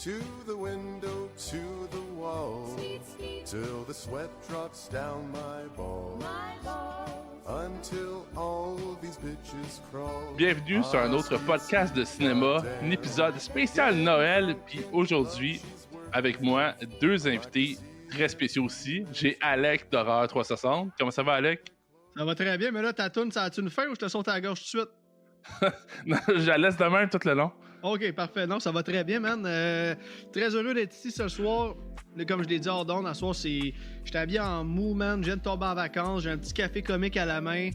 to the window, to the wall, till the sweat drops down my balls, until all these bitches crawl. Bienvenue sur un autre podcast de cinéma, un épisode spécial Noël, puis aujourd'hui, avec moi, deux invités très spéciaux aussi. J'ai Alec d'Horreur 360. Comment ça va, Alec? Ça va très bien, mais là, ta toune, ça a-tu une fin ou je te saute à la gorge tout de suite? Non, je la laisse de même tout le long. Ok, parfait. Non, ça va très bien, man. Très heureux d'être ici ce soir. Là, comme je l'ai dit hors d'onde, ce soir, j'étais habillé en mou, man. Je viens de tomber en vacances. J'ai un petit café comique à la main.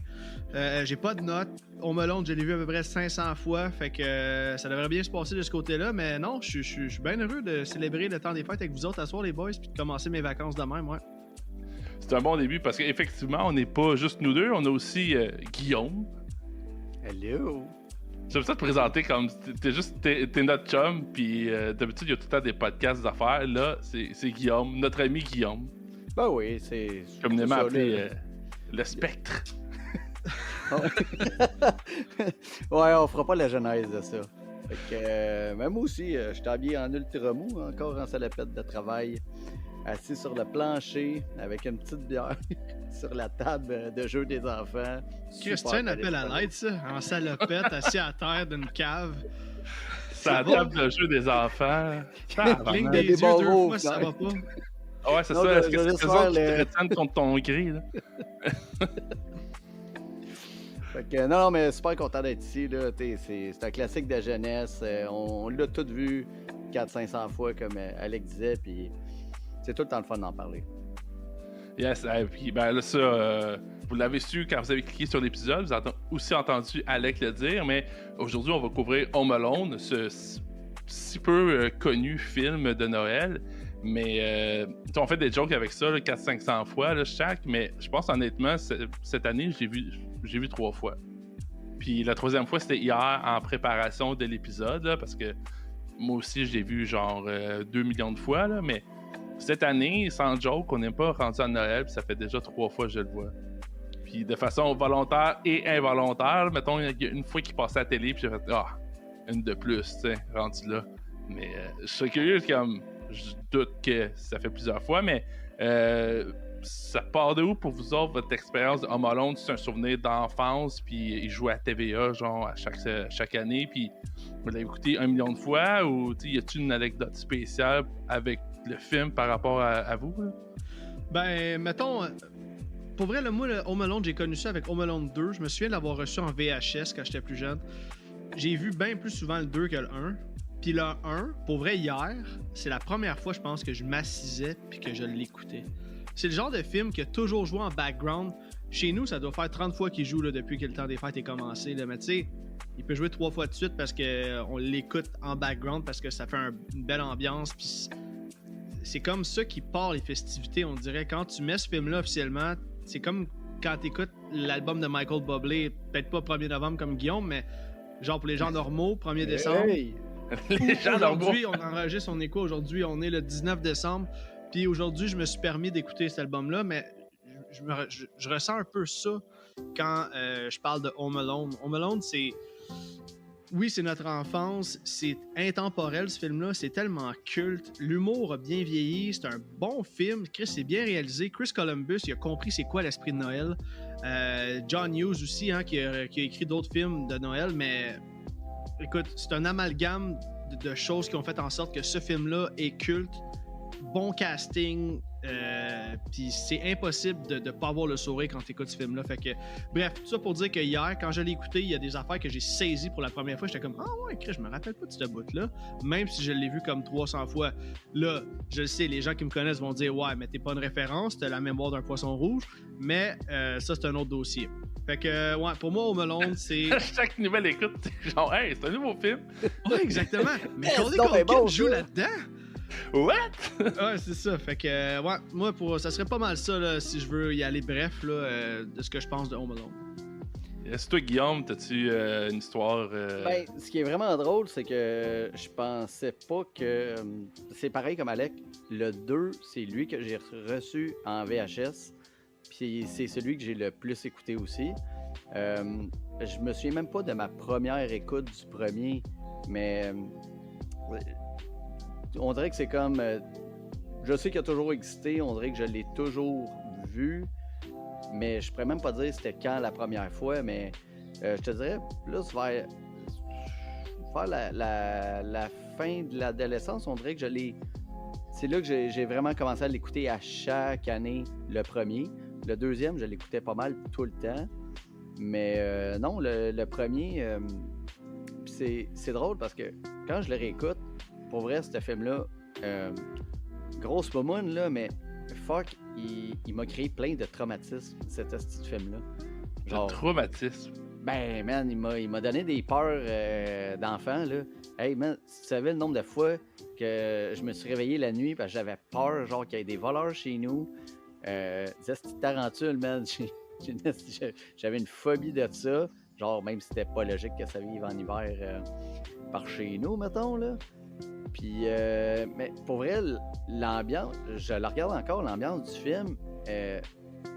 J'ai pas de notes. Home Alone, je l'ai vu à peu près 500 fois. Fait que ça devrait bien se passer de ce côté-là. Mais non, je suis bien heureux de célébrer le temps des fêtes avec vous autres à soir, les boys, puis de commencer mes vacances de même, ouais. C'est un bon début parce qu'effectivement, on n'est pas juste nous deux. On a aussi Guillaume. Hello! J'aime ça te présenter comme t'es notre chum, puis d'habitude il y a tout le temps des podcasts d'affaires. Là, c'est Guillaume, notre ami Guillaume. Ben oui, c'est. Communément ça, appelé le spectre. Ouais, on fera pas la genèse de ça. Fait que, même moi aussi, je suis habillé en ultra mou, encore en salopette de travail, assis sur le plancher avec une petite bière sur la table de jeu des enfants. Christian appelle à l'aide, ça, en salopette, assis à terre d'une cave. C'est la table de jeu des enfants. Ligne des yeux deux fois, ça va pas. Ah ouais, c'est Non, ça. Est-ce que je c'est vais ça faire qui te retiennent contre ton gris, là? Fait que, non, mais super content d'être ici. Là. C'est un classique de jeunesse. On l'a tout vu 400-500 fois, comme Alec disait. Puis c'est tout le temps le fun d'en parler. Yes, puis ben là, ça, vous l'avez su quand vous avez cliqué sur l'épisode. Vous avez aussi entendu Alec le dire. Mais aujourd'hui, on va couvrir Home Alone, ce si peu connu film de Noël. Mais on fait des jokes avec ça, 400-500 fois là, chaque. Mais je pense honnêtement, cette année, j'ai vu 3 fois. Puis la troisième fois, c'était hier en préparation de l'épisode, là, parce que moi aussi, je l'ai vu genre 2 millions de fois. Là, mais cette année, sans joke, on n'est pas rendu à Noël, puis ça fait déjà 3 fois que je le vois. Puis de façon volontaire et involontaire, mettons, il y a une fois qu'il passait à la télé, puis j'ai fait une de plus, tu sais, rendu là. Mais je serais curieux, comme je doute que ça fait plusieurs fois, mais ça part de où pour vous autres, votre expérience de Home Alone? C'est un souvenir d'enfance, puis il joue à TVA, genre, à chaque année, puis vous l'avez écouté 1 million de fois, ou y a-t-il une anecdote spéciale avec le film par rapport à vous? Là? Ben, mettons, pour vrai, moi, le Home Alone, j'ai connu ça avec Home Alone 2. Je me souviens de l'avoir reçu en VHS quand j'étais plus jeune. J'ai vu bien plus souvent le 2 que le 1. Puis le 1, pour vrai, hier, c'est la première fois, je pense, que je m'assisais puis que je l'écoutais. C'est le genre de film qui a toujours joué en background. Chez nous, ça doit faire 30 fois qu'il joue là, depuis que le temps des fêtes est commencé. Là. Mais tu sais, il peut jouer 3 fois de suite parce qu'on l'écoute en background parce que ça fait une belle ambiance. Puis c'est comme ça qui part les festivités, on dirait. Quand tu mets ce film-là officiellement, c'est comme quand tu écoutes l'album de Michael Bublé, peut-être pas 1er novembre comme Guillaume, mais genre pour les gens normaux, 1er décembre. Hey! Les gens Aujourd'hui, on enregistre, on est quoi aujourd'hui? On est le 19 décembre. Puis aujourd'hui, je me suis permis d'écouter cet album-là, mais je ressens un peu ça quand je parle de Home Alone. Home Alone, oui, c'est notre enfance, c'est intemporel ce film-là, c'est tellement culte. L'humour a bien vieilli, c'est un bon film. Chris, c'est bien réalisé. Chris Columbus, il a compris c'est quoi l'esprit de Noël. John Hughes aussi, qui a écrit d'autres films de Noël, mais écoute, c'est un amalgame de choses qui ont fait en sorte que ce film-là est culte. Bon casting, puis c'est impossible de pas avoir le sourire quand tu écoutes ce film-là. Fait que, bref, tout ça pour dire que hier, quand je l'ai écouté, il y a des affaires que j'ai saisies pour la première fois. J'étais comme, ouais, Chris, je me rappelle pas de ce bout-là, même si je l'ai vu comme 300 fois. Là, je le sais, les gens qui me connaissent vont dire, ouais, mais t'es pas une référence, t'as la mémoire d'un poisson rouge, mais ça, c'est un autre dossier. Fait que, ouais, pour moi, Home Alone, c'est. Chaque nouvelle écoute, genre, hey, c'est un nouveau film. Ouais, exactement. Mais Colin bon, joue là-dedans. What? Ouais, c'est ça. Fait que, ouais, moi, ça serait pas mal ça, là, si je veux y aller bref, là, de ce que je pense de Home Alone. Est-ce que toi, Guillaume, t'as-tu une histoire... Ben, ce qui est vraiment drôle, c'est que je pensais pas que... c'est pareil comme Alec. Le 2, c'est lui que j'ai reçu en VHS. Puis c'est celui que j'ai le plus écouté aussi. Je me souviens même pas de ma première écoute du premier, mais on dirait que c'est comme... je sais qu'il a toujours existé, on dirait que je l'ai toujours vu, mais je pourrais même pas dire c'était quand la première fois, mais je te dirais plus vers la fin de l'adolescence, on dirait que je l'ai... C'est là que j'ai vraiment commencé à l'écouter à chaque année, le premier. Le deuxième, je l'écoutais pas mal tout le temps. Mais non, le premier, c'est drôle parce que quand je le réécoute, pour vrai, ce film-là, grosse pomoune, là, mais fuck, il m'a créé plein de traumatismes, cet petit film-là. Le traumatisme. Ben, man, il m'a donné des peurs d'enfant, là. Hey, man, tu savais le nombre de fois que je me suis réveillé la nuit parce que j'avais peur, genre, qu'il y ait des voleurs chez nous. Cette tarentule, man, j'avais une phobie de ça. Genre, même si c'était pas logique que ça vive en hiver par chez nous, mettons, là. Puis, mais pour vrai, l'ambiance, je la regarde encore, l'ambiance du film,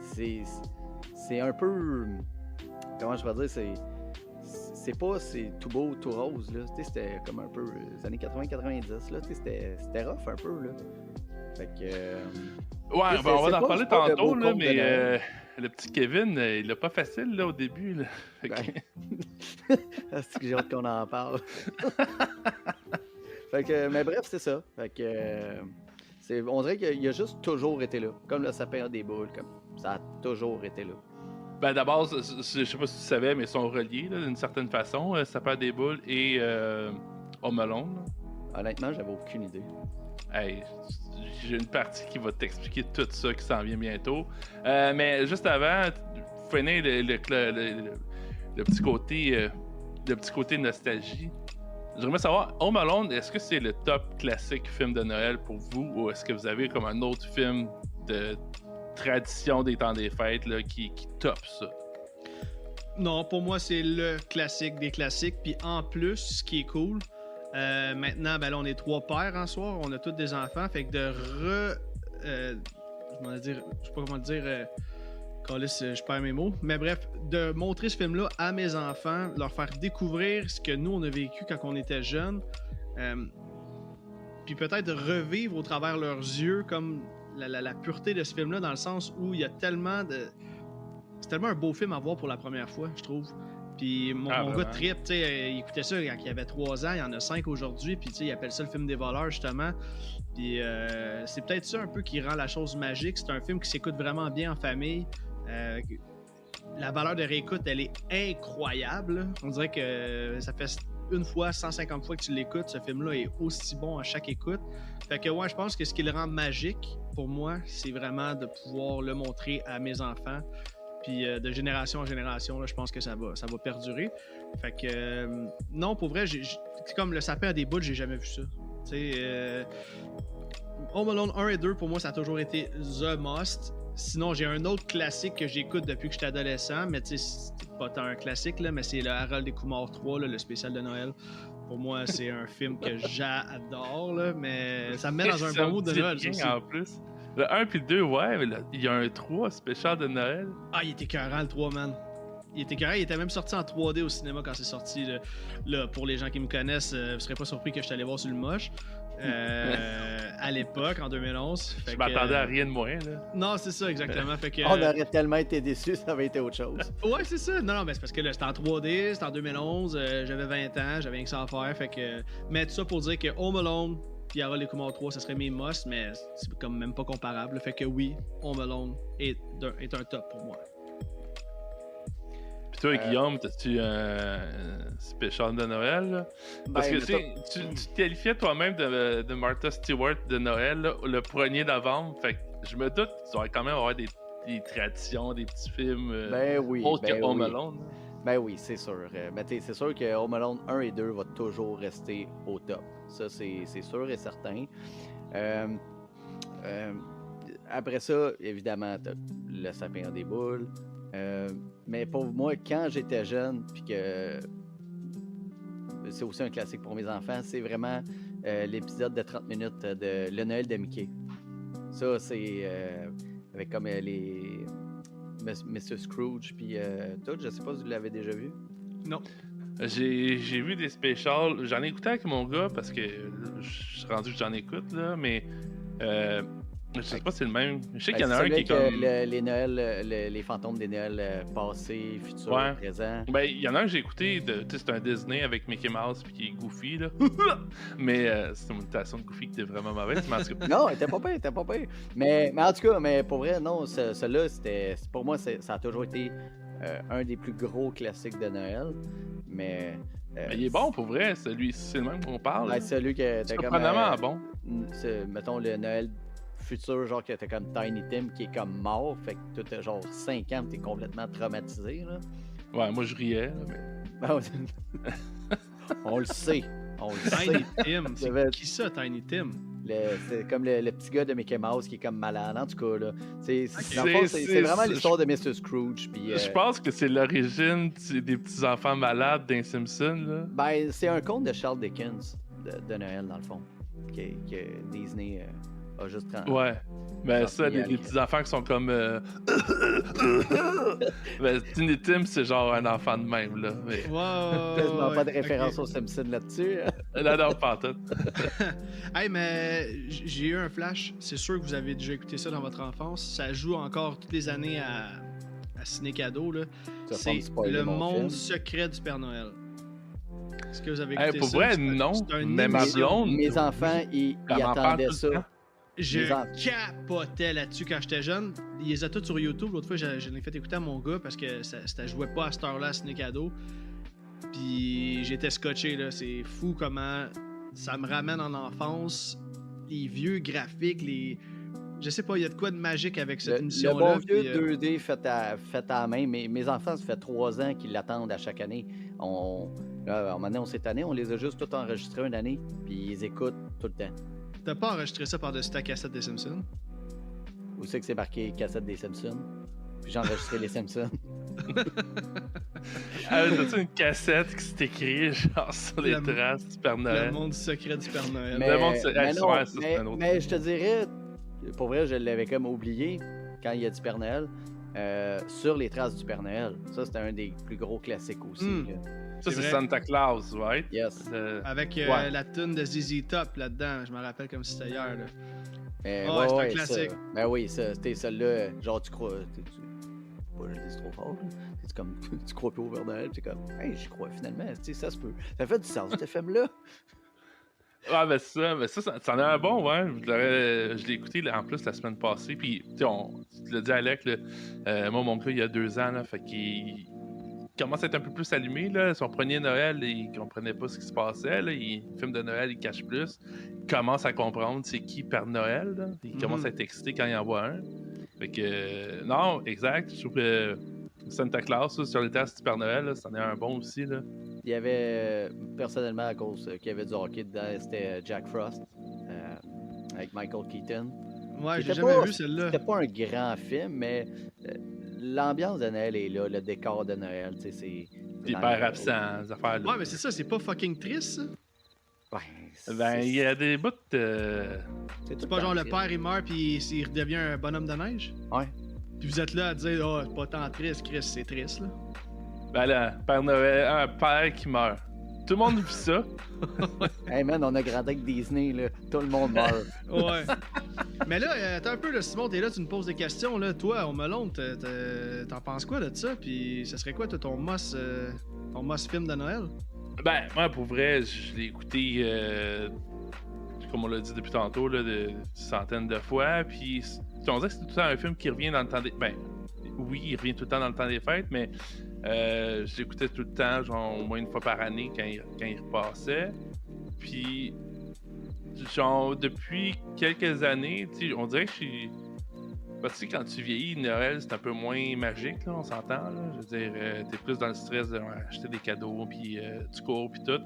c'est un peu... Comment je vais dire, c'est tout beau, tout rose, là. C'était comme un peu les années 80-90, là. C'était rough un peu, là. Fait que... Ouais, ben, on va en parler tantôt, là, mais de le petit Kevin, il l'a pas facile, là, au début, là. Fait que... C'est que j'ai hâte qu'on en parle. Fait que, mais bref, c'est ça. Fait que... on dirait qu'il a juste toujours été là. Comme le sapin des boules, comme ça a toujours été là. Ben d'abord, je sais pas si tu savais, mais ils sont reliés là, d'une certaine façon, Sapin des boules et Home Alone. Honnêtement, j'avais aucune idée. Hey, j'ai une partie qui va t'expliquer tout ça qui s'en vient bientôt. Mais juste avant, finir le petit côté nostalgie. J'aimerais savoir, Home Alone, est-ce que c'est le top classique film de Noël pour vous, ou est-ce que vous avez comme un autre film de tradition des temps des fêtes là, qui top ça? Non, pour moi, c'est le classique des classiques. Puis en plus, ce qui est cool, maintenant, ben là, on est 3 pères en soir, on a tous des enfants, fait que je sais pas comment le dire, câlisse, je perds mes mots, mais bref, de montrer ce film-là à mes enfants, leur faire découvrir ce que nous, on a vécu quand on était jeunes, puis peut-être revivre au travers leurs yeux comme la pureté de ce film-là, dans le sens où il y a tellement de... C'est tellement un beau film à voir pour la première fois, je trouve. Puis mon gars trip, tu sais, il écoutait ça quand il avait 3 ans, il y en a 5 aujourd'hui, puis tu sais, il appelle ça le film des voleurs, justement. Puis c'est peut-être ça un peu qui rend la chose magique. C'est un film qui s'écoute vraiment bien en famille. La valeur de réécoute, elle est incroyable. On dirait que ça fait une fois, 150 fois que tu l'écoutes, ce film-là est aussi bon à chaque écoute. Fait que ouais, je pense que ce qui le rend magique, pour moi, c'est vraiment de pouvoir le montrer à mes enfants. Puis de génération en génération, là, je pense que ça va perdurer. Fait que non, pour vrai, c'est comme le sapin à des boules, j'ai jamais vu ça. Tu sais, Home Alone 1 et 2, pour moi, ça a toujours été the must. Sinon, j'ai un autre classique que j'écoute depuis que j'étais adolescent, mais tu sais, c'est pas tant un classique, là, mais c'est le Harold et Kumar 3, là, le spécial de Noël. Pour moi, c'est un film que j'adore, là, mais ça me met dans un bon mood de Noël. En plus. Le 1 puis le 2, ouais, mais il y a un 3 spécial de Noël. Ah, il était écœurant, le 3, man. Il était écœurant, il était même sorti en 3D au cinéma quand c'est sorti. Là, pour les gens qui me connaissent, vous serez pas surpris que je suis allé voir sur le moche. À l'époque, en 2011. Je m'attendais à rien de moins, là. Non, c'est ça, exactement. Fait que, on aurait tellement été déçus, ça avait été autre chose. Ouais, c'est ça. Non, mais c'est parce que là, c'était en 3D, c'était en 2011, j'avais 20 ans, j'avais rien que ça à faire. Fait que, mais tout ça pour dire que Home Alone puis Harold et Kumar 3, ça serait mes must, mais c'est comme même pas comparable. Fait que oui, Home Alone est un top pour moi. Puis toi, Guillaume, t'as-tu un spécial de Noël? Là? Parce que tu te qualifiais toi-même de Martha Stewart de Noël là, le 1er novembre. Fait que je me doute que tu vas quand même avoir des traditions, des petits films autres que Home Alone. Ben oui, c'est sûr. Mais c'est sûr que Home Alone 1 et 2 va toujours rester au top. Ça, c'est sûr et certain. Après ça, évidemment, t'as le sapin des boules. Mais pour moi, quand j'étais jeune, puis que c'est aussi un classique pour mes enfants, c'est vraiment l'épisode de 30 minutes de Le Noël de Mickey. Ça, c'est avec comme les Mr. Scrooge, puis tout. Je sais pas si vous l'avez déjà vu. Non. J'ai vu des specials. J'en ai écouté avec mon gars parce que je suis rendu que j'en écoute, là, mais je sais pas si c'est le même. Je sais qu'il y en a un qui est comme. Les Noëls, les fantômes des Noëls passés, futurs, Ouais. présents. Ben, il y en a un que j'ai écouté, c'est un Disney avec Mickey Mouse puis qui est Goofy, là. Mais c'est une imitation de Goofy qui était vraiment mauvaise. Mais en tout cas, Non, t'es pas pire. Mais en tout cas, mais pour vrai, non, celui-là, pour moi, ça a toujours été un des plus gros classiques de Noël. Mais. il est bon pour vrai, celui-ci, c'est le même qu'on parle. Ouais, celui que t'as comme. Surprenamment bon. Mettons le Noël futur, genre que t'as comme Tiny Tim qui est comme mort, fait que toi, t'as genre 5 ans, t'es complètement traumatisé, là. Ouais, moi je riais, là, mais. Ben, on le sait. Tiny Tim, Ça va c'est être- qui ça, Tiny Tim? C'est comme le petit gars de Mickey Mouse qui est comme malade, en tout cas, là. Dans le Ok. fond, C'est- c'est vraiment c'est- l'histoire de Mr. Scrooge, puis... Je pense que c'est l'origine des petits-enfants malades d'un Simpson, là. Ben, c'est un conte de Charles Dickens de Noël, dans le fond, que Disney a juste... Ouais. Ben Ah, ça, puis, les petits-enfants qui sont comme... Ben, Tiny Tim, c'est genre un enfant de même, là. Mais... Quasiment pas de ok. référence aux Simpsons là-dessus. Non, non, pas en tout. Hey, mais j'ai eu un flash. C'est sûr que vous avez déjà écouté ça dans votre enfance. Ça joue encore toutes les années à Ciné Cadeau, là. Tu vas pas C'est me spoiler Le mon Monde film. Secret du Père Noël. Est-ce que vous avez Hey, écouté pour ça? vrai, C'est un- non. c'est une Mais ma émission. blonde... Mes enfants, ils Elle m'en parle attendaient tout le ça. temps. Je Les en- capotais là-dessus quand j'étais jeune. Ils les ont tous sur YouTube. L'autre fois, je l'ai fait écouter à mon gars parce que ça jouait pas à cette heure-là à Ciné Cadeau. Puis j'étais scotché, là. C'est fou comment ça me ramène en enfance. Les vieux graphiques, Je sais pas, il y a de quoi de magique avec cette Le émission-là. bon vieux puis, 2D fait à la main. Mes enfants, ça fait 3 ans qu'ils l'attendent à chaque année. Maintenant, cette année, on les a juste tous enregistrés une année, puis ils écoutent tout le temps. T'as pas enregistré ça par-dessus ta cassette des Simpsons? Où c'est que c'est marqué cassette des Simpsons? Puis j'ai enregistré les Simpsons. T'as-tu une cassette qui s'est écrite genre sur les Le- traces du Père Le Noël? Monde secret du Père Noël. Le monde, c'est- mais hey, non, ouais, ça, c'est un autre. mais je te dirais, pour vrai, je l'avais comme oublié quand il y a du Père Noël. Sur les traces du Père Noël. Ça, c'était un des plus gros classiques aussi. Hmm. là. Ça, c'est vrai. Santa Claus, right? Yes. Avec Ouais. la tune de ZZ Top là-dedans. Je me rappelle comme si c'était hier. Là. Mais Ouais, c'est un ça. classique. Ben oui, ça, c'était celle-là. Genre, tu crois. Pas, je le dis trop fort. Là. C'est comme, tu crois plus au Père Noël. Tu es comme, hey, j'y crois finalement. Tu sais, ça se peut. Ça fait du sens, cette film-là. Ah, ben ça, c'en a un bon, ouais. Je l'ai écouté en plus la semaine passée. Puis, tu sais, tu l'as dit, Alec, là, moi, mon gars, il y a 2 ans, là, fait qu'il commence à être un peu plus allumé. Là. Son premier Noël, il comprenait pas ce qui se passait. Là. Le film de Noël, il cache plus. Il commence à comprendre c'est qui Père Noël. Là. Il commence à être excité quand il en voit un. Fait que, non, exact. Je trouve que Santa Claus, là, sur les tasses du Père Noël, là, c'en est un bon aussi. Là. Il y avait, personnellement, à cause qu'il y avait du hockey dedans, c'était Jack Frost. Avec Michael Keaton. Ouais, j'ai C'était jamais pas- vu celle-là. C'était pas un grand film, mais l'ambiance de Noël est là, le décor de Noël, tu sais, c'est... Des dans pères le- absents, des affaires là. Ouais, mais c'est ça, c'est pas fucking triste, ça. Ouais, Ben, il y a des bouts C'est pas genre le père il meurt puis il redevient un bonhomme de neige. Ouais. Puis vous êtes là à dire, oh, c'est pas tant triste, Chris, c'est triste, là. Ben là, Père Noël, un père qui meurt. Tout le monde vit ça. Hey man, on a grandi avec Disney, là. Tout le monde meurt. Ouais. Mais là, attends un peu, là, Simon, t'es là, tu nous poses des questions, là. Toi, au melon, t'en penses quoi de ça? Puis ça serait quoi, toi, ton must film de Noël? Ben, moi, pour vrai, je l'ai écouté, comme on l'a dit depuis tantôt, là, de centaines de fois. Puis, on dirait que c'est tout le temps un film qui revient dans le temps des... Ben, oui, il revient tout le temps dans le temps des fêtes, mais je l'écoutais tout le temps, genre au moins une fois par année quand il repassait. Puis, genre, depuis quelques années, tu sais, on dirait que je suis... Parce que quand tu vieillis, Noël, c'est un peu moins magique, là, on s'entend. Là. Je veux dire, t'es plus dans le stress d'acheter des cadeaux, puis tu cours, puis tout.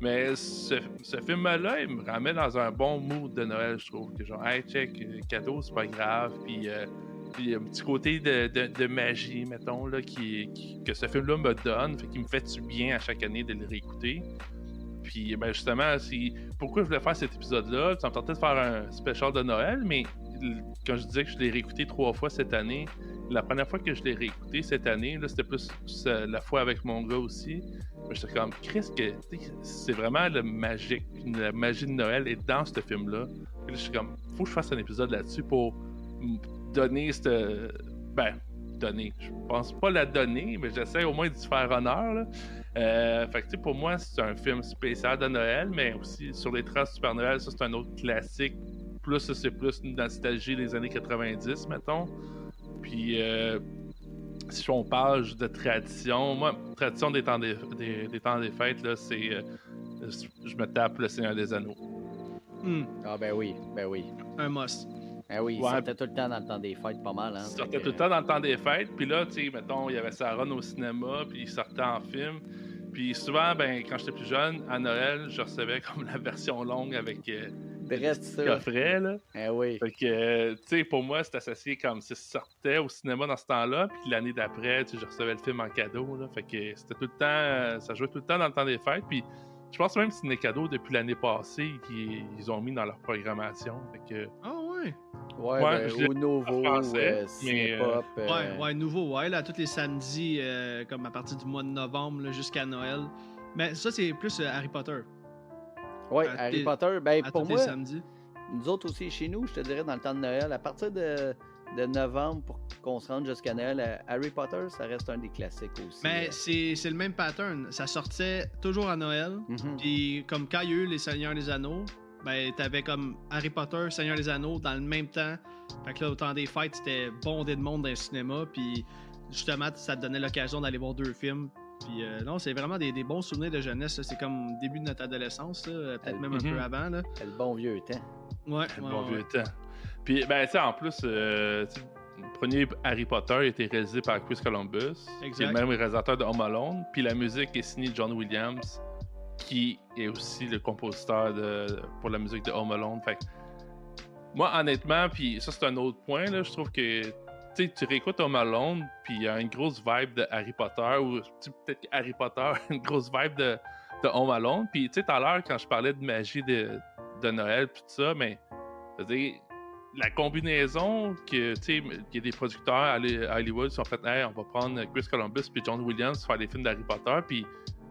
Mais ce film-là, il me ramène dans un bon mood de Noël, je trouve. Que genre, hey, check, cadeau, c'est pas grave. Puis il y a un petit côté de magie, mettons, là, que ce film-là me donne. Fait qu'il me fait du bien à chaque année de le réécouter. Puis, ben justement, pourquoi je voulais faire cet épisode-là? Ça me tentait de faire un spécial de Noël, mais quand je disais que je l'ai réécouté 3 fois cette année, la première fois que je l'ai réécouté cette année, là, c'était plus la fois avec mon gars aussi. J'étais comme, Chris, c'est vraiment la magie de Noël est dans ce film-là. Puis là, je suis comme, faut que je fasse un épisode là-dessus pour donner cette. Donner. Je pense pas la donner, mais j'essaie au moins d'y faire honneur. Là. Fait que, pour moi, c'est un film spécial de Noël, mais aussi sur les traces du Père Noël, ça, c'est un autre classique. Plus, ça, c'est plus une nostalgie des années 90, mettons. Puis, si on parle de tradition, moi, tradition des temps des fêtes, là, c'est. Je me tape Le Seigneur des Anneaux. Ah, ben oui. Un must. Ben oui, il sortait tout le temps dans le temps des fêtes, pas mal. Hein, il sortait tout le temps dans le temps des fêtes. Puis là, tu sais, mettons, il y avait sa run au cinéma, puis il sortait en film. Puis souvent, quand j'étais plus jeune, à Noël, je recevais comme la version longue avec coffret, là. Eh oui. Fait que, tu sais, pour moi, c'est associé comme si ça sortait au cinéma dans ce temps-là, puis l'année d'après, tu sais, je recevais le film en cadeau, là. Fait que c'était tout le temps, ça jouait tout le temps dans le temps des fêtes. Puis je pense même que c'est des cadeaux depuis l'année passée qu'ils ont mis dans leur programmation. Fait que... Ah ouais? Ouais, au Nouveau, Cinépop. Ouais, Nouveau, ouais, là, tous les samedis, comme à partir du mois de novembre là, jusqu'à Noël. Mais ça, c'est plus Harry Potter. Ouais, Harry Potter, ben pour moi, samedis. Nous autres aussi, chez nous, je te dirais, dans le temps de Noël, à partir de novembre, pour qu'on se rende jusqu'à Noël, Harry Potter, ça reste un des classiques aussi. Mais c'est le même pattern. Ça sortait toujours à Noël. Puis comme quand il y a eu Les Seigneurs des Anneaux, ben t'avais comme Harry Potter, Seigneur des Anneaux dans le même temps. Fait que là, au temps des fêtes, c'était bondé de monde dans le cinéma. Puis justement, ça te donnait l'occasion d'aller voir 2 films. Puis non, c'est vraiment des bons souvenirs de jeunesse. Là. C'est comme début de notre adolescence, peut-être même un peu avant. Là. Le bon vieux temps. Ouais, le bon vieux temps. Puis, tu sais, en plus, le premier Harry Potter a été réalisé par Chris Columbus, qui est le même réalisateur de Home Alone. Puis la musique est signée John Williams, qui est aussi le compositeur pour la musique de Home Alone. Fait que, moi, honnêtement, puis ça, c'est un autre point, là, je trouve que tu réécoutes Home Alone, puis il y a une grosse vibe de Harry Potter, ou peut-être Harry Potter, une grosse vibe de Home Alone. Puis, tu sais, tout à l'heure, quand je parlais de magie de Noël, puis tout ça, mais, je veux dire, la combinaison que, tu sais, il y a des producteurs à Hollywood qui sont fait, hey, on va prendre Chris Columbus puis John Williams pour faire des films d'Harry Potter, puis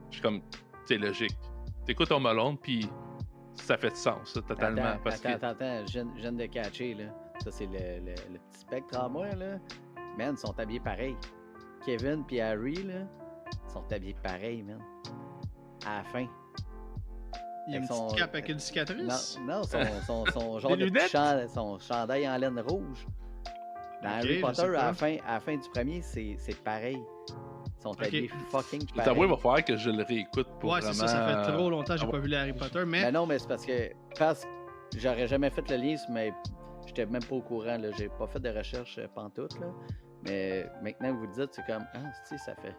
je suis comme, c'est logique. T'écoutes Home Alone, puis ça fait de sens, ça, totalement. Attends, je viens de catcher, là. Ça, c'est le petit spectre en moi, là. Man, ils sont habillés pareil. Kevin puis Harry, là, sont habillés pareil, man. À la fin. Il y a une petite cape avec une cicatrice? Non, son genre de petit son chandail en laine rouge. Dans Harry Potter, à la fin du premier, c'est pareil. Ils sont habillés fucking pareil. Il va falloir que je le réécoute pour vraiment... Ouais, c'est ça fait trop longtemps que j'ai pas vu les Harry Potter, mais... Ben non, mais c'est parce que j'aurais jamais fait le lien, mais j'étais même pas au courant, là. J'ai pas fait de recherche pantoute, là. Mais maintenant que vous le dites, c'est comme, tu sais, ça fait...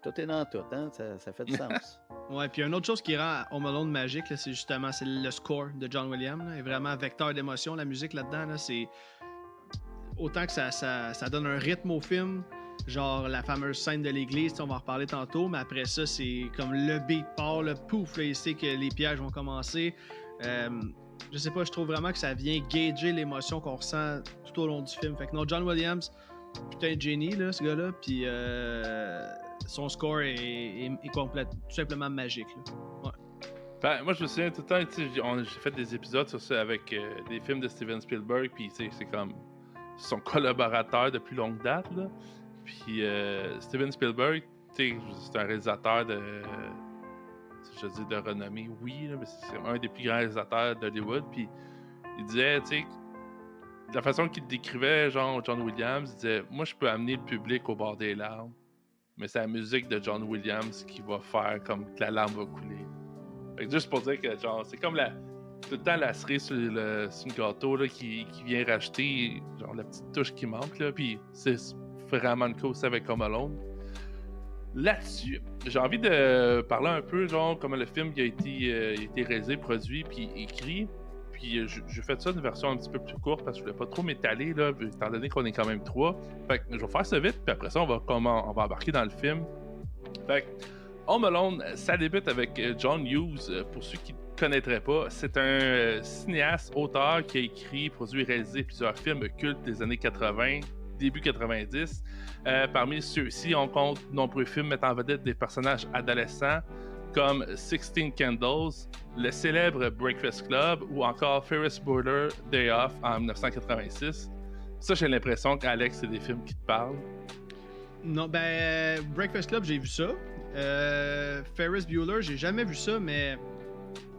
Tout est dans tout, hein? Ça fait du sens. Ouais, puis une autre chose qui rend Home Alone magique, là, c'est justement le score de John Williams. Là, est vraiment vecteur d'émotion. La musique là-dedans, là, c'est autant que ça donne un rythme au film. Genre la fameuse scène de l'église, on va en reparler tantôt, mais après ça, c'est comme le beat part, le pouf, là, il sait que les pièges vont commencer. Je sais pas, je trouve vraiment que ça vient gager l'émotion qu'on ressent tout au long du film. Fait que non, John Williams, putain de génie, là, ce gars-là, puis son score est complète, tout simplement magique. Là. Ouais. Ben, moi, je me souviens tout le temps, j'ai fait des épisodes sur ça avec des films de Steven Spielberg, puis c'est comme son collaborateur depuis longue date, là. Puis Steven Spielberg, c'est un réalisateur de renommée, oui, là, mais c'est un des plus grands réalisateurs d'Hollywood, puis il disait, tu sais, de la façon qu'il décrivait, genre, John Williams, il disait, moi, je peux amener le public au bord des larmes, mais c'est la musique de John Williams qui va faire comme que la larme va couler. Fait que juste pour dire que, genre, c'est comme tout le temps la cerise sur le gâteau, là, qui vient racheter, genre, la petite touche qui manque, là, puis c'est vraiment le cas aussi avec Home Alone. Là-dessus, j'ai envie de parler un peu, genre, comment le film il a été réalisé, produit, puis écrit. Puis j'ai fait ça une version un petit peu plus courte parce que je voulais pas trop m'étaler, là, étant donné qu'on est quand même 3. Fait que je vais faire ça vite, puis après ça, on va embarquer dans le film. Fait que Home Alone, ça débute avec John Hughes. Pour ceux qui ne connaîtraient pas, c'est un cinéaste, auteur qui a écrit, produit et réalisé plusieurs films cultes des années 80, début 90. Parmi ceux-ci, on compte de nombreux films mettant en vedette des personnages adolescents comme 16 Candles, le célèbre Breakfast Club ou encore Ferris Bueller Day Off en 1986. Ça, j'ai l'impression qu'Alex, c'est des films qui te parlent. Non, Breakfast Club, j'ai vu ça. Ferris Bueller, j'ai jamais vu ça, mais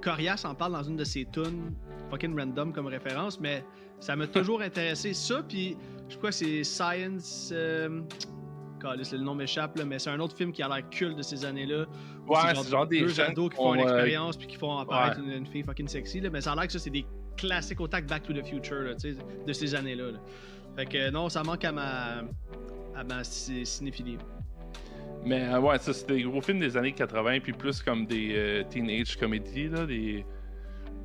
Corias en parle dans une de ses tunes, fucking random comme référence, mais ça m'a toujours intéressé. Ça, puis je crois que c'est Science. Le nom m'échappe, là, mais c'est un autre film qui a l'air culte de ces années-là. Ouais, c'est genre des deux jeunes ados qui font une expérience ouais. puis qui font apparaître une fille fucking sexy, là, mais ça a l'air que ça, c'est des classiques autant que Back to the Future là, de ces années-là. Là. Fait que non, ça manque à ma cinéphilie. Mais ouais, ça, c'est des gros films des années 80, puis plus comme des teenage comédies, là, des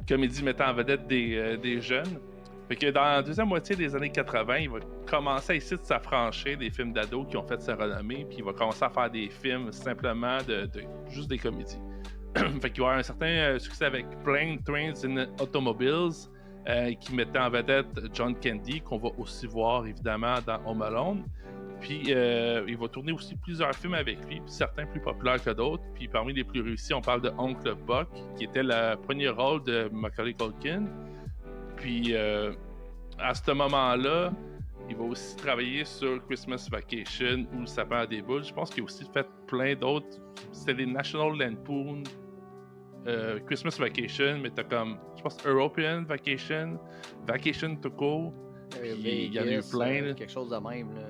comédies mettant en vedette des jeunes. Fait que dans la deuxième moitié des années 80, il va commencer à essayer de s'affranchir des films d'ados qui ont fait sa renommée, puis il va commencer à faire des films simplement juste des comédies. Fait qu'il va avoir un certain succès avec Planes, Trains and Automobiles, qui mettait en vedette John Candy, qu'on va aussi voir évidemment dans Home Alone. Puis il va tourner aussi plusieurs films avec lui, puis certains plus populaires que d'autres. Puis parmi les plus réussis, on parle de Oncle Buck, qui était le premier rôle de Macaulay Culkin. Puis à ce moment-là, il va aussi travailler sur Christmas Vacation ou Le sapin à des boules. Je pense qu'il a aussi fait plein d'autres. C'était des National Lampoon, Christmas Vacation, mais t'as comme, je pense, European Vacation, Vacation to Go. Il y en a eu plein. Quelque chose de même. Là.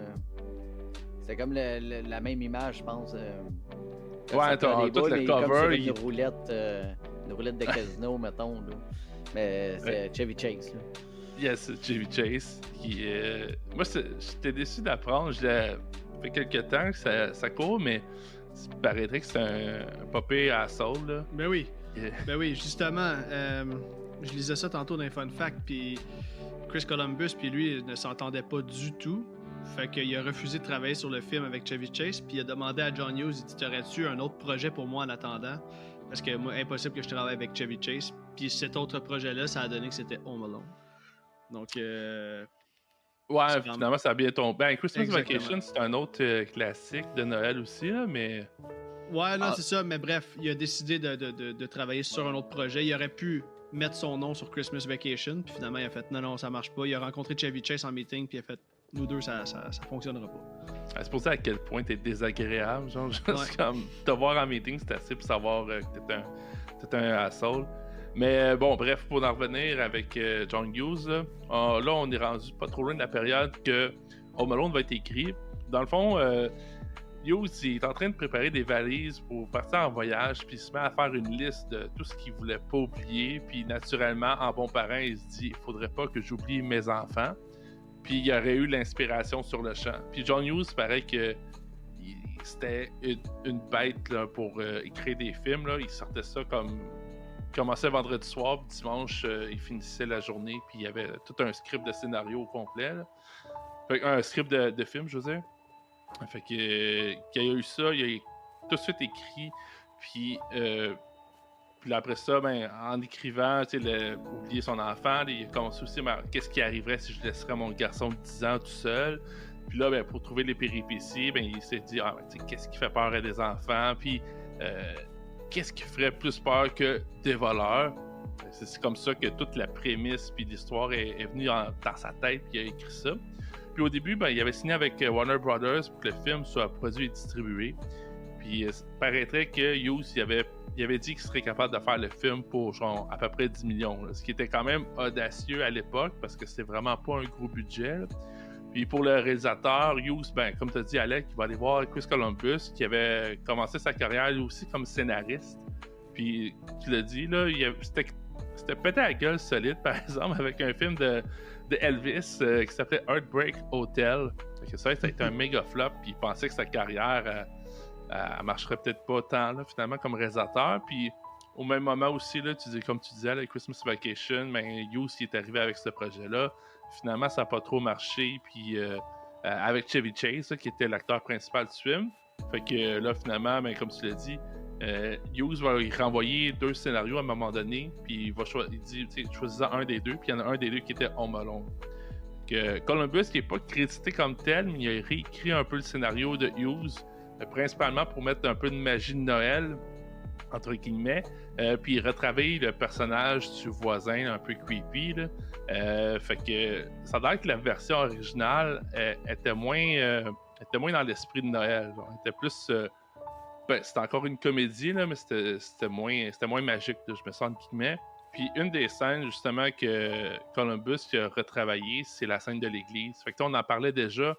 C'est comme la même image, je pense. Ouais, t'as tout le cover. Une roulette de casino, mettons. Là. Mais c'est Chevy Chase. Là. Yes, Chevy Chase. Moi, j'étais déçu d'apprendre. J'ai fait quelques temps que ça court, mais il paraîtrait que c'est un popé à soul. Là. Ben oui. Ben oui, justement. Je lisais ça tantôt dans les Fun Facts, puis Chris Columbus puis lui ne s'entendaient pas du tout. Fait qu'il a refusé de travailler sur le film avec Chevy Chase, puis il a demandé à John Hughes, il dit, t'aurais-tu un autre projet pour moi en attendant? Parce que moi, impossible que je travaille avec Chevy Chase. Puis cet autre projet-là, ça a donné que c'était Home Alone. Donc, ouais, finalement, ça a bien tombé. Ben, Christmas Exactement. Vacation, c'est un autre classique de Noël aussi, là, mais... Ouais, non, c'est ça. Mais bref, il a décidé de travailler sur un autre projet. Il aurait pu mettre son nom sur Christmas Vacation, puis finalement, il a fait non, ça marche pas. Il a rencontré Chevy Chase en meeting, puis il a fait nous deux, ça fonctionnera pas. C'est pour ça à quel point t'es désagréable. Genre, juste Ouais. comme te voir en meeting, c'est assez pour savoir que t'es un asshole. Mais bon, bref, pour en revenir avec John Hughes, là, on est rendu pas trop loin de la période que Home Alone va être écrit. Dans le fond, Hughes il est en train de préparer des valises pour partir en voyage, puis il se met à faire une liste de tout ce qu'il voulait pas oublier. Puis naturellement, en bon parent, il se dit il faudrait pas que j'oublie mes enfants. Puis il y aurait eu l'inspiration sur le champ. Puis John Hughes, paraît que c'était une bête là, pour écrire des films. Là. Il sortait ça comme... Il commençait vendredi soir, puis dimanche, il finissait la journée, puis il y avait tout un script de scénario au complet. Là. Fait un script de film, je veux dire. Fait que, qu'il y a eu ça, il a tout de suite écrit, puis là, après ça, ben, en écrivant, oublier son enfant, il a commencé aussi, qu'est-ce qui arriverait si je laisserais mon garçon de 10 ans tout seul. Puis là, ben, pour trouver les péripéties, ben, il s'est dit, qu'est-ce qui fait peur à des enfants, puis qu'est-ce qui ferait plus peur que des voleurs. C'est comme ça que toute la prémisse puis l'histoire est venue dans sa tête, puis il a écrit ça. Puis au début, ben, il avait signé avec Warner Brothers pour que le film soit produit et distribué. Puis il paraîtrait que Hughes, il avait dit qu'il serait capable de faire le film pour genre à peu près 10 millions. Là, ce qui était quand même audacieux à l'époque parce que c'était vraiment pas un gros budget. Là. Puis pour le réalisateur, Hughes, ben, comme tu as dit, Alec, il va aller voir Chris Columbus qui avait commencé sa carrière lui aussi comme scénariste. Puis tu l'as dit, là, c'était pété à la gueule solide, par exemple, avec un film de Elvis qui s'appelait Heartbreak Hotel. Fait que ça a été un méga flop, puis il pensait que sa carrière elle marcherait peut-être pas tant là, finalement comme réalisateur. Puis au même moment aussi, là, comme tu disais, avec Christmas Vacation, ben, Hughes il est arrivé avec ce projet-là. Finalement, ça n'a pas trop marché. Puis avec Chevy Chase, là, qui était l'acteur principal du film. Fait que là, finalement, ben, comme tu l'as dit, Hughes va y renvoyer 2 scénarios à un moment donné. Puis il dit choisissant un des deux. Puis il y en a un des deux qui était Home Alone. que Columbus, qui n'est pas crédité comme tel, mais il a réécrit un peu le scénario de Hughes, principalement pour mettre un peu de magie de Noël, entre guillemets, puis il retravaille le personnage du voisin un peu creepy, là. Fait que ça a l'air que la version originale était moins dans l'esprit de Noël. Genre. Était plus... c'était encore une comédie, là, mais c'était moins magique, là, je me sens entre guillemets. Puis une des scènes, justement, que Columbus a retravaillé, c'est la scène de l'église. Fait que on en parlait déjà.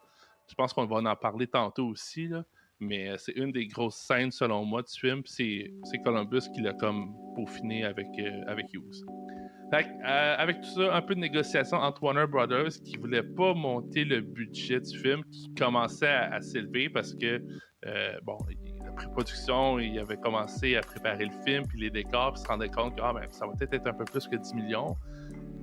Je pense qu'on va en parler tantôt aussi, là. Mais c'est une des grosses scènes, selon moi, du film. Puis c'est Columbus qui l'a comme peaufiné avec Hughes. Fait que, avec tout ça, un peu de négociation entre Warner Brothers qui voulait pas monter le budget du film, qui commençait à s'élever parce que, la pré-production, il avait commencé à préparer le film, puis les décors, puis se rendait compte que ça va peut-être être un peu plus que 10 millions.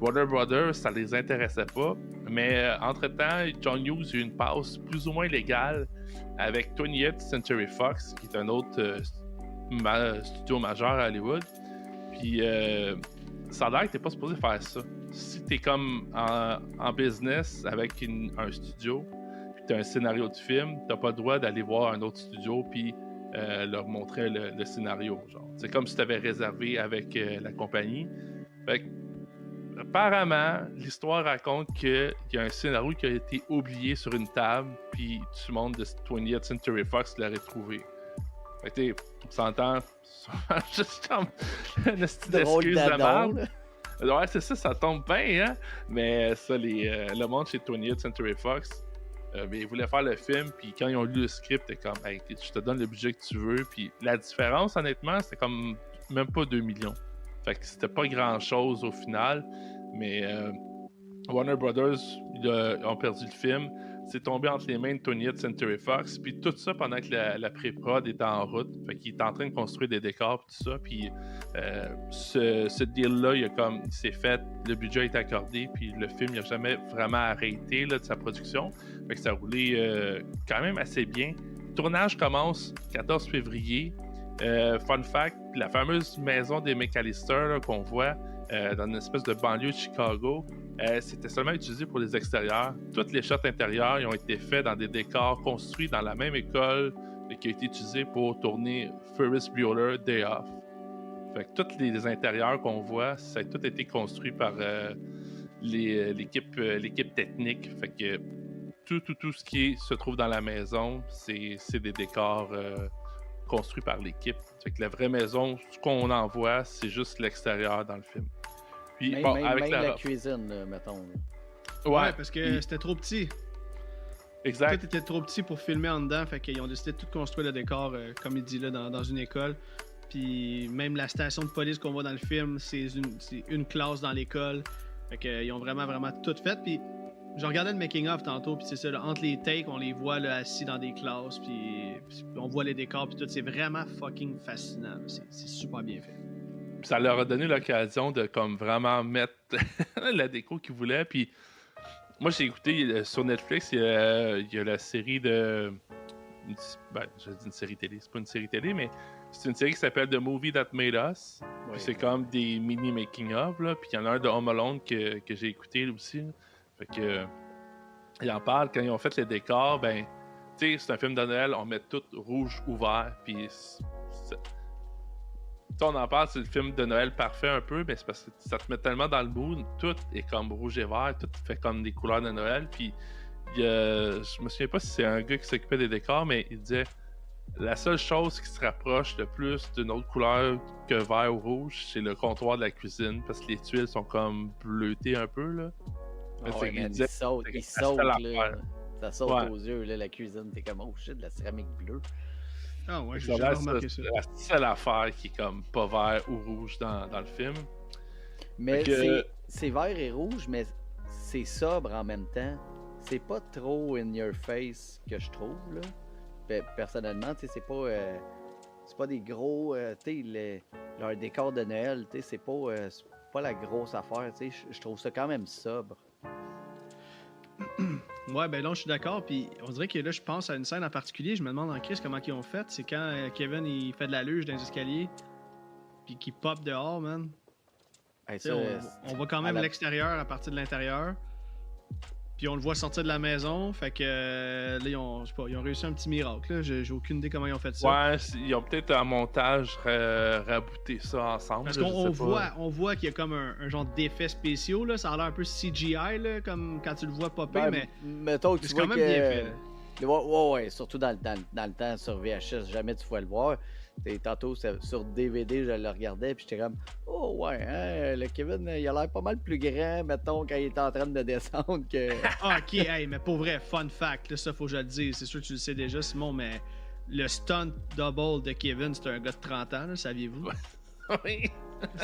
Warner Brothers, ça les intéressait pas. Mais entre-temps, John Hughes a eu une passe plus ou moins légale avec 20th Century Fox, qui est un autre studio majeur à Hollywood. Puis ça a l'air que t'es pas supposé faire ça. Si t'es comme en business avec un studio, puis t'as un scénario de film, t'as pas le droit d'aller voir un autre studio puis leur montrer le scénario. Genre. C'est comme si t'avais réservé avec la compagnie. Fait que, apparemment, l'histoire raconte qu'il y a un scénario qui a été oublié sur une table, puis tout le monde de 20th Century Fox l'a retrouvé. Fait que on s'entend, juste comme une petite excuse de merde. Ouais, c'est ça tombe bien, hein? Mais ça, le monde chez 20th Century Fox, ils voulaient faire le film, puis quand ils ont lu le script, c'était comme, hey, je te donne le budget que tu veux, puis la différence, honnêtement, c'était comme même pas 2 millions. Fait que c'était pas grand-chose au final, mais Warner Brothers ont perdu le film. C'est tombé entre les mains de 20th Century Fox, puis tout ça pendant que la pré-prod était en route. Fait qu'il est en train de construire des décors, tout ça, puis ce deal-là, il s'est fait, le budget a été accordé, puis le film n'a jamais vraiment arrêté là, de sa production. Fait que ça a roulé quand même assez bien. Le tournage commence 14 février. Fun fact, la fameuse maison des McAllister là, qu'on voit dans une espèce de banlieue de Chicago, c'était seulement utilisé pour les extérieurs. Toutes les shots intérieurs ils ont été faits dans des décors construits dans la même école qui a été utilisée pour tourner Ferris Bueller Day Off. Fait que tous les intérieurs qu'on voit, ça a tout été construit par l'équipe technique. Fait que tout ce qui se trouve dans la maison, c'est des décors construits par l'équipe. Fait que la vraie maison, ce qu'on en voit, c'est juste l'extérieur dans le film. Puis, avec la cuisine, mettons. Ouais, parce que c'était trop petit. Exact. Tout était trop petit pour filmer en dedans, fait qu'ils ont décidé de tout construire le décor, comme il dit là, dans une école. Puis même la station de police qu'on voit dans le film, c'est une classe dans l'école. Fait qu'ils ont vraiment tout fait. Puis je regardais le making-of tantôt, puis c'est ça, là, entre les takes, on les voit là, assis dans des classes, puis on voit les décors, puis tout. C'est vraiment fucking fascinant. C'est super bien fait. Ça leur a donné l'occasion de comme vraiment mettre la déco qu'ils voulaient. Puis moi, j'ai écouté sur Netflix, il y a la série de... je dis une série télé, c'est pas une série télé, mais c'est une série qui s'appelle The Movie That Made Us. Oui. Puis c'est comme des mini making-of, là. Puis il y en a un de Home Alone que j'ai écouté là, aussi. Là. Fait que... ils en parlent, quand ils ont fait les décors, tu sais, c'est un film de Noël, on met tout rouge ouvert, puis... on en parle, c'est le film de Noël parfait un peu, mais c'est parce que ça te met tellement dans le mood, tout est comme rouge et vert, tout fait comme des couleurs de Noël, puis je me souviens pas si c'est un gars qui s'occupait des décors, mais il disait la seule chose qui se rapproche le plus d'une autre couleur que vert ou rouge, c'est le comptoir de la cuisine, parce que les tuiles sont comme bleutées un peu, là. Il saute, là. Ça saute aux yeux, là, la cuisine, t'es comme, oh shit, de la céramique bleue. Ah ouais, j'ai jamais remarqué ça. C'est la seule affaire qui est comme pas vert ou rouge dans le film. Mais c'est vert et rouge, mais c'est sobre en même temps. C'est pas trop in your face que je trouve, là. Personnellement, tu sais, c'est pas des gros, tu sais, leur décor de Noël, tu sais, c'est pas la grosse affaire, tu sais. Je trouve ça quand même sobre. Ouais, ben là, je suis d'accord. Puis on dirait que là, je pense à une scène en particulier. Je me demande en crise comment ils ont fait. C'est quand Kevin il fait de la luge dans les escaliers, puis qu'il pop dehors, man. Hey, on voit quand même l'extérieur à partir de l'intérieur. Puis on le voit sortir de la maison, fait que là, je sais pas, ils ont réussi un petit miracle. Là. J'ai aucune idée comment ils ont fait ça. Ouais, ils ont peut-être en montage rabouté ça ensemble. Parce là, qu'on je sais pas. on voit qu'il y a comme un genre d'effets spéciaux, là. Ça a l'air un peu CGI, là, comme quand tu le vois popper, Ben, mais mettons que tu c'est vois quand même bien fait. Là. Ouais, surtout dans le temps sur VHS, jamais tu pouvais le voir. Tantôt sur DVD, je le regardais, puis j'étais comme, oh ouais, hein, le Kevin, il a l'air pas mal plus grand, mettons, quand il est en train de descendre que. Ah, ok, hey, mais pour vrai, fun fact, là, ça faut que je le dise. C'est sûr que tu le sais déjà, Simon, mais le stunt double de Kevin, c'est un gars de 30 ans, là, saviez-vous? Oui.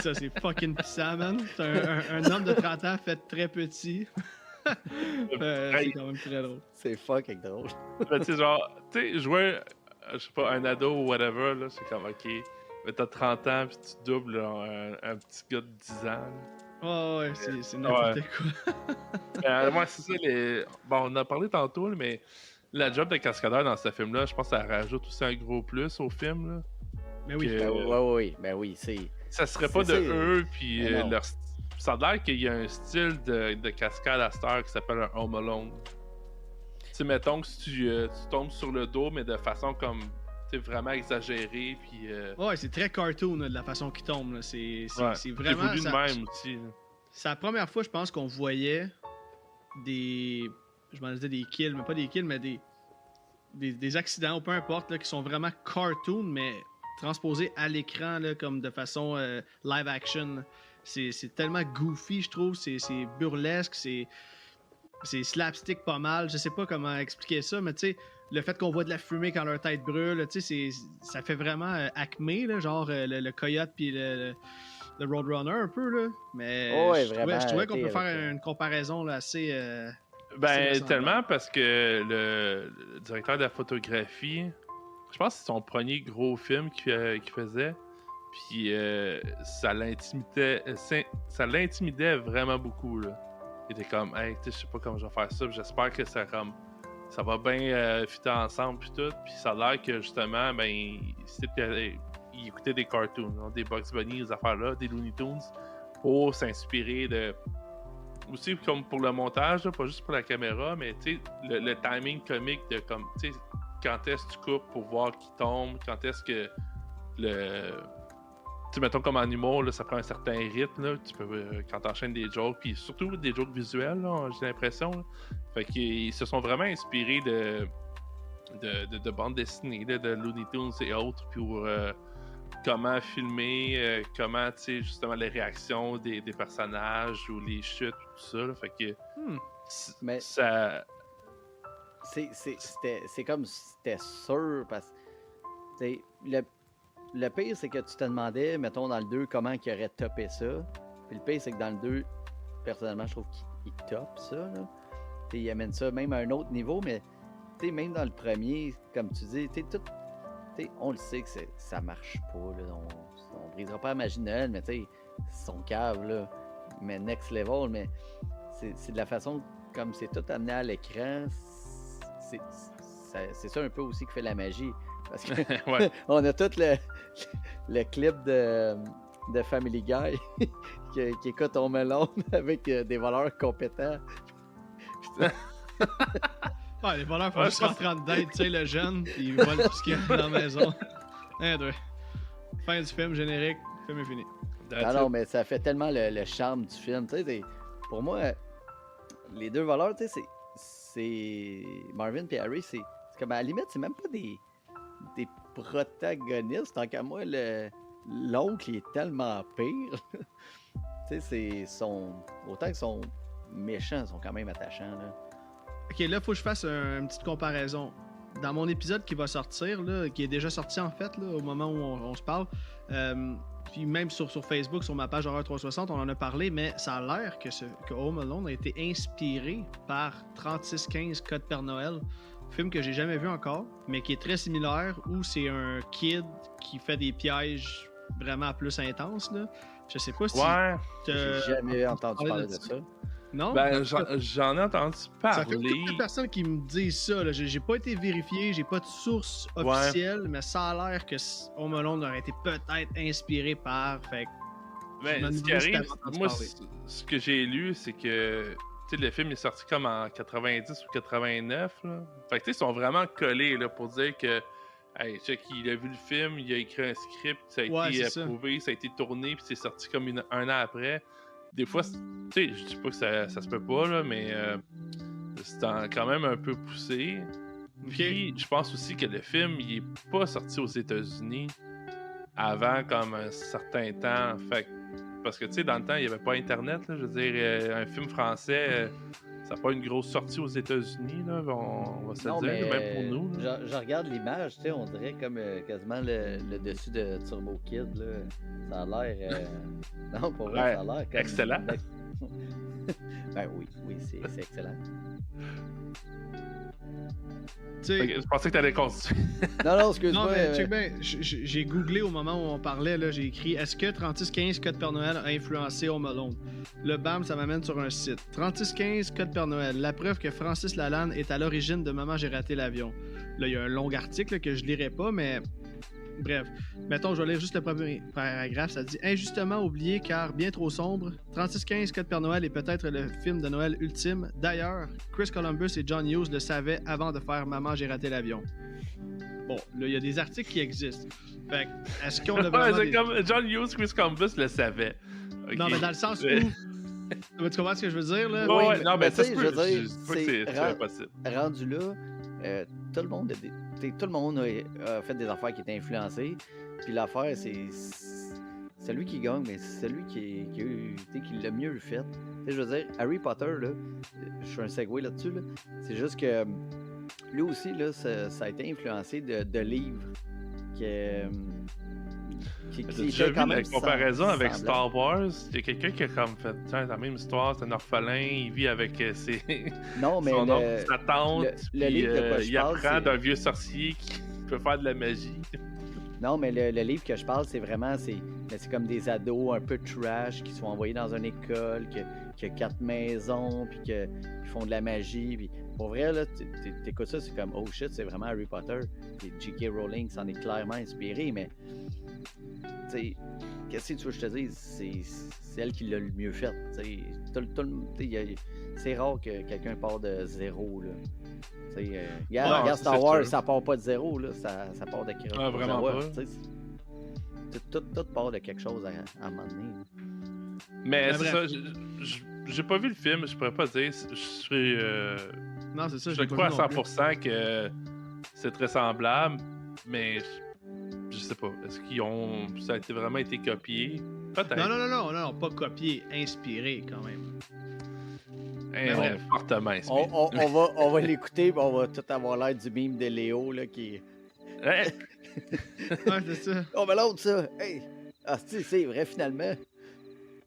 Ça, c'est fucking pissant, man. C'est un homme de 30 ans fait très petit. C'est quand même très drôle. C'est fucking drôle. Ben, tu sais, genre, tu sais, jouer, je sais pas, un ado ou whatever, là, c'est comme, ok, mais t'as 30 ans pis tu doubles un petit gars de 10 ans. Là. Oh, ouais, c'est n'importe quoi. Moi, c'est ça, bon, on en a parlé tantôt, là, mais la job de cascadeur dans ce film-là, je pense que ça rajoute aussi un gros plus au film, là. Mais oui. Que- Ben oui, c'est. Ça serait pas de C'est- eux, puis Mais non. ça a l'air qu'il y a un style de cascade à cette heure qui s'appelle un Home Alone. Tu sais, mettons que si tu tombes sur le dos, mais de façon comme, tu sais, vraiment exagérée, puis... Ouais, c'est très cartoon là, de la façon qu'il tombe. Là. C'est ouais, vraiment. voulu de Ça, même aussi. Là. c'est la première fois, je pense, qu'on voyait des. Je m'en disais des kills, mais pas des kills, mais des accidents, ou peu importe, là, qui sont vraiment cartoon, mais transposés à l'écran, là, comme de façon live action. C'est tellement goofy, je trouve. C'est burlesque, c'est slapstick pas mal. Je sais pas comment expliquer ça, mais tu sais, le fait qu'on voit de la fumée quand leur tête brûle, tu sais, ça fait vraiment Acme, là, genre le coyote puis le Roadrunner un peu, là. Mais Oh, ouais, je vraiment, trouvais qu'on peut avec, faire une comparaison là, assez. Ben, ressemblable. tellement parce que le directeur de la photographie, je pense que c'est son premier gros film qu'il faisait. Puis ça l'intimidait vraiment beaucoup. Là. Il était comme, hey, tu sais, je sais pas comment je vais faire ça. J'espère que ça va bien fitter ensemble. Puis tout. Puis ça a l'air que justement, ben, il écoutait des cartoons, hein, des Bugs Bunny, ces affaires-là, des Looney Tunes, pour s'inspirer de. Aussi comme pour le montage, là, pas juste pour la caméra, mais tu sais, le timing comique de comme, tu sais, quand est-ce que tu coupes pour voir qui tombe, quand est-ce que le. Tu sais, mettons comme en humour, là, ça prend un certain rythme, là, tu peux, quand t'enchaînes des jokes, puis surtout des jokes visuels, là, j'ai l'impression. Là. Fait qu'ils se sont vraiment inspirés de bandes dessinées, là, de Looney Tunes et autres, pour comment filmer, comment, tu sais, justement, les réactions des personnages ou les chutes, tout ça. Là. Fait que Mais- ça... C'est comme si c'était sûr parce que le pire c'est que tu te demandais, mettons dans le 2, comment il aurait topé ça. Puis le pire c'est que dans le 2, personnellement je trouve qu'il top ça. Là. Il amène ça même à un autre niveau, mais même dans le premier, comme tu dis, on le sait que ça marche pas. Là. On brisera pas la magie de Noël, mais c'est son cave là. Mais next level, mais c'est de la façon comme c'est tout amené à l'écran. C'est ça un peu aussi qui fait la magie. Parce que ouais. on a tout le clip de Family Guy qui écoute Home Alone avec des voleurs compétents. Ouais, les voleurs font Ouais, juste rentrer en dedans, tu sais, le jeune, puis ils volent tout ce qu'il y a dans la maison. Un, deux. Fin du film, générique, film est fini. Non, mais ça fait tellement le charme du film. Tu sais, pour moi, les deux voleurs, tu sais, c'est Marvin et Harry, c'est comme à la limite, c'est même pas des protagonistes. Tant qu'à moi, l'oncle il est tellement pire. Tu sais, autant qu'ils sont méchants, ils sont quand même attachants. Là. Ok, là, faut que je fasse une petite comparaison. Dans mon épisode qui va sortir, là, qui est déjà sorti en fait, là, au moment où on se parle, puis même sur Facebook, sur ma page Horreur 360, on en a parlé, mais ça a l'air que Home Alone a été inspiré par 3615 Code Père Noël, film que j'ai jamais vu encore, mais qui est très similaire, où c'est un kid qui fait des pièges vraiment plus intenses. Là. Je sais pas si Ouais. J'ai jamais entendu parler de ça. Non? Ben, j'en ai entendu Ça fait parler. toutes les personnes qui me disent ça. Là. J'ai pas été vérifié, j'ai pas de source officielle, mais ça a l'air que Home Alone aurait été peut-être inspiré par. Fait que je me Ben, ce qui demandais si arrive, t'avais entendu moi, parler. ce que j'ai lu, c'est que tu sais, le film est sorti comme en 90 ou 89. Là. Fait que tu sais, ils sont vraiment collés là, pour dire que hey, check, il a vu le film, il a écrit un script, ça a Ouais, été c'est ça. approuvé, ça a été tourné, puis c'est sorti comme un an après. Des fois, tu sais, je dis pas que ça se peut pas, là, mais c'est quand même un peu poussé. Puis, je pense aussi que le film, il est pas sorti aux États-Unis avant comme un certain temps. Fait que, parce que, tu sais, dans le temps, il n'y avait pas Internet, là, je veux dire, un film français, ça n'a pas une grosse sortie aux États-Unis, là, on va se Non, le dire, mais même pour nous. Là. je regarde l'image, tu sais, on dirait comme quasiment le dessus de Turbo Kid, là. Ça a l'air... Non, pour vrai, Ouais, ça a l'air comme... excellent. Ben oui, c'est excellent. Tu sais, Fait que je pensais que tu allais continuer. Non, excuse-moi. non, mais check bien, j'ai googlé au moment où on parlait, là, j'ai écrit « Est-ce que 3615 Code Père Noël a influencé Home Alone? » Le BAM, ça m'amène sur un site. 3615 Code Père Noël, la preuve que Francis Lalanne est à l'origine de Maman, j'ai raté l'avion. Là, il y a un long article là, que je lirai pas, mais... Bref, mettons, je vais lire juste le premier paragraphe. Ça dit « Injustement oublié car bien trop sombre, 3615 Code Père Noël est peut-être le film de Noël ultime. D'ailleurs, Chris Columbus et John Hughes le savaient avant de faire Maman, j'ai raté l'avion. » Bon, là, il y a des articles qui existent. Fait que, est-ce qu'on a vraiment... c'est comme John Hughes, Chris Columbus le savait. Okay. Non, mais dans le sens où... Tu comprends ce que je veux dire, là? Ouais, Oui, non, mais ça se tu sais, peut. je veux dire, Je dis pas que c'est impossible. Rendu là, tout le monde a fait des affaires qui étaient influencées. Puis l'affaire, c'est celui qui gagne, mais c'est celui qui l'a mieux fait. Tu sais, je veux dire, Harry Potter, là, je fais un segue là-dessus, là, c'est juste que lui aussi, là, ça a été influencé de livres qui T'as déjà vu la comparaison avec semblable. Star Wars? Il y a quelqu'un qui a comme fait la même histoire, c'est un orphelin, il vit avec ses... Non, mais son oncle, sa tante, le livre de quoi je il parle, apprend c'est- d'un vieux sorcier qui peut faire de la magie. Non, mais le livre que je parle, c'est vraiment, c'est comme des ados un peu trash qui sont envoyés dans une école, qui a 4 maisons, puis qui font de la magie. Puis pour vrai, là, t'écoutes ça, c'est comme, oh shit, c'est vraiment Harry Potter. Puis J.K. Rowling s'en est clairement inspiré, mais, tu sais, qu'est-ce que tu veux que je te dise? C'est elle qui l'a le mieux fait. C'est rare que quelqu'un part de zéro, là. Regarde Star c'est Wars, sûr. ça part pas de zéro, là. Ça part de quelque chose. Vraiment pas. Tout part de quelque chose à un moment donné. Mais Mais c'est bref. ça, j'ai pas vu le film, je pourrais pas dire. Non, c'est ça. Je l'ai pas crois à vu non plus. 100% que c'est très semblable, mais je sais pas. Est-ce ça a vraiment été copié? Peut-être. Non, pas copié, inspiré quand même. bref. Fortement inspiré. On va l'écouter, puis on va tout avoir l'air du meme de Léo, là, qui... Ouais. Ouais, c'est ça. Oh, mais l'autre, ça! Hey! Ah, c'est vrai, finalement.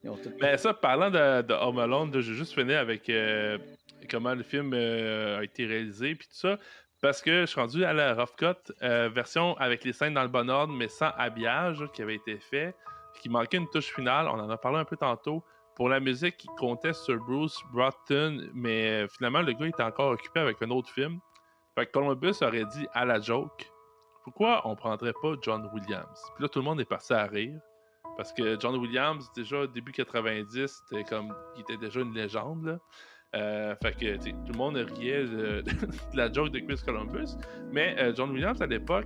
Ils ont tout... Mais ça, parlant de Home Alone, j'ai juste fini avec comment le film a été réalisé puis tout ça. Parce que je suis rendu à la rough cut, version avec les scènes dans le bon ordre, mais sans habillage qui avait été fait, puis qui manquait une touche finale. On en a parlé un peu tantôt. Pour la musique, qui comptait sur Bruce Broughton, mais finalement, le gars était encore occupé avec un autre film. Fait que Columbus aurait dit à la joke, pourquoi on prendrait pas John Williams? Puis là, tout le monde est passé à rire. Parce que John Williams, déjà, début 90, il était déjà une légende, là. Fait que tout le monde riait de la joke de Chris Columbus. Mais John Williams, à l'époque,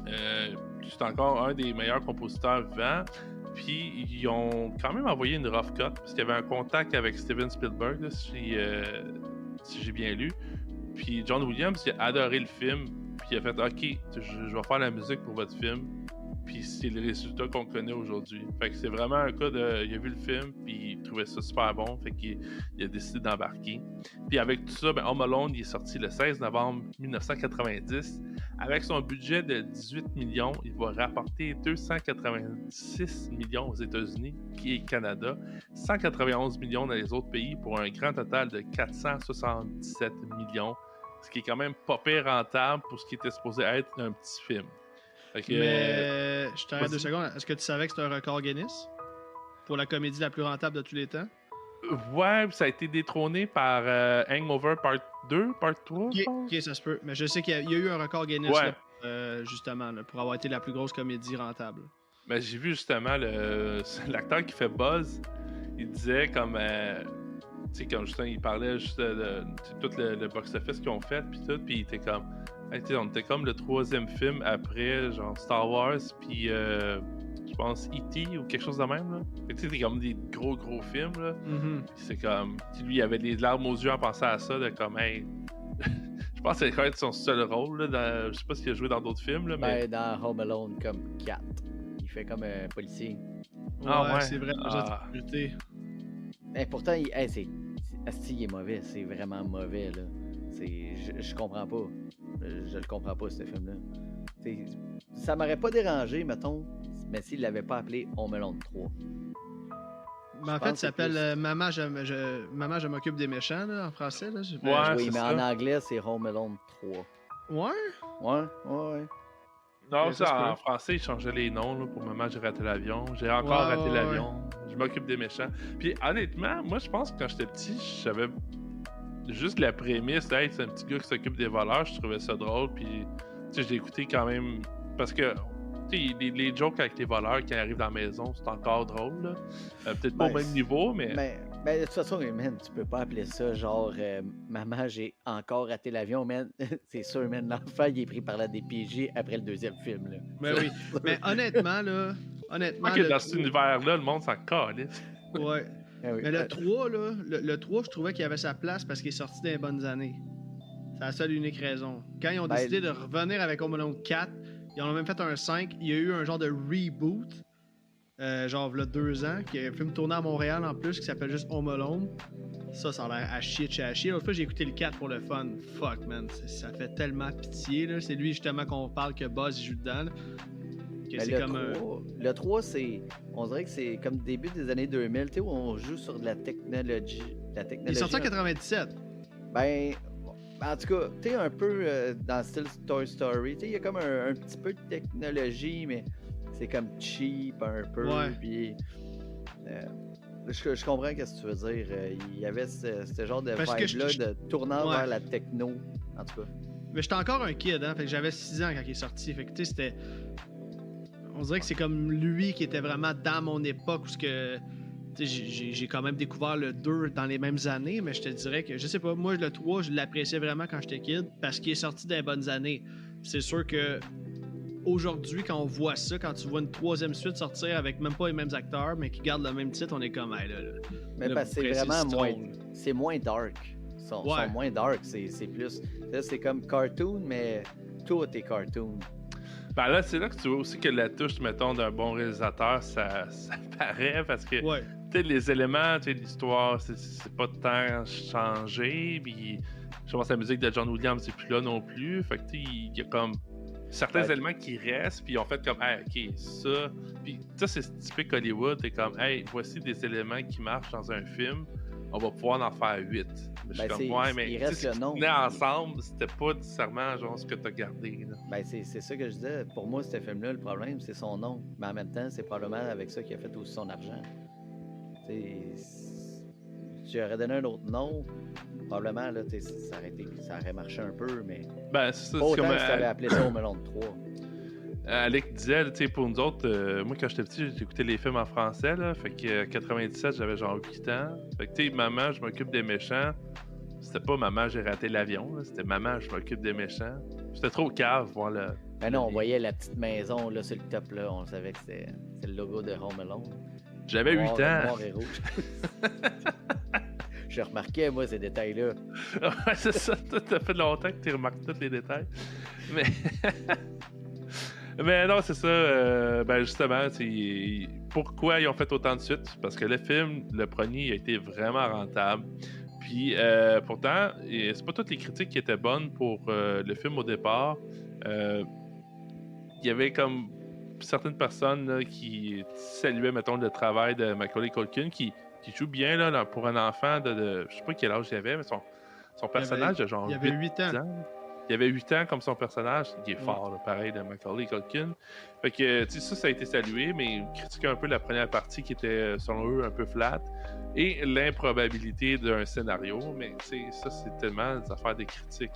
c'est encore un des meilleurs compositeurs vivants. Puis ils ont quand même envoyé une rough cut, parce qu'il y avait un contact avec Steven Spielberg, là, si j'ai bien lu. Puis John Williams, il a adoré le film. Puis il a fait « Ok, je vais faire la musique pour votre film. » Puis c'est le résultat qu'on connaît aujourd'hui. Fait que c'est vraiment un cas de... Il a vu le film, puis il trouvait ça super bon. Fait qu'il a décidé d'embarquer. Puis avec tout ça, Home Alone, il est sorti le 16 novembre 1990. Avec son budget de 18 millions, il va rapporter 286 millions aux États-Unis et Canada, 191 millions dans les autres pays pour un grand total de 477 millions. Ce qui est quand même pas pire rentable pour ce qui était supposé être un petit film. Fait que, Mais je t'arrête vas-y. 2 secondes. Est-ce que tu savais que c'est un record Guinness pour la comédie la plus rentable de tous les temps? Ouais, ça a été détrôné par Hangover Part 2, Part 3, je pense. Ok, ça se peut. Mais je sais qu'il y a eu un record Guinness, Ouais. là, justement, là, pour avoir été la plus grosse comédie rentable. Mais j'ai vu justement l'acteur qui fait Buzz, il disait comme sais, comme Justin, il parlait juste de tout le box-office qu'ils ont fait, puis tout, puis il était comme... Hey, on était comme le 3e film après, genre Star Wars, puis je pense E.T. ou quelque chose de même, là. Tu sais, c'était comme des gros films, là. Mhm. Puis c'est comme... Lui, il avait les larmes aux yeux en pensant à ça, de comme, hey... Je pense que c'est quand même son seul rôle, là, je sais pas s'il a joué dans d'autres films, là, mais... Ben, dans Home Alone, comme 4. Il fait comme un policier. Ah ouais? C'est vrai, Ah. sécurité. Mais pourtant, asti, il est mauvais. C'est vraiment mauvais, là. Je comprends pas. Je le comprends pas, ce film-là. Ça m'aurait pas dérangé, mettons, mais s'il l'avait pas appelé Home Alone 3. Mais en fait, ça s'appelle Maman, je m'occupe des méchants, là, en français. Là. Ouais, Oui, c'est mais ça. en anglais, c'est Home Alone 3. Ouais? Ouais. Non, Ça se ça, en peut. français, ils changeaient les noms, là, pour Maman, j'ai raté l'avion. J'ai encore raté l'avion. Je m'occupe des méchants. Puis honnêtement, moi, je pense que quand j'étais petit, je savais juste la prémisse, hey, c'est un petit gars qui s'occupe des voleurs, je trouvais ça drôle. Puis, tu sais, je l'ai écouté quand même. Parce que, tu sais, les jokes avec les voleurs qui arrivent dans la maison, c'est encore drôle, là. Peut-être pas au même niveau, mais. Mais de toute façon, man, tu peux pas appeler ça genre Maman, j'ai encore raté l'avion, man. C'est sûr, man. L'enfant, il est pris par la DPJ après le 2e film, là. Mais oui. Mais honnêtement, là. Honnêtement. que dans cet univers-là, le monde s'en calisse. Ouais. Ah oui. Mais le 3, là, le 3, je trouvais qu'il avait sa place parce qu'il est sorti dans les bonnes années. C'est la seule et unique raison. Quand ils ont Ben, décidé de revenir avec Home Alone 4, ils en ont même fait un 5. Il y a eu un genre de reboot, genre là 2 ans, qui est un film tourné à Montréal en plus, qui s'appelle juste Home Alone. Ça a l'air à chier de chez à chier. L'autre fois, j'ai écouté le 4 pour le fun. Fuck, man. Ça fait tellement pitié, là. C'est lui, justement, qu'on parle que Buzz il joue dedans, là. Que Ben, c'est comme un... le 3, on dirait que c'est comme début des années 2000, tu sais, où on joue sur de la technologie. Il est sorti en 97. Ben, en tout cas, tu sais, un peu dans le style Toy Story, tu sais, il y a comme un petit peu de technologie, mais c'est comme cheap un peu. Ouais. Puis, je comprends ce que tu veux dire. Il y avait ce genre de Parce que vibe-là de tournant Ouais. vers la techno, en tout cas. Mais j'étais encore un kid, hein. Fait que j'avais 6 ans quand il est sorti. Fait que, tu sais, c'était... On dirait que c'est comme lui qui était vraiment dans mon époque où ce que... Tu sais, j'ai quand même découvert le 2 dans les mêmes années, mais je te dirais que, je sais pas, moi, le 3, je l'appréciais vraiment quand j'étais kid parce qu'il est sorti dans les bonnes années. C'est sûr que aujourd'hui, quand on voit ça, quand tu vois une 3e suite sortir avec même pas les mêmes acteurs, mais qui gardent le même titre, on est comme, hey, là. Mais Là, parce que vous c'est pressez vraiment le moins... citron, là. C'est moins dark. Ils sont moins dark, c'est plus... Là, c'est comme cartoon, mais tout est cartoon. Ben là, c'est là que tu vois aussi que la touche, mettons, d'un bon réalisateur, ça paraît parce que, Ouais. tu sais, les éléments, tu sais, l'histoire, c'est pas tant changé. Puis, je pense que la musique de John Williams, c'est plus là non plus. Fait que, tu sais, il y a comme certains Ouais. éléments qui restent, puis ils ont fait comme, hey, ok, ça. Puis, ça, c'est typique Hollywood. T'es comme, hey, voici des éléments qui marchent dans un film. On va pouvoir en faire 8. Je suis Ben, comme, ouais, mais il tu sais, reste ce le qui nom. tenait ensemble, c'était pas nécessairement genre ce que t'as gardé. Là. Ben, c'est ça que je disais. Pour moi, ce film-là, le problème, c'est son nom. Mais en même temps, c'est probablement avec ça qu'il a fait aussi son argent. Tu aurais donné un autre nom, probablement, là, ça aurait marché un peu, mais Ben, c'est ça. pas C'est autant comme, que si t'avais appelé ça au Melon de 3. Alec disait, tu sais, pour nous autres, moi quand j'étais petit, j'écoutais les films en français, là. Fait que 97, j'avais genre 8 ans. Fait que, tu sais, Maman, je m'occupe des méchants. C'était pas Maman, j'ai raté l'avion, là. C'était Maman, je m'occupe des méchants. C'était trop cave, voir le. Ben non, on voyait la petite maison là sur le top, là. On savait que c'était le logo de Home Alone. J'avais 8 ans. Noir et rouge. Je remarquais, moi, ces détails-là. Ouais, c'est ça. Ça fait longtemps que tu remarques tous les détails. Mais. Mais non, c'est ça. Ben justement, pourquoi ils ont fait autant de suites? Parce que le film, le premier, a été vraiment rentable. Puis pourtant, c'est pas toutes les critiques qui étaient bonnes pour le film au départ. Il y avait comme certaines personnes là, qui saluaient, mettons, le travail de Macaulay Culkin, qui joue bien là, pour un enfant de je sais pas quel âge il avait, mais son personnage de genre Il y avait 8 ans. Il avait 8 ans comme son personnage, il est fort, là, pareil, de Macaulay Culkin. Fait que, tu sais, ça a été salué, mais ils critiquaient un peu la première partie qui était, selon eux, un peu flat. Et l'improbabilité d'un scénario, mais tu sais, ça, c'est tellement des affaires des critiques.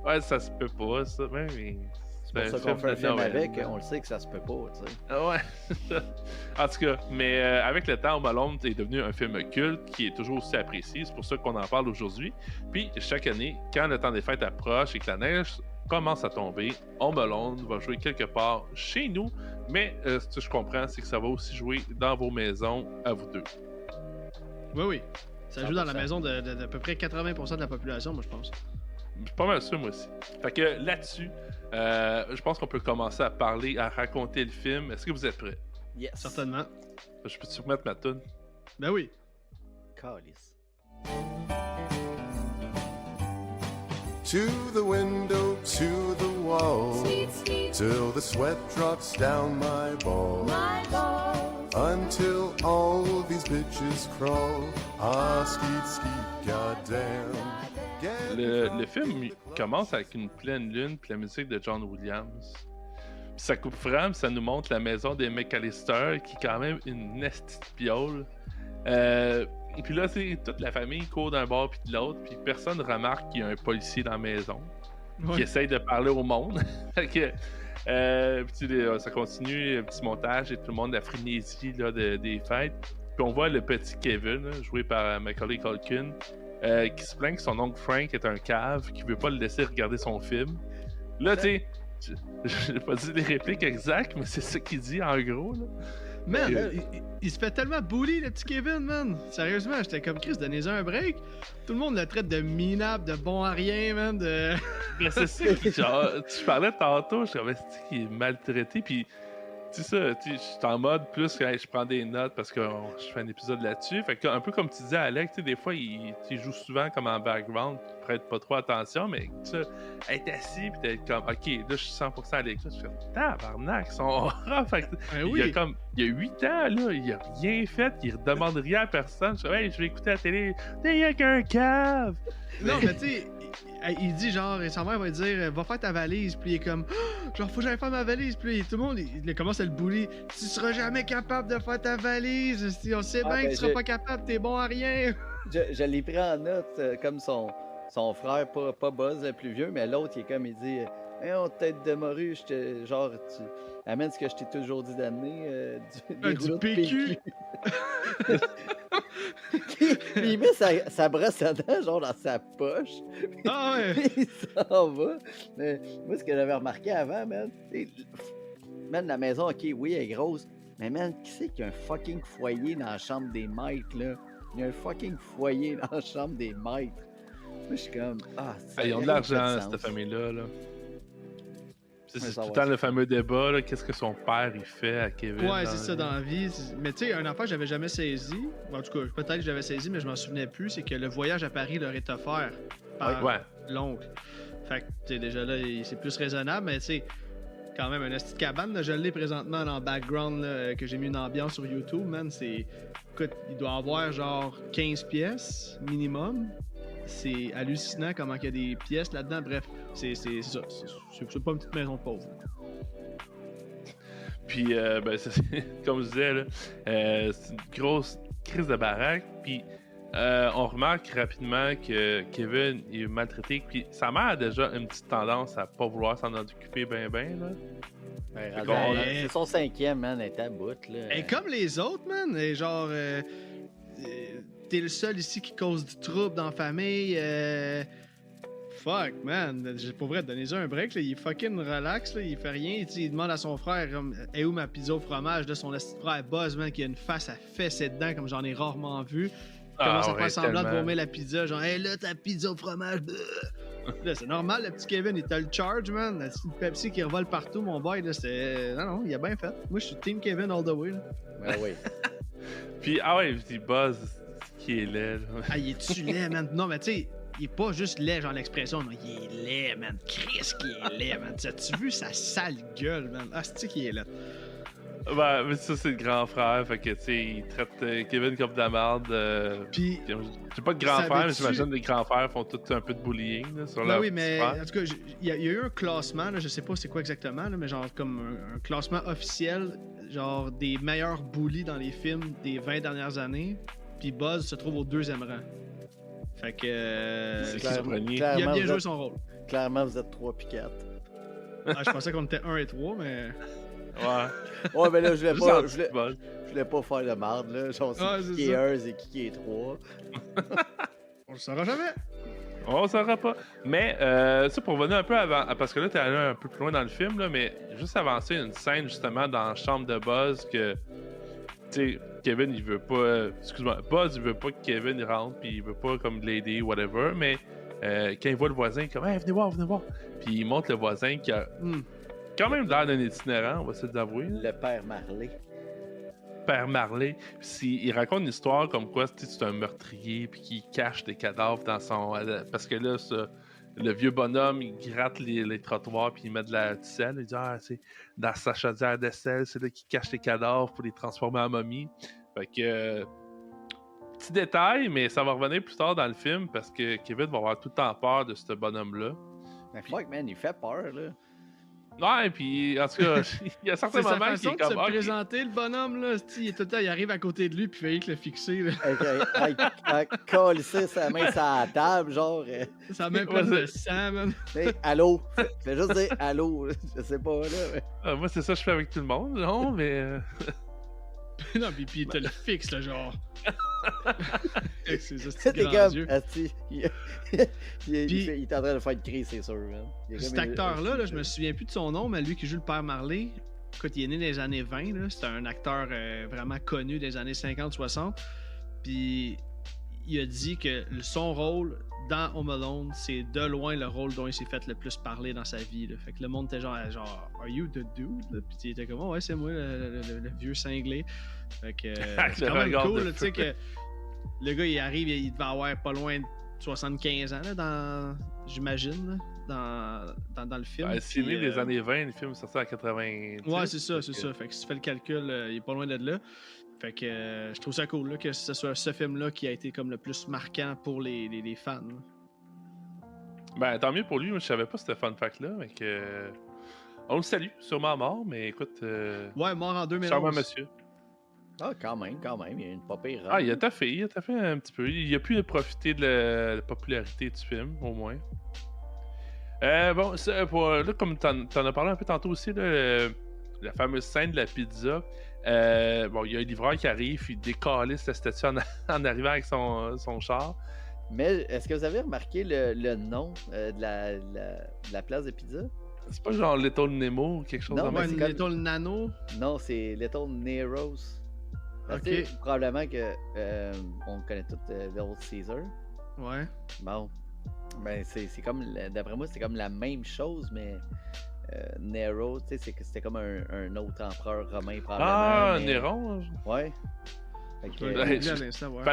Ouais, ça se peut pas, ça, mais C'est pour ça qu'on fait un film avec, on le sait que ça se peut pas, tu sais. Ouais. En tout cas, mais avec le temps, Home Alone est devenu un film culte qui est toujours aussi apprécié. C'est pour ça qu'on en parle aujourd'hui. Puis, chaque année, quand le temps des fêtes approche et que la neige commence à tomber, Home Alone va jouer quelque part chez nous. Mais ce que je comprends, c'est que ça va aussi jouer dans vos maisons à vous deux. Oui. Ça joue dans la 100%. maison d'à peu près 80% de la population, moi, je pense. Je suis pas mal sûr, moi aussi. Fait que là-dessus, je pense qu'on peut commencer à parler, à raconter le film. Est-ce que vous êtes prêts? Yes. Certainement. Je peux-tu remettre ma toune? Ben oui. Calice. To the window, to the wall, till the sweat drops down my balls, until all these bitches crawl. Ah, skeet, skeet, goddamn. Le film commence avec une pleine lune puis la musique de John Williams. Puis ça coupe franc, puis ça nous montre la maison des McAllister, qui est quand même une nasty de piole. Puis là, c'est toute la famille court d'un bord puis de l'autre, puis personne remarque qu'il y a un policier dans la maison qui Ouais. essaye de parler au monde. Fait que, puis ça continue, un petit montage et tout le monde la frénésie là, des fêtes. Puis on voit le petit Kevin, là, joué par Macaulay Culkin, qui se plaint que son oncle Frank est un cave, qui veut pas le laisser regarder son film. Là, tu sais, j'ai pas dit les répliques exactes, mais c'est ça qu'il dit en gros. Là. Man, il se fait tellement bully, le petit Kevin, man. Sérieusement, j'étais comme Chris, donnez-en un break. Tout le monde le traite de minable, de bon à rien, man. Mais c'est ça, genre, tu parlais tantôt, je savais qu'il est maltraité, puis tu sais ça, je suis en mode plus que je prends des notes parce que je fais un épisode là-dessus. Fait que un peu comme tu disais, Alex, tu sais, des fois, il joue souvent comme en background, tu prêtes pas trop attention, mais tu sais, être assis, pis t'es comme, ok, là, je suis 100% à l'écoute. Je fais, tabarnak, ils sont rough. Fait que, il y a 8 ans, là, il a rien fait, il demande rien à personne. Je fais, hey, je vais écouter la télé, t'es rien qu'un cave. Non, mais tu sais, il dit genre, sa mère va dire, va faire ta valise, puis il est comme, genre, faut que j'aille faire ma valise, puis tout le monde, il commence à le bully. Tu seras jamais capable de faire ta valise, on sait bien que tu seras pas capable, t'es bon à rien. Je l'ai pris en note comme son frère, pas Buzz le plus vieux, mais l'autre, il est comme, il dit on tête de morue, genre, tu amènes ce que je t'ai toujours dit d'amener, Du rouleaux de PQ. Puis il met sa brosse à dents, genre, dans sa poche. Ah ouais. Il s'en va. Mais moi, ce que j'avais remarqué avant, man, la maison, ok, oui, elle est grosse, mais man, qui c'est qu'il y a un fucking foyer dans la chambre des maîtres, là? Il y a un fucking foyer dans la chambre des maîtres. Moi, je suis comme, Ils ont de l'argent, cette famille-là. Là. C'est tout le temps le fameux débat, là, qu'est-ce que son père il fait à Kevin. Ouais, c'est ça dans la vie. Mais tu sais, un enfant, j'avais jamais saisi. En tout cas, peut-être que j'avais saisi, mais je m'en souvenais plus. C'est que le voyage à Paris leur est offert par l'oncle. Fait que, tu sais, déjà là, c'est plus raisonnable, mais tu sais, quand même, un esti de cabane, là, je l'ai présentement dans le background, là, que j'ai mis une ambiance sur YouTube, man. C'est. Écoute, il doit avoir genre 15 pièces minimum. C'est hallucinant comment il y a des pièces là-dedans. Bref, c'est ça. C'est pas une petite maison de pauvre. Puis, comme je disais, là, c'est une grosse crise de baraque. Puis, on remarque rapidement que Kevin est maltraité. Puis, sa mère a déjà une petite tendance à pas vouloir s'en occuper ben. Là. C'est son 5e, man, elle est à bout, là. Et comme les autres, man, et genre, t'es le seul ici qui cause du trouble dans la famille. Fuck, man, pour vrai, donnez-lui un break, là, il est fucking relax, là, il fait rien. Il demande à son frère, est où ma pizza au fromage, là, son petit frère Buzz, man, qui a une face à fesser dedans, comme j'en ai rarement vu. Il commence à faire semblant de vomir la pizza, genre, hey là, ta pizza au fromage. Là, c'est normal, le petit Kevin, il t'a le charge, man. La petite Pepsi qui revole partout, mon boy, là, c'est. Non, il a bien fait. Moi, je suis Team Kevin all the way, là. Ben oui. Puis, il dit Buzz, qui est laid, là. Ah, il est-tu laid, man? Non, mais tu sais, il est pas juste laid, genre l'expression, non, il est laid, man. Chris qui est laid, man. As-tu vu sa sale gueule, man? Ah, c'est-tu qui est laid? Ben, mais ça, c'est le grand frère, fait que, tu sais, il traite Kevin comme de la merde. Puis. J'ai pas de grand frère, mais j'imagine que les grands frères font tout un peu de bullying, là, sur leur oui, mais frère. en tout cas, il y a eu un classement, là, je sais pas c'est quoi exactement, là, mais genre comme un classement officiel, genre des meilleurs bullies dans les films des 20 dernières années. Puis Buzz se trouve au 2e rang. Fait que. C'est qui le premier? Il a bien joué son rôle. Clairement, vous êtes 3 puis 4. Ah, je pensais qu'on était 1 et 3, mais. Ouais. Ouais, mais là, je Juste voulais en pas, dessous de Buzz. je voulais pas faire de marde, là. Genre, Ah, c'est c'est qui est ça. 1, c'est qui est 3. On le saura jamais. On saura pas. Mais, ça, pour revenir un peu avant, parce que là, t'es allé un peu plus loin dans le film, là, mais juste avancer une scène, justement, dans la chambre de Buzz, que, tu sais, Kevin, il veut pas, excuse-moi, Buzz, il veut pas que Kevin il rentre, puis il veut pas, comme, l'aider, whatever, mais, quand il voit le voisin, il est comme, hey, venez voir. Puis il montre le voisin qui a quand même l'air d'un itinérant, on va se l'avouer. Le père Marley. Père Marley. Puis il raconte une histoire comme quoi c'est un meurtrier puis qui cache des cadavres dans son... Parce que là, le vieux bonhomme, il gratte les trottoirs puis il met de la sel. Il dit « Ah, c'est dans sa chaudière de sel, c'est là qu'il cache les cadavres pour les transformer en momies. » Fait que... petit détail, mais ça va revenir plus tard dans le film parce que Kevin va avoir tout le temps peur de ce bonhomme-là. Mais fuck, man, il fait peur, là. Ouais, puis en tout cas, il y a certains C'est sa moments qui façon est de se comme... ok. présenter, le bonhomme, là. Il est tout le temps, il arrive à côté de lui, puis il fait que le fixer, là. Avec colisser sa main sur la table, genre. Ça a même plein de sang, man. Hey, allô? Fais juste dire allô, je sais pas, là. Mais... Moi, c'est ça que je fais avec tout le monde, non, mais... Non, puis il te le fixe, là, genre. C'est ça, c'est T'es grand comme, Dieu. asti, il est en train de faire une crise, c'est sûr, man. Il est Cet comme- acteur-là, là, je me souviens plus de son nom, mais lui qui joue le père Marley, écoute, il est né dans les années 20, là. C'était un acteur vraiment connu des années 50-60. Puis il a dit que son rôle dans Home Alone, c'est de loin le rôle dont il s'est fait le plus parler dans sa vie, là. Fait que le monde était genre Are you the dude? Là? Puis il était comme, ouais, c'est moi, le vieux cinglé. Fait que c'est quand même regard cool, de là, tu sais que le gars, il arrive, il devait avoir pas loin de 75 ans, là, j'imagine, là, dans le film. C'est Puis, né des années 20, le film est sorti en 80. Ouais, c'est ça. Fait que si tu fais le calcul, il est pas loin de là. Fait que je trouve ça cool là, que ce soit ce film-là qui a été comme le plus marquant pour les fans. Là. Ben, tant mieux pour lui, moi, je savais pas ce fun fact-là, mais que... On le salue, sûrement mort, mais écoute... Ouais, mort en 2011. Charmant monsieur. Ah, quand même, il y a une pas pire. Ah, il a taffé un petit peu. Il a pu profiter de la popularité du film, au moins. Bon, là, comme t'en as parlé un peu tantôt aussi, là, la fameuse scène de la pizza. Bon, il y a un livreur qui arrive, il décalisse la statue en arrivant avec son char. Mais est-ce que vous avez remarqué le nom de la place de pizza? C'est pas genre Little Nemo ou quelque chose Non, de mais Ouais, même. c'est une comme- Little Nano. Non, c'est Little Nero's. Parce que, Ok. probablement que on connaît tous Little Caesar. Ouais. Bon. Ben, c'est comme, d'après moi, c'est comme la même chose, mais Nero, tu sais, c'était comme un autre empereur romain, probablement. Ah, mais- Néron. Ouais. Fait que, Je vais Ouais, googler je- à l'instant, ouais.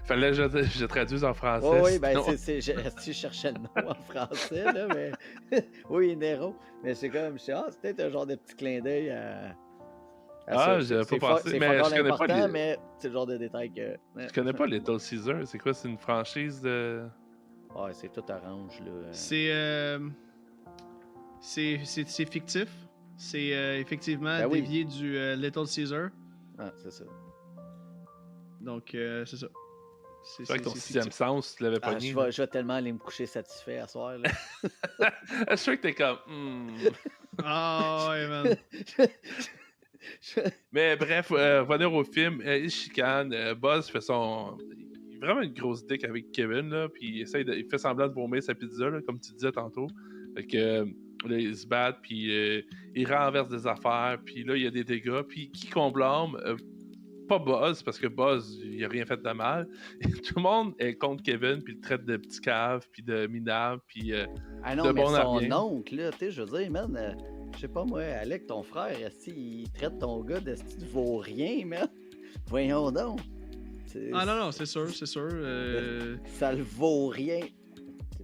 Fallait que je traduise en français. oui, ben, sinon- je cherchais le nom en français, là, mais. oui, Nero. Mais c'est comme, c'est peut-être un genre de petit clin d'œil à. Ah, ça. j'avais pas C'est pensé, c'est mais fuck all je connais pas important, les- mais c'est le genre de détail que. Je connais pas Little Caesar. C'est quoi? C'est une franchise de... Ouais, c'est tout orange, là. C'est fictif. C'est effectivement Ben oui. dévié du Little Caesar. Ah, c'est ça. Donc, c'est ça. C'est vrai que ton c'est sixième fictif. sens, tu l'avais pas Ah, je vais tellement aller me coucher satisfait à soir, là. Je suis sûr que t'es comme... Ah ouais, man. Mais bref, revenir au film, il chicane, Buzz fait son... Il a vraiment une grosse dick avec Kevin, là, puis il fait semblant de vomir sa pizza, là, comme tu disais tantôt. Fait que, là, ils se battent, puis ils renversent des affaires, puis là, il y a des dégâts, puis qui qu'on blâme? Pas Buzz, parce que Buzz, il a rien fait de mal. Tout le monde est contre Kevin, puis il le traite de petit cave, puis de minable, puis... Ah non, de mais bon à son rien. oncle, là, tu sais, je veux dire, man, je sais pas moi, Alec, ton frère, esti, il traite ton gars de vaut rien, man. Voyons donc. Ah non, c'est sûr, c'est sûr. Ça le vaut rien.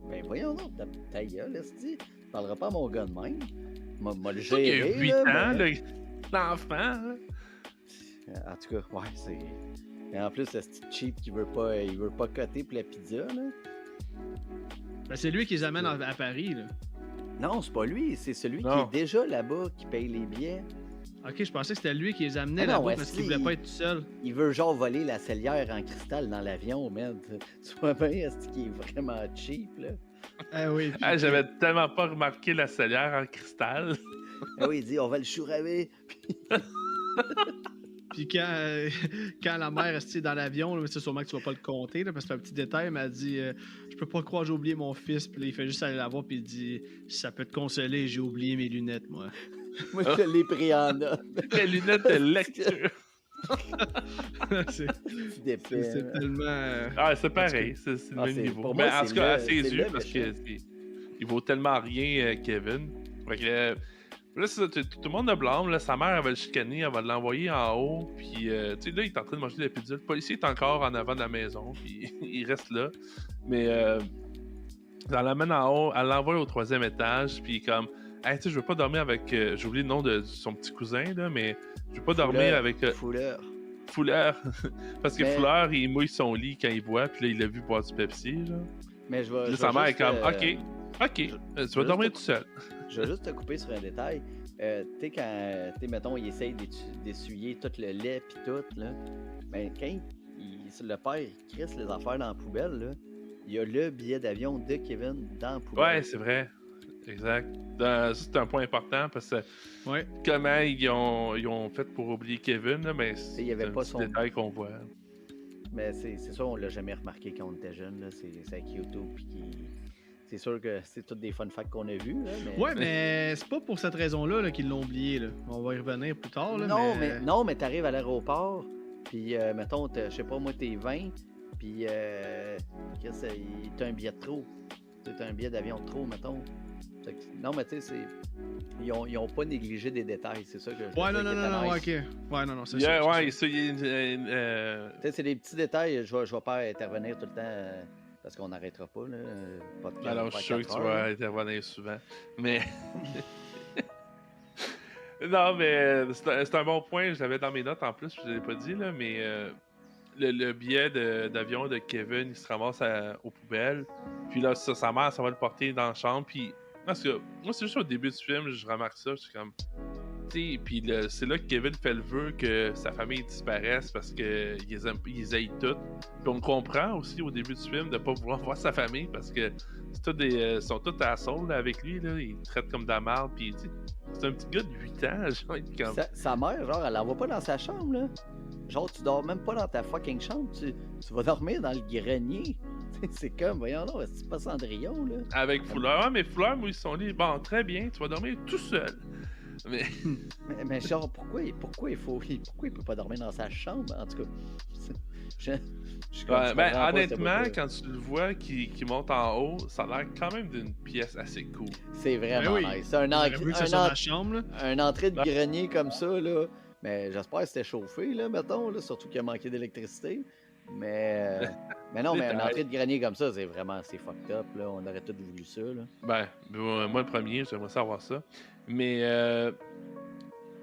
Ben voyons donc, ta gueule, esti. Tu parleras pas à mon gars de même. M'a le Il y gérer, a 8 là, ans, mais- l'enfant, là. En tout cas, ouais, c'est... Et en plus, ce petit cheap qui veut pas coter pour la pizza, là. Ben, c'est lui qui les amène à Paris, là. Non, c'est pas lui, c'est celui Non. qui est déjà là-bas, qui paye les billets. Ok, je pensais que c'était lui qui les amenait Ah non, là-bas parce qu'il Wesley, voulait pas être tout seul. Il veut genre voler la sellière en cristal dans l'avion, man. Tu vois bien, est-ce qu'il est vraiment cheap, là? Ah oui. Puis, J'avais tellement pas remarqué la solière en cristal. Ah oui, il dit on va le chouraver. Puis quand la mère est dans l'avion, là, c'est sûrement que tu vas pas le compter, là, parce que c'est un petit détail, mais elle dit je peux pas croire que j'ai oublié mon fils. Puis là, il fait juste aller la voir, puis il dit ça peut te consoler, j'ai oublié mes lunettes, moi. Moi, je l'ai pris en note. Les lunettes de lecture. c'est D'épais. c'est tellement. C'est pareil, c'est le Ah, même c'est- niveau. pour Mais moi, en c'est tout cas, à le- ses c'est yeux, le parce méchant. que il vaut tellement rien, Kevin. Fait que, là, tout le monde le blâme. Là, sa mère, elle va le chicaner, elle va l'envoyer en haut. Puis, tu sais, là, il est en train de manger de la pizza. Le policier est encore en avant de la maison. Puis, il reste là. Mais, elle l'amène en haut, elle l'envoie au 3e étage. Puis, comme, hey, tu sais, je veux pas dormir avec. J'ai oublié le nom de son petit cousin, là, mais je veux pas dormir Fouleur. avec. Fouleur. Fouleur. Parce que Mais- Fouleur, il mouille son lit quand il boit. Puis là, il l'a vu boire du Pepsi. Genre. Mais je vais. Puis je là, sa vais mère est juste, comme, euh, OK, tu vas dormir tout seul. Je vais juste te couper sur un détail. Tu sais, quand, mettons, il essaye d'essuyer tout le lait pis tout, là. Ben, quand le père il crisse les affaires dans la poubelle, là, il y a le billet d'avion de Kevin dans la poubelle. Ouais, c'est vrai. Exact. Ça, c'est un point important parce que Ouais. comment ils ont fait pour oublier Kevin, là, mais Il y avait c'est un pas petit son- détail qu'on voit. Mais c'est ça, on l'a jamais remarqué quand on était jeune, là. C'est avec YouTube pis c'est sûr que c'est tous des fun facts qu'on a vus, là. Mais... Ouais, mais c'est pas pour cette raison-là là, qu'ils l'ont oublié. Là. On va y revenir plus tard. Là, non, mais t'arrives à l'aéroport, puis mettons, je sais pas, moi, t'es 20, puis t'as un billet de trop. T'as un billet d'avion de trop, mettons. Fait que- non, mais tu sais, ils ont pas négligé des détails, c'est ça que je Ouais, veux non, dire non, qui non, était non, nice. ok. Ouais, non, c'est Yeah, ça. ouais, c'est ça, il y a Tu sais, c'est des petits détails, je vais pas intervenir tout le temps parce qu'on n'arrêtera pas, là. Podcast, Alors, je pas suis sûr que 4 tu heures, vas là. intervenir souvent. Mais. Non, mais c'est un bon point. Je l'avais dans mes notes en plus, je ne l'ai pas dit, là, mais le billet d'avion de Kevin, il se ramasse aux poubelles. Puis là, sa mère, ça va le porter dans la chambre. Puis, parce que moi, c'est juste au début du film, je remarque ça. Je suis comme. Tu sais, puis c'est là que Kevin fait le vœu que sa famille disparaisse parce qu'ils aiment toutes. Puis on le comprend aussi au début du film de pas vouloir voir sa famille parce que ils sont tous à la saule avec lui. Là. Ils le traitent comme de la merde. Puis, tu sais, c'est un petit gars de 8 ans. Genre, il est comme... Sa mère, genre, elle l'envoie pas dans sa chambre, là. Genre, tu dors même pas dans ta fucking chambre, tu vas dormir dans le grenier. C'est comme, voyons, non, c'est pas Cendrillon, là. Avec Fouleur. Mais Fouleur mouille son lit. Bon, très bien, tu vas dormir tout seul. Mais Mais genre, pourquoi il peut pas dormir dans sa chambre, en tout cas? Je ouais, comprends pas honnêtement, cette quand tu le vois qui monte en haut, ça a l'air quand même d'une pièce assez cool. c'est vraiment Ben oui. nice. C'est un, On aurait voulu que ça soit dans la chambre. Là. un entrée de grenier comme ça, là. Mais j'espère que c'était chauffé, là, mettons, là, surtout qu'il a manqué d'électricité. Mais non, mais une Détail. entrée de grenier comme ça, c'est fucked up, là. On aurait tous voulu ça, là. Ben, moi le premier, j'aimerais savoir ça. Mais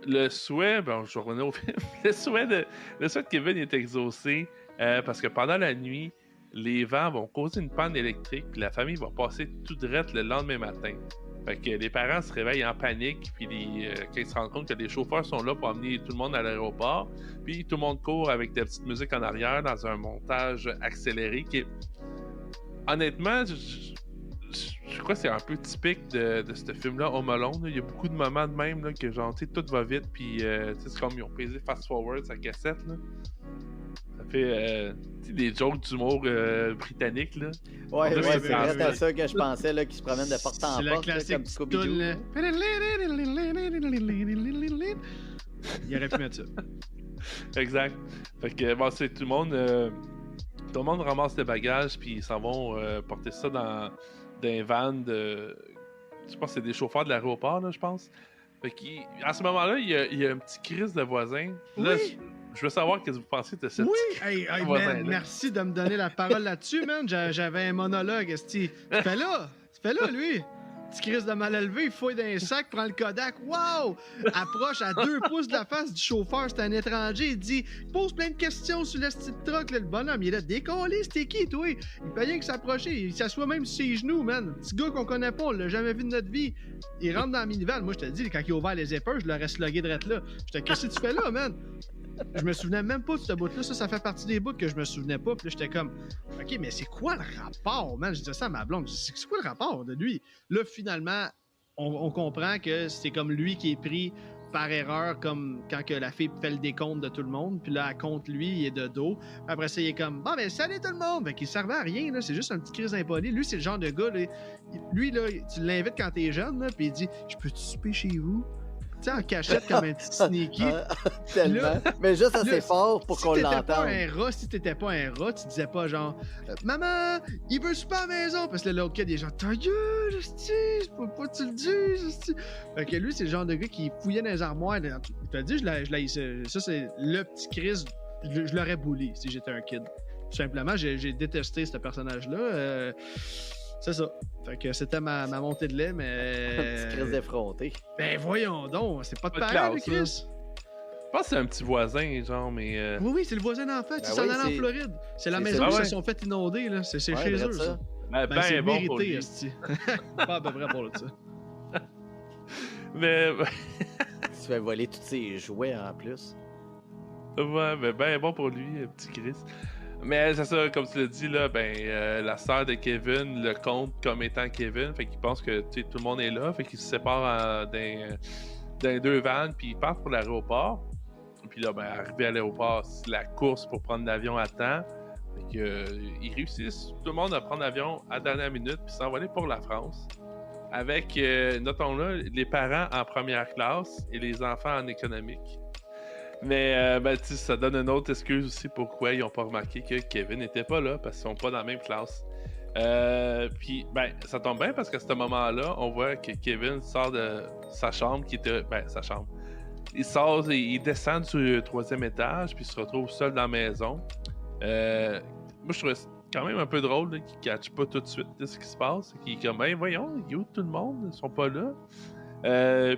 le souhait, bon, je vais revenir au film. Le souhait de Kevin est exaucé parce que pendant la nuit, les vents vont causer une panne électrique, puis la famille va passer tout droit le lendemain matin. Fait que les parents se réveillent en panique, puis quand ils se rendent compte que les chauffeurs sont là pour amener tout le monde à l'aéroport, puis tout le monde court avec de la petite musique en arrière dans un montage accéléré qui est... Honnêtement, je crois que c'est un peu typique de ce film-là, Home Alone. Il y a beaucoup de moments de même là, que genre, tu sais, tout va vite, puis c'est comme ils ont pesé fast-forward sa cassette. Là. Ça fait des jokes d'humour britannique. Là. Ouais, Là, ouais, c'est c'est vrai, français. c'est ça que je pensais, là, qui se promène de porte en C'est la porte, là, classique comme Scooby-Doo. toune, là. Il aurait pu mettre ça. Exact. Fait que bon, c'est tout le monde ramasse les bagages, puis ils s'en vont porter ça dans un van de. Je pense que c'est des chauffeurs de l'aéroport, là, je pense. Fait qu'à ce moment-là, il y a un petit crise de voisin. Là, Oui. je veux savoir ce que vous pensez de cette. Oui! Hey, voisin, man, là. merci de me donner la parole là-dessus, man. J'avais un monologue, esti. Tu fais là, lui! Petit Chris de mal élevé, il fouille dans un sac, prend le Kodak. Wow! Approche à 2 pouces de la face du chauffeur, c'est un étranger. Il dit, pose plein de questions sur le style truck. Là, le bonhomme, il est là, décollé, c'était qui, toi? Il fait rien que s'approcher. Il s'assoit même sur ses genoux, man. Petit gars qu'on connaît pas, on l'a jamais vu de notre vie. Il rentre dans la minivan. Moi, je te dis, quand il a ouvert les zippers, je l'aurais slugué de là. J'étais, qu'est-ce que tu fais là, man? je me souvenais même pas de ce bout-là. Ça fait partie des bouts que je me souvenais pas. Puis là, j'étais comme, OK, mais c'est quoi le rapport, man? Je disais ça à ma blonde. C'est quoi le rapport de lui? Là, finalement, on comprend que c'est comme lui qui est pris par erreur, comme quand que la fille fait le décompte de tout le monde. Puis là, elle compte lui, il est de dos. Après ça, il est comme, bon, ben, salut tout le monde! Fait qu'il servait à rien, là. C'est juste un petit crise impoli. Lui, c'est le genre de gars, là. Lui, là, tu l'invites quand t'es jeune, là, puis il dit, je peux-tu souper chez vous? Tu sais, en cachette comme un petit sneaky. Tellement. Là, mais juste assez là, fort pour qu'on l'entende. Si t'étais pas un rat, tu disais pas genre Maman, il veut souper à la maison. Parce que là, l'autre kid, il est genre ta gueule, hostie, je peux pas te le dire, hostie. Fait que lui, c'est le genre de gars qui fouillait dans les armoires. Il t'a dit, ça, c'est le petit Chris. Je l'aurais bully si j'étais un kid. Tout simplement, j'ai détesté ce personnage-là. C'est ça. Fait que c'était ma montée de lait, mais. Un petit Chris d'effronté. Ben voyons donc, c'est pas de Pas de pareil, classe, Chris. Je pense que c'est un petit voisin, genre, mais. Oui, c'est le voisin d'en fait. Ils s'en oui, allaient en c'est- Floride. C'est la c'est maison ça. où ils Ah ouais. se sont fait inonder, là. C'est Ouais, chez drette eux, ça. Ben, C'est bon pour mérité, lui. esti. Pas à peu près pour ça. Mais, Il se fait voler tous ses jouets en plus. ouais, mais ben bon pour lui, petit Chris. Mais c'est ça, comme tu l'as dit, là, la sœur de Kevin le compte comme étant Kevin. Fait qu'il pense que tout le monde est là. Fait qu'il se sépare dans deux vannes, puis ils partent pour l'aéroport. Puis là, arrivé à l'aéroport, c'est la course pour prendre l'avion à temps. Fait que, ils réussissent, tout le monde, à prendre l'avion à la dernière minute, puis s'envoler pour la France. Avec, notons-le, les parents en première classe et les enfants en économique. Mais tu sais, ça donne une autre excuse aussi pourquoi ils n'ont pas remarqué que Kevin n'était pas là, parce qu'ils sont pas dans la même classe. Puis, ça tombe bien parce qu'à ce moment-là, on voit que Kevin sort de sa chambre, qui était. Sa chambre. Il sort, il descend du 3e étage, puis il se retrouve seul dans la maison. Moi, je trouvais ça quand même un peu drôle là, qu'il ne catche pas tout de suite là, ce qui se passe. Qu'il est comme, voyons, il est où tout le monde? Ils sont pas là.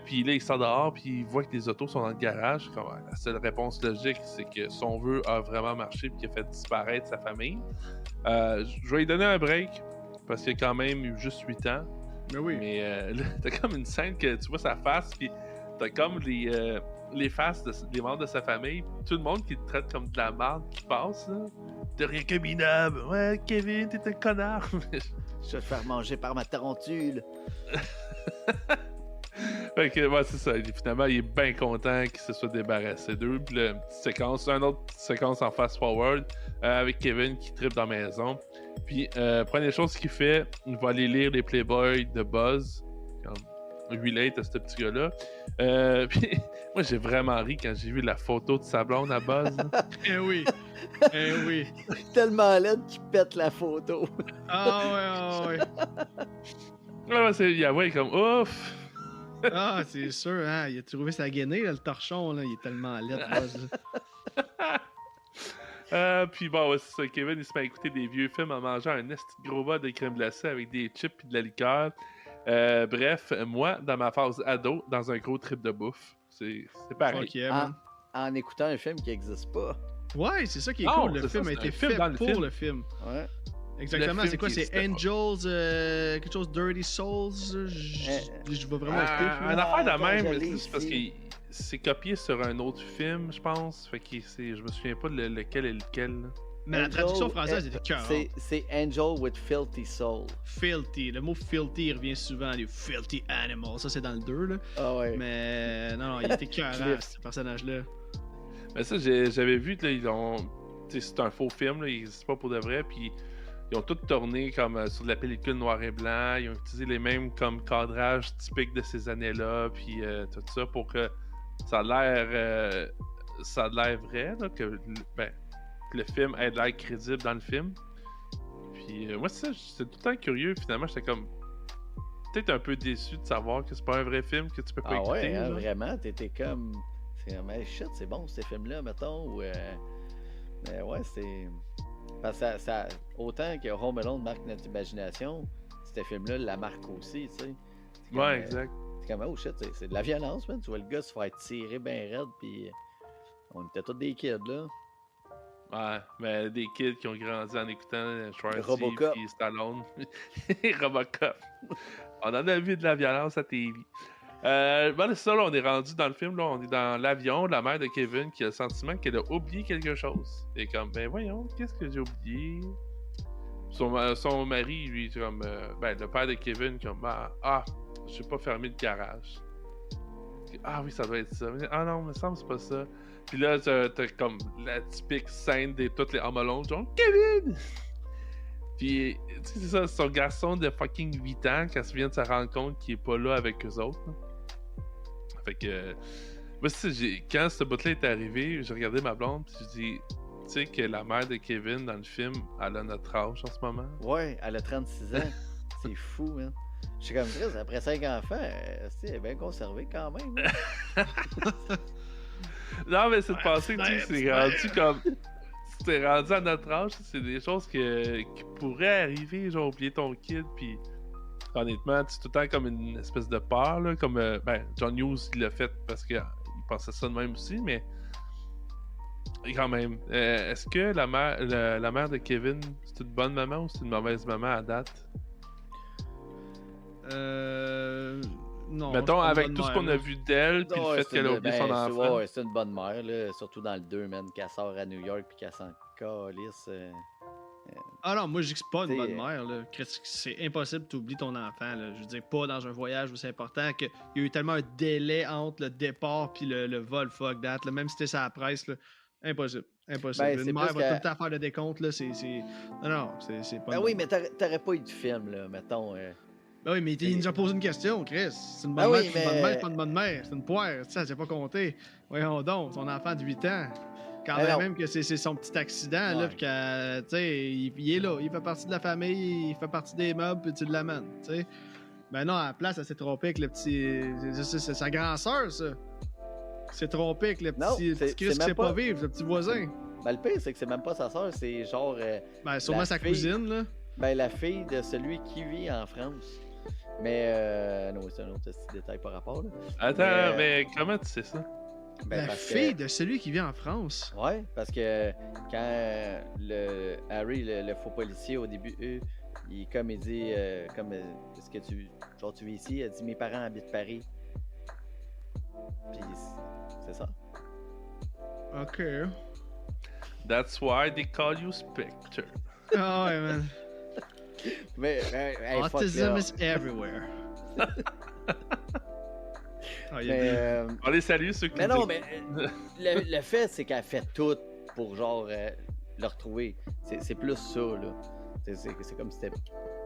Puis là, il sort dehors, puis il voit que les autos sont dans le garage. Comme, la seule réponse logique, c'est que son vœu a vraiment marché, puis qu'il a fait disparaître sa famille. Je vais lui donner un break, parce qu'il a quand même eu juste 8 ans. Mais oui. Mais là, t'as comme une scène que tu vois sa face, puis t'as comme les faces des membres de sa famille, tout le monde qui le traite comme de la merde qui passe, là. T'es rien que minable. Ouais, Kevin, t'es un connard. Je vais te faire manger par ma tarentule. Fait que, ouais, c'est ça. Finalement, il est bien content qu'il se soit débarrassé d'eux. Puis là, une autre séquence en fast-forward avec Kevin qui tripe dans la maison. Puis, première chose qu'il fait, il va aller lire les Playboy de Buzz. Relate à ce petit gars-là. Puis, moi, j'ai vraiment ri quand j'ai vu la photo de sa blonde à Buzz. Eh oui. Eh oui. Tellement laide qu'il pète la photo. Ah ouais. Il est comme ouf! Ah, c'est sûr, hein. Il a trouvé sa gainée, là, le torchon, là. Il est tellement laid, Buzz, là. Puis bon, ouais, c'est ça. Kevin, il se met à écouter des vieux films en mangeant un esti de gros bas de crème glacée avec des chips et de la liqueur. Bref, moi, dans ma phase ado, dans un gros trip de bouffe. C'est pareil. Fuck yeah, man. En écoutant un film qui n'existe pas. Ouais, c'est ça qui est Non, cool. Le c'est film ça, a c'est été un film fait dans le pour film. le film. Ouais. Exactement. Le C'est quoi? film qui C'est existait pas. Angels, quelque chose Dirty Souls? Je vais vraiment écouter le film. Un affaire de Attends, même, je l'ai c'est parce que ici. c'est copié sur un autre film, je pense. Fait que je me souviens pas de lequel est lequel. Là. Mais la Angel, traduction française était cœur. C'est Angel with Filthy Soul. Filthy. Le mot filthy il revient souvent. Les filthy animals. Ça, c'est dans le 2, là. Ah ouais. Mais non, il était cœur, Cliff. ce personnage-là. Mais ça, j'avais vu, là, ils ont. Tu sais, c'est un faux film, là, il n'existe pas pour de vrai. Puis ils ont tout tourné comme sur de la pellicule noir et blanc. Ils ont utilisé les mêmes comme cadrages typiques de ces années-là. Puis tout ça pour que ça a l'air vrai, là, que le film ait l'air crédible dans le film. Puis moi, c'est tout le temps curieux. Finalement, j'étais comme peut-être un peu déçu de savoir que c'est pas un vrai film, que tu peux pas Ah écouter. ouais, hein, genre. vraiment, t'étais comme. C'est comme, hey, shit, c'est bon ces films-là, mettons. Ou, mais ouais, c'est. Parce que autant que Home Alone marque notre imagination, ce film-là la marque aussi, tu sais. C'est comme, Ouais, exact. C'est comme, oh shit, c'est de la violence, man. Tu vois le gars se faire tirer bien raide, puis on était tous des kids, là. Ouais, mais des kids qui ont grandi en écoutant Schwarzy Robocop. et Stallone. Robocop. On en a vu de la violence à TV. Ben, c'est ça, là, on est rendu dans le film, là, on est dans l'avion, la mère de Kevin qui a le sentiment qu'elle a oublié quelque chose. Et comme, ben voyons, qu'est-ce que j'ai oublié? Son mari, lui, comme, ben, le père de Kevin, comme, j'ai pas fermé le garage. Ah oui, ça doit être ça. Ah non, il me semble que c'est pas ça. Puis là, t'as comme la typique scène de toutes les Home Alone, genre, Kevin! Puis, tu sais, c'est ça, son garçon de fucking 8 ans, quand il vient de se rendre compte qu'il est pas là avec eux autres. Là. Fait que, moi, quand ce bout-là est arrivé, j'ai regardé ma blonde, puis je dis, tu sais que la mère de Kevin dans le film, elle a notre âge en ce moment. Ouais, elle a 36 ans. C'est fou, hein. Je suis comme Chris, après 5 enfants, elle est bien conservée quand même. Hein? Non, mais c'est de penser que tu sais, c'est rendu comme. Si t'es rendu à notre âge, c'est des choses qui pourraient arriver, genre oublier ton kid, puis honnêtement, c'est tout le temps comme une espèce de peur, là, comme John Hughes il l'a fait parce qu'il pensait ça de même aussi, mais quand même, est-ce que la mère de Kevin, c'est une bonne maman ou c'est une mauvaise maman à date? Non. Mettons, avec tout ce qu'on a vu d'elle, puis le fait qu'elle a oublié son enfant. Ouais, c'est une bonne mère, là, surtout dans le 2, man, qu'elle sort à New York puis qu'elle s'en calisse. Ah non, moi je dis que c'est pas une bonne mère. Là. C'est impossible d'oublier ton enfant. Là. Je veux dire, pas dans un voyage où c'est important qu'il y a eu tellement un délai entre le départ puis le vol, fuck that. Là. Même si c'était ça à la presse, là. Impossible. Impossible. Ben, une mère va tout le temps faire le décompte. Là. Non, c'est pas. Ben oui, mais t'aurais pas eu de film, là, mettons. Ben oui, mais il nous a posé une question, Chris. C'est une bonne mère, c'est une bonne mère, c'est pas une bonne mère. C'est une poire, ça, j'ai pas compté. Voyons donc, son enfant de 8 ans. Quand même que c'est son petit accident, là, pis que, tu sais, il est là, il fait partie de la famille, il fait partie des meubles, puis tu l'amènes, tu sais. Ben non, à la place, elle s'est trompée avec le petit. C'est sa grand-sœur, ça. Elle s'est trompée avec le petit Chris qui sait pas vivre, le petit voisin. Ben le pire, c'est que c'est même pas sa sœur, c'est genre. Ben sûrement sa cousine, là. Ben la fille de celui qui vit en France. Mais non, c'est un autre petit détail par rapport. Là. Attends, mais comment tu sais ça? Ben, la fille de celui qui vit en France? Ouais, parce que quand Harry, le faux policier, au début, il dit, est-ce que tu vis ici? Il dit, mes parents habitent Paris. Puis, c'est ça. OK. That's why they call you Spectre. Ah ouais, man. Mais, autism is everywhere. On les salue, ceux qui mais non, mais le fait, c'est qu'elle fait tout pour, genre, le retrouver. C'est plus ça, là. C'est comme si c'était...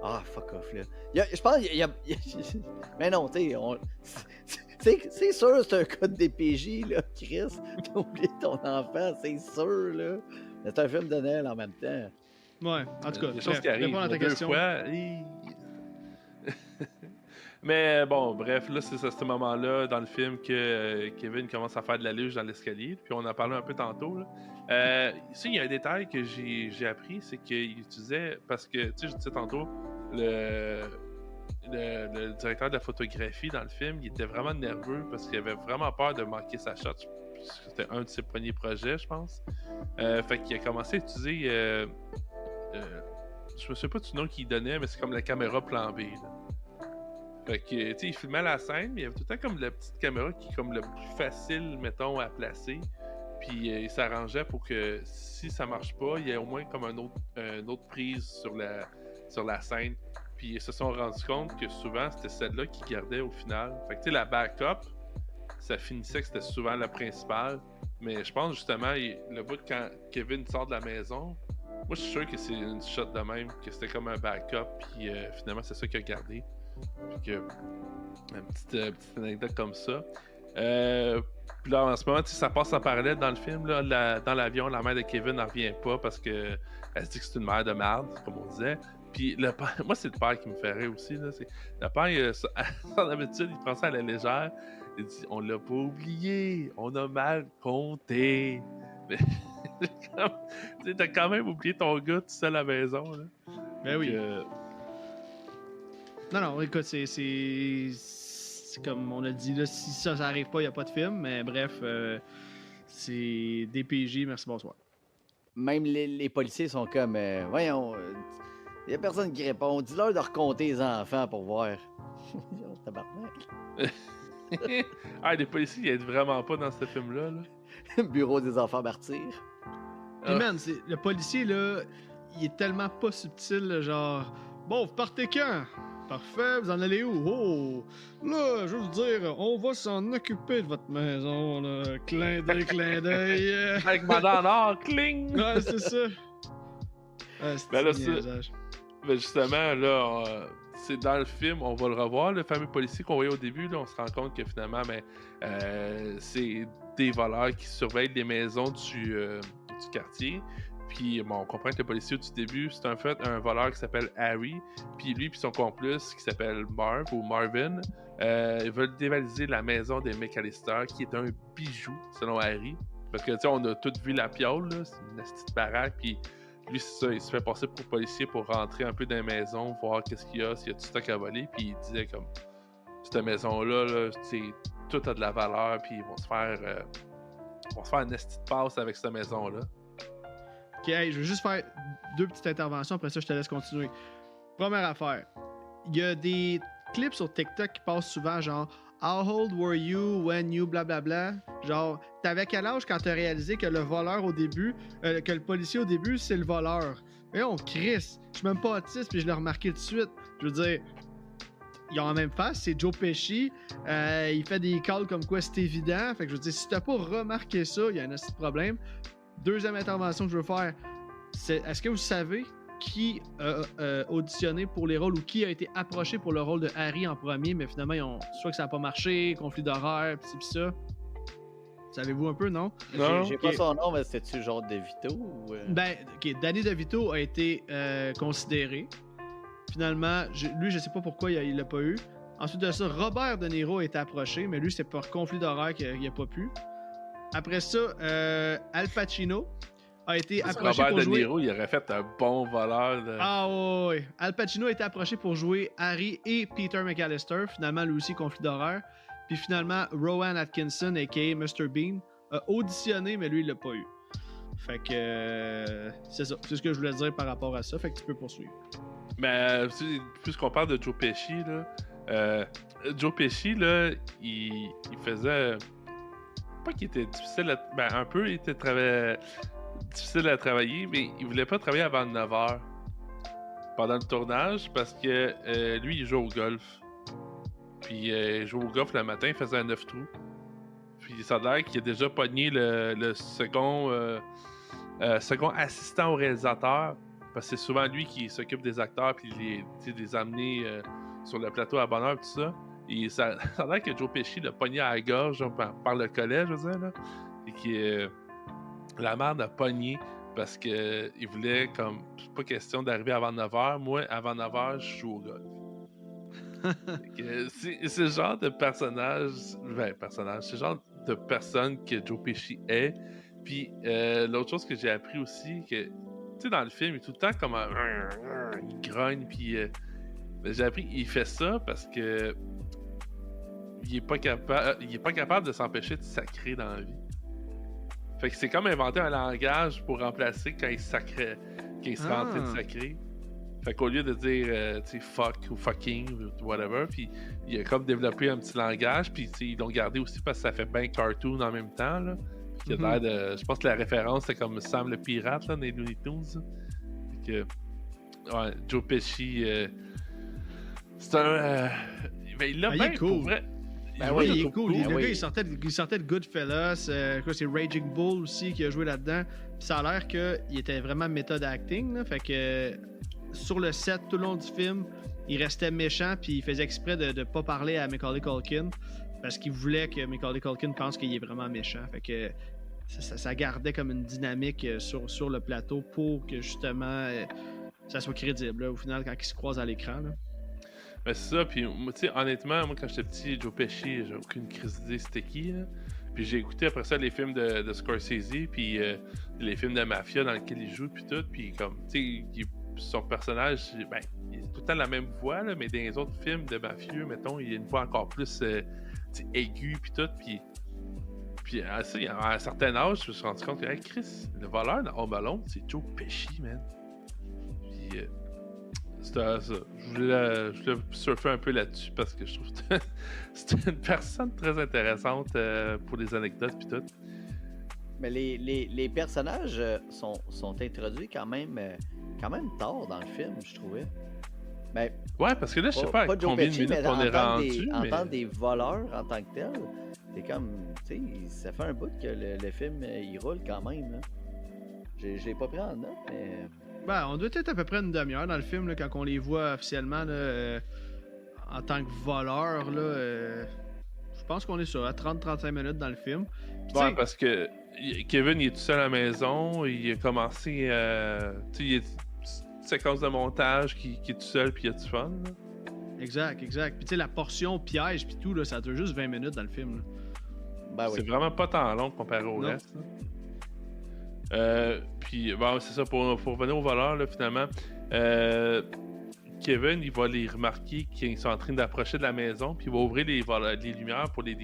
Ah, fuck off, là. Je pense qu'il y a... Mais non, tu sais, c'est sûr, c'est un code DPJ, là, Chris. T'as oublié ton enfant, c'est sûr, là. C'est un film de Noël en même temps. Ouais, en tout cas, des choses qui arrivent à ta question. Fois. Mais bon, bref, là, c'est à ce moment-là dans le film que Kevin commence à faire de la luge dans l'escalier. Puis on en a parlé un peu tantôt. Là. Ici, il y a un détail que j'ai appris, c'est qu'il utilisait, parce que, tu sais, je disais tantôt, le directeur de la photographie dans le film, il était vraiment nerveux parce qu'il avait vraiment peur de manquer sa shot. C'était un de ses premiers projets, je pense. Fait qu'il a commencé à utiliser... je me souviens pas du nom qu'il donnait, mais c'est comme la caméra plan B. Là. Fait que, tu sais, il filmait la scène, mais il y avait tout le temps comme la petite caméra qui est comme le plus facile, mettons, à placer. Puis il s'arrangeait pour que si ça marche pas, il y ait au moins comme une autre prise sur la scène. Puis ils se sont rendus compte que souvent, c'était celle-là qui gardait au final. Fait que, tu sais, la backup, ça finissait que c'était souvent la principale. Mais je pense justement, le bout quand Kevin sort de la maison, moi je suis sûr que c'est une shot de même, que c'était comme un backup, puis finalement c'est ça qu'il a gardé. Puis que, une petite anecdote comme ça. Puis là en ce moment, ça passe en parallèle dans le film, là, dans l'avion, la mère de Kevin n'en revient pas parce que elle se dit que c'est une mère de merde, comme on disait. Puis le père, moi c'est le père qui me fait rire aussi. Là, le père, son habitude, il prend ça à la légère. Il dit, on l'a pas oublié, on a mal compté. Mais t'as quand même oublié ton gars tout seul à la maison. Là. Ben oui. Non, écoute, c'est comme on a dit, là, si ça arrive pas, il n'y a pas de film. Mais bref, c'est DPJ, merci, bonsoir. Même les policiers sont comme, voyons, il n'y a personne qui répond. Dis-leur de recompter les enfants pour voir. Tabarnak. Ah, les policiers, ils aident vraiment pas dans ce film-là. Là. Bureau des enfants martyrs. Puis man, le policier, là, il est tellement pas subtil, là, genre... Bon, vous partez quand? Parfait, vous en allez où? Oh! Là, je veux vous dire, on va s'en occuper de votre maison, là. Clin d'œil, clin d'œil. Avec Madame en or, cling! Ouais, c'est ça. Ah, c'est Ben là, niaisage. Mais justement, là, c'est dans le film, on va le revoir, le fameux policier qu'on voyait au début, là, on se rend compte que finalement, c'est des voleurs qui surveillent les maisons du quartier. Puis, bon, on comprend que le policier du début, c'est en fait un voleur qui s'appelle Harry. Puis lui puis son complice qui s'appelle Marv ou Marvin, ils veulent dévaliser la maison des McAllister, qui est un bijou, selon Harry. Parce que, tu sais, on a tous vu la piole, là, c'est une petite baraque, puis lui, c'est ça, il se fait passer pour policier pour rentrer un peu dans la maison, voir qu'est-ce qu'il y a, s'il y a du stock à voler, puis il disait comme, cette maison-là, là, tout a de la valeur, puis ils vont se faire une esti de passe avec cette maison-là. Ok, hey, je vais juste faire 2 petites interventions, après ça, je te laisse continuer. Première affaire, il y a des clips sur TikTok qui passent souvent, genre How old were you when you blablabla? Genre, t'avais quel âge quand t'as réalisé que le voleur au début, que le policier au début, c'est le voleur? Mais on crisse, je suis même pas autiste, puis je l'ai remarqué tout de suite. Je veux dire, ils ont la même face, c'est Joe Pesci, il fait des calls comme quoi c'est évident. Fait que je veux dire, si t'as pas remarqué ça, il y a un petit problème. Deuxième intervention que je veux faire, c'est est-ce que vous savez qui a auditionné pour les rôles ou qui a été approché pour le rôle de Harry en premier, mais finalement, soit que ça n'a pas marché, conflit d'horaire, pis ça. Savez-vous un peu, non? J'ai pas son nom, mais c'était-tu genre DeVito ou... Ben, ok, Danny DeVito a été considéré. Finalement, lui, je sais pas pourquoi il l'a pas eu. Ensuite de ça, Robert De Niro a été approché, mais lui, c'est par conflit d'horaire qu'il a pas pu. Après ça, Al Pacino a été approché Robert pour De jouer... Niro, il aurait fait un bon voleur. Ah ouais. Al Pacino a été approché pour jouer Harry et Peter McAllister. Finalement, lui aussi, conflit d'horaire. Puis finalement, Rowan Atkinson, a.k.a. Mr. Bean, a auditionné, mais lui, il l'a pas eu. Fait que... c'est ça. C'est ce que je voulais dire par rapport à ça. Fait que tu peux poursuivre. Mais puisqu'on parle de Joe Pesci, là, Joe Pesci, là, il faisait... Pas qu'il était difficile à... Ben, un peu, il était difficile à travailler, mais il voulait pas travailler avant 9h pendant le tournage parce que lui, il joue au golf. Puis il joue au golf le matin, il faisait un 9 trous. Puis ça a l'air qu'il a déjà pogné le second assistant au réalisateur, parce que c'est souvent lui qui s'occupe des acteurs puis les amener sur le plateau à bonne heure, tout ça. Et ça a l'air que Joe Pesci l'a pogné à la gorge genre, par le collet, je veux dire, là. Et que la merde a pogné parce que il voulait, comme, c'est pas question d'arriver avant 9h. Moi, avant 9h, je joue au golf. C'est le genre de personnage, c'est le genre de personne que Joe Pesci est. Puis l'autre chose que j'ai appris aussi, que, tu sais, dans le film, il est tout le temps comme il grogne, puis j'ai appris qu'il fait ça parce que il est pas capable de s'empêcher de sacrer dans la vie. Fait que c'est comme inventer un langage pour remplacer quand il sacrait, quand il se rentait de sacrer. Fait qu'au lieu de dire tu sais, fuck ou fucking ou whatever, puis il a comme développé un petit langage, puis ils l'ont gardé aussi parce que ça fait bien cartoon en même temps, là. Puis il a l'air de... Je pense que la référence c'est comme Sam le pirate là, dans les Looney Tunes. Fait que ouais, Joe Pesci c'est un ben, il l'a bien cool. Pour vrai. Ben oui, il est cool. Ben Le oui. gars, il sortait de Goodfellas. Quoi, c'est Raging Bull aussi qui a joué là-dedans. Puis ça a l'air qu'il était vraiment méthode acting. Là, fait que sur le set, tout le long du film, il restait méchant. Puis il faisait exprès de ne pas parler à Macaulay Culkin. Parce qu'il voulait que Macaulay Culkin pense qu'il est vraiment méchant. Fait que ça gardait comme une dynamique sur le plateau pour que justement ça soit crédible. Là, au final, quand ils se croisent à l'écran. Là. Ben c'est ça, puis tu sais, honnêtement, moi quand j'étais petit, Joe Pesci, j'ai aucune crise d'idée c'était qui, là. Puis j'ai écouté après ça les films de Scorsese, puis les films de mafia dans lesquels il joue, puis tout, puis comme, tu sais, son personnage, ben, il a tout le temps la même voix, là, mais dans les autres films de mafieux, mettons, il a une voix encore plus aiguë, puis tout, puis à un certain âge, je me suis rendu compte que, hey, Chris, le voleur dans Home Alone, c'est Joe Pesci, man. Puis C'était ça. Je voulais surfer un peu là-dessus parce que je trouve que c'est une personne très intéressante pour les anecdotes pis tout. Mais les personnages sont introduits quand même tard dans le film, je trouvais. Ben, Ouais, parce que là, je sais pas à Joe combien de Pesci, minutes mais on est rendu. en Mais... tant des voleurs en tant que tel, c'est comme, tu sais, ça fait un bout que le film, il roule quand même, là. Je l'ai pas pris en note, mais... Ben, on doit être à peu près une demi-heure dans le film, là, quand on les voit officiellement, là, en tant que voleurs, là. Je pense qu'on est sur 30-35 minutes dans le film. Puis, Ouais, tu parce que Kevin, il est tout seul à la maison, il a commencé, tu sais, il y a une séquence de montage qui est tout seul puis il y a du fun. Là. sais, exact. Puis tu sais, la portion piège puis tout, là, ça dure juste 20 minutes dans le film. Là. Ben oui. C'est vraiment pas tant long comparé au Non. reste. Puis, bon, c'est ça, pour revenir aux voleurs, là, finalement, Kevin, il va les remarquer qu'ils sont en train d'approcher de la maison, puis il va ouvrir les lumières pour les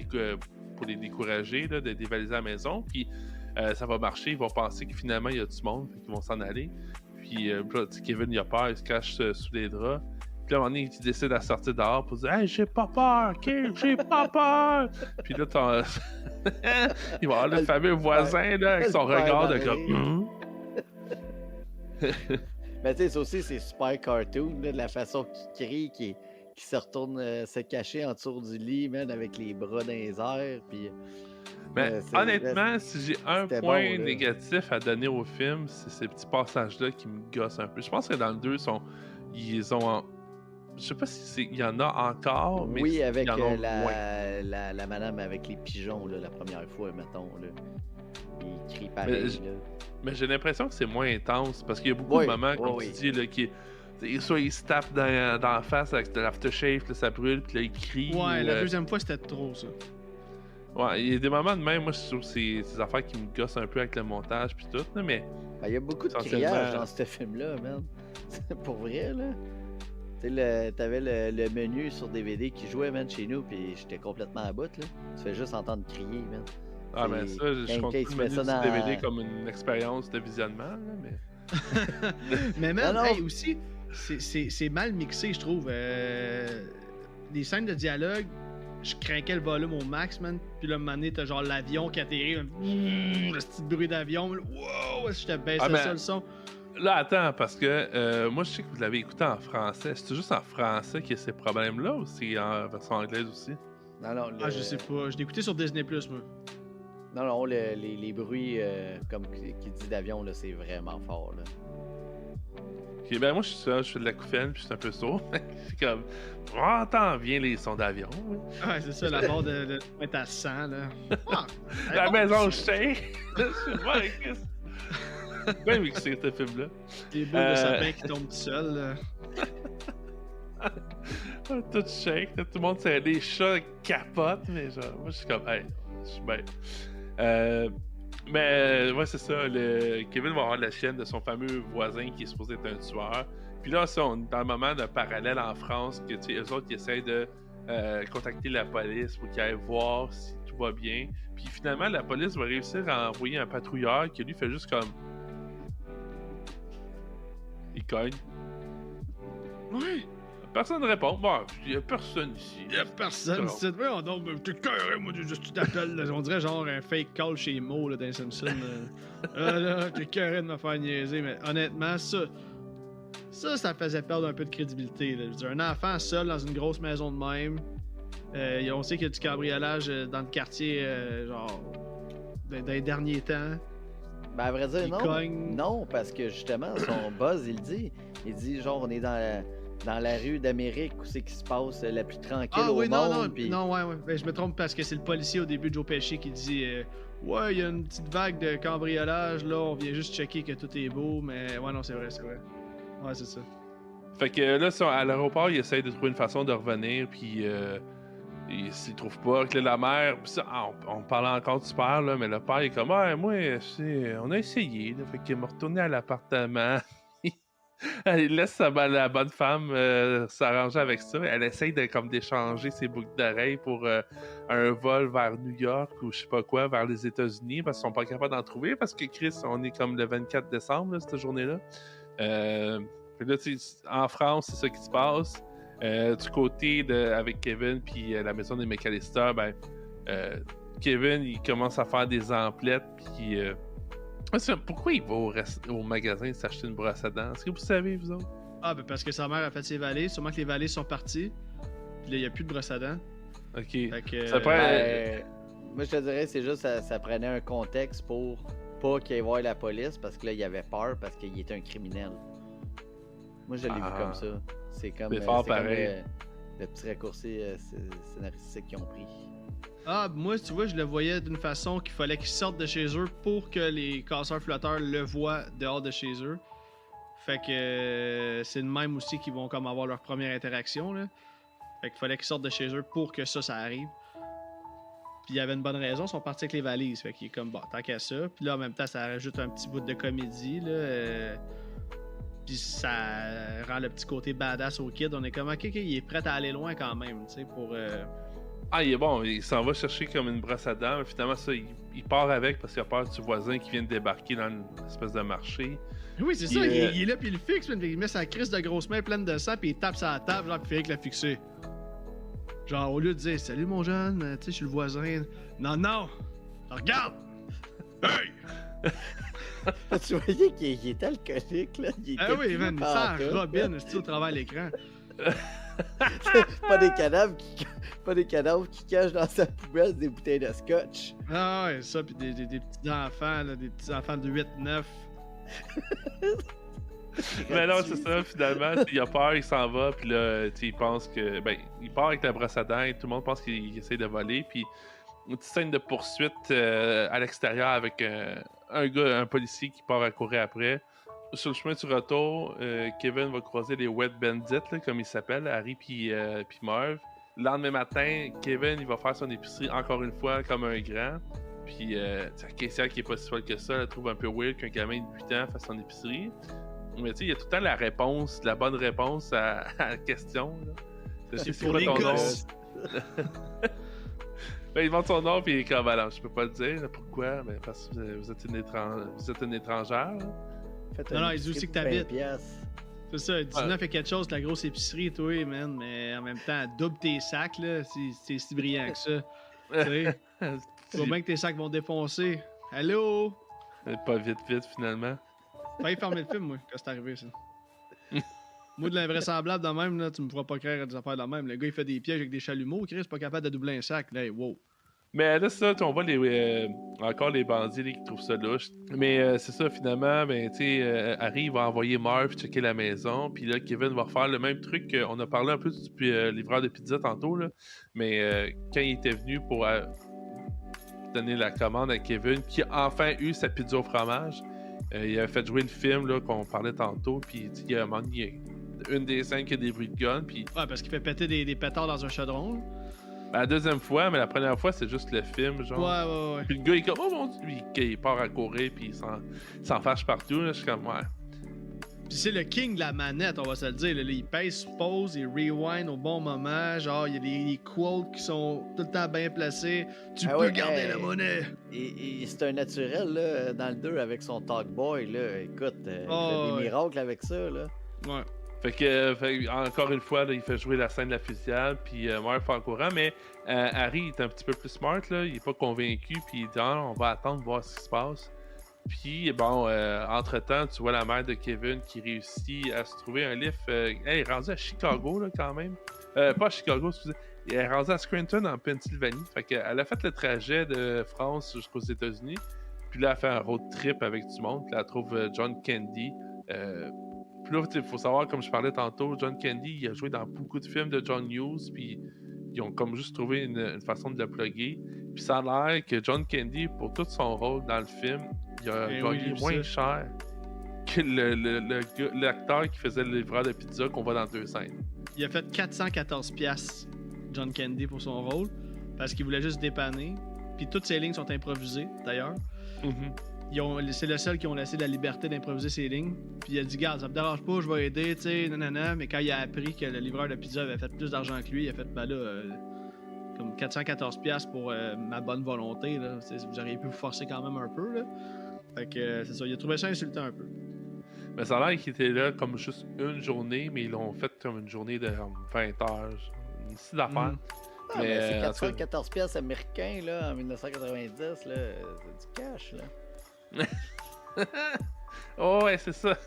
décourager là, de dévaliser la maison, puis ça va marcher, ils vont penser que finalement il y a du monde, puis qu'ils vont s'en aller. Puis là, Kevin, il a peur, il se cache sous les draps. Puis là, à un moment donné, il décide de sortir dehors pour dire « Hey, j'ai pas peur, OK? J'ai pas peur! » Puis là, il va avoir le fameux voisin là, avec son regard de comme... Mais tu sais, ça aussi, c'est super cartoon, là, de la façon qu'il crie, qui se retourne se cacher en dessous du lit, man, avec les bras dans les airs, puis... Mais c'est- honnêtement, si j'ai un c'était point bon, là. négatif à donner au film, c'est ces petits passages-là qui me gossent un peu. Je pense que dans le 2, ils ont... Je sais pas il y en a encore, mais Oui, avec ils en ont moins. la madame avec les pigeons, là, la première fois, mettons, là. Il crie pareil, là. Mais j'ai l'impression que c'est moins intense, parce qu'il y a beaucoup Oui, de moments, comme oui, tu dis, là, soit il se tape dans la face avec de l'aftershave, là, ça brûle, puis là, il crie. Ouais, la deuxième fois, c'était trop, ça. Ouais, il y a des moments de même, moi, je trouve que c'est ces affaires qui me gossent un peu avec le montage, puis tout, là, mais... Ben, il y a beaucoup de Essentiellement- criage dans ce film-là, man. Pour vrai, là. Tu sais, t'avais le menu sur DVD qui jouait, man, chez nous, puis j'étais complètement à bout, là. Tu fais juste entendre crier, man. Ah, mais C'est- ça, je quand compte il plus se le met menu ça du dans- DVD comme une expérience de visionnement, là, mais... Mais même, Non, non. hey, aussi, c'est mal mixé, je trouve. Les scènes de dialogue, je craquais le volume au max, man. Puis là, à un moment donné, t'as genre l'avion qui atterrit, le petit bruit d'avion. Wow, je te baissais Ah, mais- ça le son. Là, attends, parce que moi, je sais que vous l'avez écouté en français. C'est juste en français qu'il y a ces problèmes-là ou c'est en version anglaise aussi? Non, non, Ah, je sais pas. Je l'ai écouté sur Disney+, moi. Non, non, les bruits, comme qui dit d'avion, là, c'est vraiment fort, là. Ok, ben moi, je suis ça, je fais de la couffaine, puis je suis un peu sourd. C'est comme, on entend bien les sons d'avion. Oui. Ouais, c'est ça, la barre de mettre à 100, là. Ah, La bon, maison ça. shake. Je suis pas Chris. Bien mixé, ce film-là. Les boules de sapin qui tombent tout seuls, là. Tout shake, là, tout le monde, c'est des chats capotent, mais genre, moi, je suis comme, hey, je suis bien. Mais, ouais, c'est ça. Kevin va avoir la chienne de son fameux voisin qui est supposé être un tueur. Puis là, ça, on est dans le moment de parallèle en France, que, tu sais, eux autres, ils essayent de contacter la police pour qu'ils aillent voir si tout va bien. Puis finalement, la police va réussir à envoyer un patrouilleur qui, lui, fait juste comme. Il cogne. Ouais. Personne ne répond. Bon, il y a personne ici. Y'a personne C'est ici. Ouais, on donc, t'es carré, moi, tu t'appelles. Là. On dirait genre un fake call chez Mo, là, dans les Simpsons. Là, t'es carré de me faire niaiser, mais honnêtement, ça faisait perdre un peu de crédibilité. Là. Je veux dire, un enfant seul dans une grosse maison de même. On sait qu'il y a du cambriolage dans le quartier, genre, dans les derniers temps. Ben, à vrai dire, Il non. cogne. Non, parce que justement, son buzz, il dit. Il dit, genre, on est dans la rue d'Amérique où c'est qui se passe la plus tranquille Ah au oui, monde. non, puis- non, ouais. Ben, je me trompe parce que c'est le policier au début de Joe Pesci qui dit ouais, il y a une petite vague de cambriolage, là, on vient juste checker que tout est beau, mais ouais, non, c'est vrai. Ouais, c'est ça. Fait que là, à l'aéroport, il essaye de trouver une façon de revenir, puis s'il trouve pas, que là, la mère, pis ça, on parlait encore du père, là, mais le père il est comme, ah, moi, on a essayé, là, fait qu'il m'a retourné à l'appartement. Il laisse la bonne femme s'arranger avec ça. Elle essaye comme d'échanger ses boucles d'oreilles pour un vol vers New York ou je sais pas quoi, vers les États-Unis, parce qu'ils sont pas capables d'en trouver, parce que Chris, on est comme le 24 décembre, là, cette journée-là. Fait Fait que là, tu sais, en France, c'est ça qui se passe. Du côté avec Kevin puis la maison des McAllister, ben, Kevin, il commence à faire des emplettes, puis... pourquoi il va au magasin s'acheter une brosse à dents? Est-ce que vous savez, vous autres? Ah, ben parce que sa mère a fait ses valises. Sûrement que les valises sont parties. Puis là, il n'y a plus de brosse à dents. Ok. Fait que, Ça peut être- Moi, je te dirais, c'est juste ça prenait un contexte pour pas qu'il aille voir la police parce que là, il avait peur parce qu'il était un criminel. Moi, je l'ai vu comme ça. C'est comme, C'est fort c'est comme pareil. le petit raccourci scénaristique qu'ils ont pris. Ah, moi, tu vois, je le voyais d'une façon qu'il fallait qu'ils sortent de chez eux pour que les casseurs-flotteurs le voient dehors de chez eux. Fait que c'est de même aussi qu'ils vont comme avoir leur première interaction, là. Fait qu'il fallait qu'ils sortent de chez eux pour que ça arrive. Puis il y avait une bonne raison, ils sont partis avec les valises. Fait qu'il est comme, bon, tant qu'à ça. Puis là, en même temps, ça rajoute un petit bout de comédie, là. Puis ça rend le petit côté badass au kid. On est comme, ok, il est prêt à aller loin quand même, tu sais, pour... Ah, il est bon, il s'en va chercher comme une brosse à dents, mais finalement, ça, il part avec parce qu'il a peur du voisin qui vient de débarquer dans une espèce de marché. Oui, c'est Puis, ça, il est là, puis il le fixe, puis il met sa crise de grosse main pleine de sang, puis il tape sa table, genre, puis il fait avec la fixer. Genre, au lieu de dire salut mon jeune, tu sais, je suis le voisin. Non, non! Regarde! Hey! Tu voyais qu'il était alcoolique, là. Il était Ah oui, plus man, il pantoute, sent là. Robin, c'est au travers de l'écran. pas des cadavres qui cachent dans sa poubelle des bouteilles de scotch. Ah ouais, ça, puis des petits-enfants, là, des petits-enfants de 8-9. Mais non, c'est ça, finalement, il a peur, il s'en va, puis là, tu sais, il pense que. Ben, il part avec la brosse à dents et tout le monde pense qu'il essaie de voler, puis une petite scène de poursuite à l'extérieur avec un policier qui part à courir après. Sur le chemin du retour, Kevin va croiser les Wet Bandits, là, comme ils s'appellent, Harry puis Merv. Le lendemain matin, Kevin il va faire son épicerie encore une fois comme un grand. Puis sa caissière qui est pas si folle que ça, elle trouve un peu weird qu'un gamin de 8 ans fasse son épicerie. Mais tu sais, il y a tout le temps la réponse, la bonne réponse à la question. Là. C'est C'est pour quoi les ton nom? gosses. Ben, il demande son nom, puis il est comme, alors, je peux pas le dire. Là, pourquoi? Ben, parce que vous êtes une étrangère. Là. Faites Non, un non, il dit aussi épicerie que pour t'habites. 20 piastres. C'est ça, 19 et quelque chose, la grosse épicerie, toi, man, mais en même temps, double tes sacs, là, c'est si brillant que ça. Tu sais, tu vois bien que tes sacs vont défoncer. Allô? Pas vite, finalement. Failli fermer le film, moi, quand c'est arrivé, ça. Moi, de l'invraisemblable de même, là, tu me feras pas croire à des affaires de même. Le gars, il fait des pièges avec des chalumeaux, Chris, pas capable de doubler un sac. Là, wow. Mais là, ça, on voit encore les bandits là, qui trouvent ça louche. Mais c'est ça, finalement, ben, tu sais, Harry va envoyer Marv checker la maison. Puis là, Kevin va refaire le même truc qu'on a parlé un peu du livreur de pizza tantôt. Là. Mais quand il était venu pour donner la commande à Kevin, qui a enfin eu sa pizza au fromage, il a fait jouer le film là, qu'on parlait tantôt. Puis il a demandé une des scènes qui a des bruits de gun. Puis Ouais, parce qu'il fait péter des pétards dans un chaudron. Là. ben, la deuxième fois, mais la première fois, c'est juste le film, genre. Ouais. Puis le gars, il est comme, oh mon dieu, il part à courir, puis il s'en fâche partout. Là. Je suis comme, ouais. Puis c'est le king de la manette, on va se le dire. Là. Il pèse pause, il rewind au bon moment. Genre, il y a des quotes qui sont tout le temps bien placés. Tu Ah peux ouais, garder hey. la monnaie. Et c'est un naturel, là, dans le 2 avec son Talk Boy, là. Écoute, il fait ouais. des miracles avec ça, là. Ouais. Fait que, encore une fois, là, il fait jouer la scène de la fusillade, puis Marv fait en courant, mais Harry est un petit peu plus smart, là, il est pas convaincu, puis il dit, ah, on va attendre, voir ce qui se passe. Puis, bon, entre-temps, tu vois la mère de Kevin qui réussit à se trouver un lift. Elle est rendue à Chicago, là, quand même. Pas à Chicago, excusez. Elle est rendue à Scranton, en Pennsylvanie. Fait qu'elle a fait le trajet de France jusqu'aux États-Unis. Puis là, elle fait un road trip avec du monde. Puis là, elle trouve John Candy. Puis là, il faut savoir, comme je parlais tantôt, John Candy, il a joué dans beaucoup de films de John Hughes. Puis ils ont comme juste trouvé une façon de le plugger. Puis ça a l'air que John Candy, pour tout son rôle dans le film, il a Ben oui, gagné j'ai vu moins ça. cher que l'acteur qui faisait le livreur de pizza qu'on voit dans 2 scènes. Il a fait 414 piastres, John Candy, pour son rôle, parce qu'il voulait juste dépanner. Puis toutes ses lignes sont improvisées, d'ailleurs. C'est le seul qui ont laissé la liberté d'improviser ses lignes. Puis il a dit, garde, ça me dérange pas, je vais aider, tu sais, nanana. Mais quand il a appris que le livreur de pizza avait fait plus d'argent que lui, il a fait, ben là, comme 414 piastres pour ma bonne volonté, là. Vous auriez pu vous forcer quand même un peu, là. Fait que c'est ça, il a trouvé ça insultant un peu. Mais ça a l'air qu'ils étaient là comme juste une journée, mais ils l'ont fait comme une journée de 20 heures. Une petite affaire. Ah, mais c'est en tout cas, 414 piastres américains là, en 1990, là. C'est du cash, là. oh, ouais, c'est ça.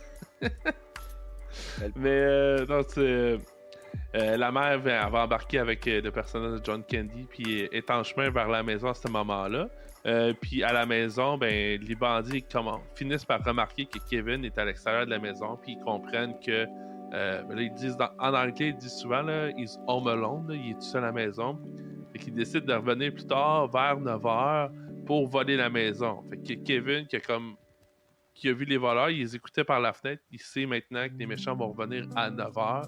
Mais non, la mère elle va embarquer avec le personnage de John Candy, puis est en chemin vers la maison à ce moment-là. Puis à la maison, ben, les bandits finissent par remarquer que Kevin est à l'extérieur de la maison, puis ils comprennent que. Là, ils disent en anglais, ils disent souvent, là, he's home alone, là, il est tout seul à la maison. Fait qu'ils décident de revenir plus tard, vers 9h, pour voler la maison. Fait que Kevin, qui a vu les voleurs, il les écoutait par la fenêtre, il sait maintenant que les méchants vont revenir à 9h.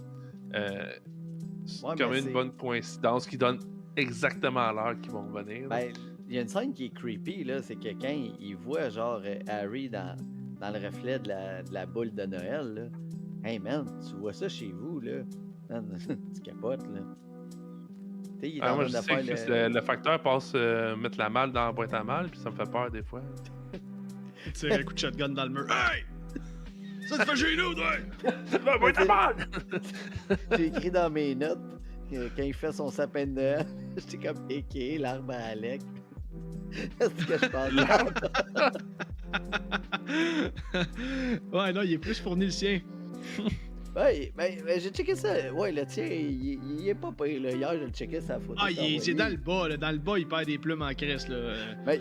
C'est quand même une bonne coïncidence qui donne exactement l'heure qu'ils vont revenir. Ben, il y a une scène qui est creepy, là, c'est que quand il voit genre Harry dans le reflet de la boule de Noël, là. Hey man, tu vois ça chez vous, là? Man, tu capotes, là. Tu sais, il est en moi, train je de sais faire que le facteur passe mettre la malle dans la boîte à mal, puis ça me fait peur des fois. Tu tires un coup de shotgun dans le mur. Hey! Ça te fait chez nous, toi! La boîte à mal! J'ai écrit dans mes notes que quand il fait son sapin de Noël, j'étais comme équé, l'arbre à Alec. C'est ce que je pense. Ouais, non, il est plus fourni le sien. Ouais, ben, j'ai checké ça. Ouais, le tien, il est pas pire, là. Hier, je le checké, sa photo. Ah, il est dans le bas, là. Dans le bas, il perd des plumes en crisse, là. Ben,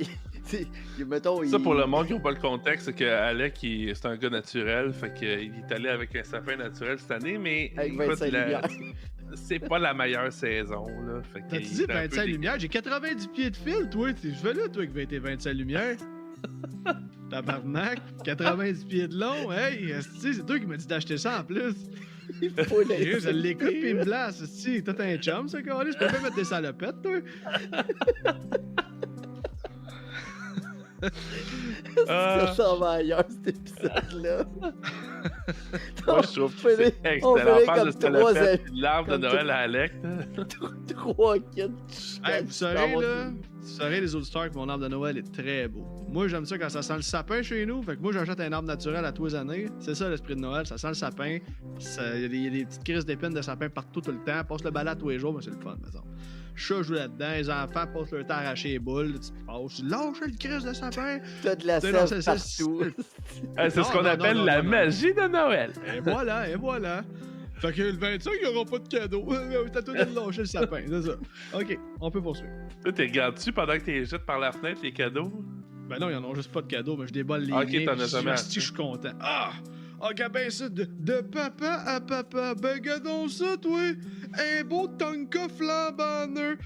mettons, Ça, pour le monde qui n'a pas le contexte, c'est que Alec, c'est un gars naturel, fait qu'il est allé avec un sapin naturel cette année, mais avec écoute, 25 lumières. c'est pas la meilleure saison, là. Fait que T'as-tu il dit est un peu 25 lumières? J'ai 90 pieds de fil, toi. Je vais là, toi, avec tes 25 lumières. Tabarnak, 90 pieds de long. Hey, esti, c'est toi qui m'as dit d'acheter ça en plus. Il faut Sérieux, je l'écoute pis il me blasse. Esti, t'as un chum, ça, quoi. Je peux pas mettre des salopettes, toi. Ça s'en va ailleurs, cet épisode-là. Moi, je trouve que c'est on excellent. ferait On parle comme de trois salopette, amis. l'arbre de Comme Noël à Alec. 3 kits. Hey, vous saurez, là, vous saurez, les auditeurs, que mon arbre de Noël est très beau. Moi, j'aime ça quand ça sent le sapin chez nous. Fait que moi, j'achète un arbre naturel à tous les années. C'est ça, l'esprit de Noël. Ça sent le sapin. Il y a des petites crises d'épines de sapin partout tout le temps. Passe le balai tous les jours, mais c'est le fun, mais chat joue là-dedans. Les enfants passent leur temps à arracher les boules. Tu passes, lâche le crise de sapin. T'as de la T'sais, non, sève c'est- partout. C'est ce Non, qu'on non, appelle non, la non. magie de Noël. Et voilà, et voilà. Fait que le 25, il n'y aura pas de cadeau. T'as tout de lâcher le sapin, c'est ça. Ok, on peut poursuivre. Toi, t'es regardes-tu pendant que t'es jettes par la fenêtre les cadeaux? Ben non, ils en ont juste pas de cadeau, mais je déballe les Ok, miens, t'en as puis jamais asti, je suis content. Ah! Ok, ben ça, de papa à papa. Ben gadons ça, toi! Un beau Tonka flambant neuf.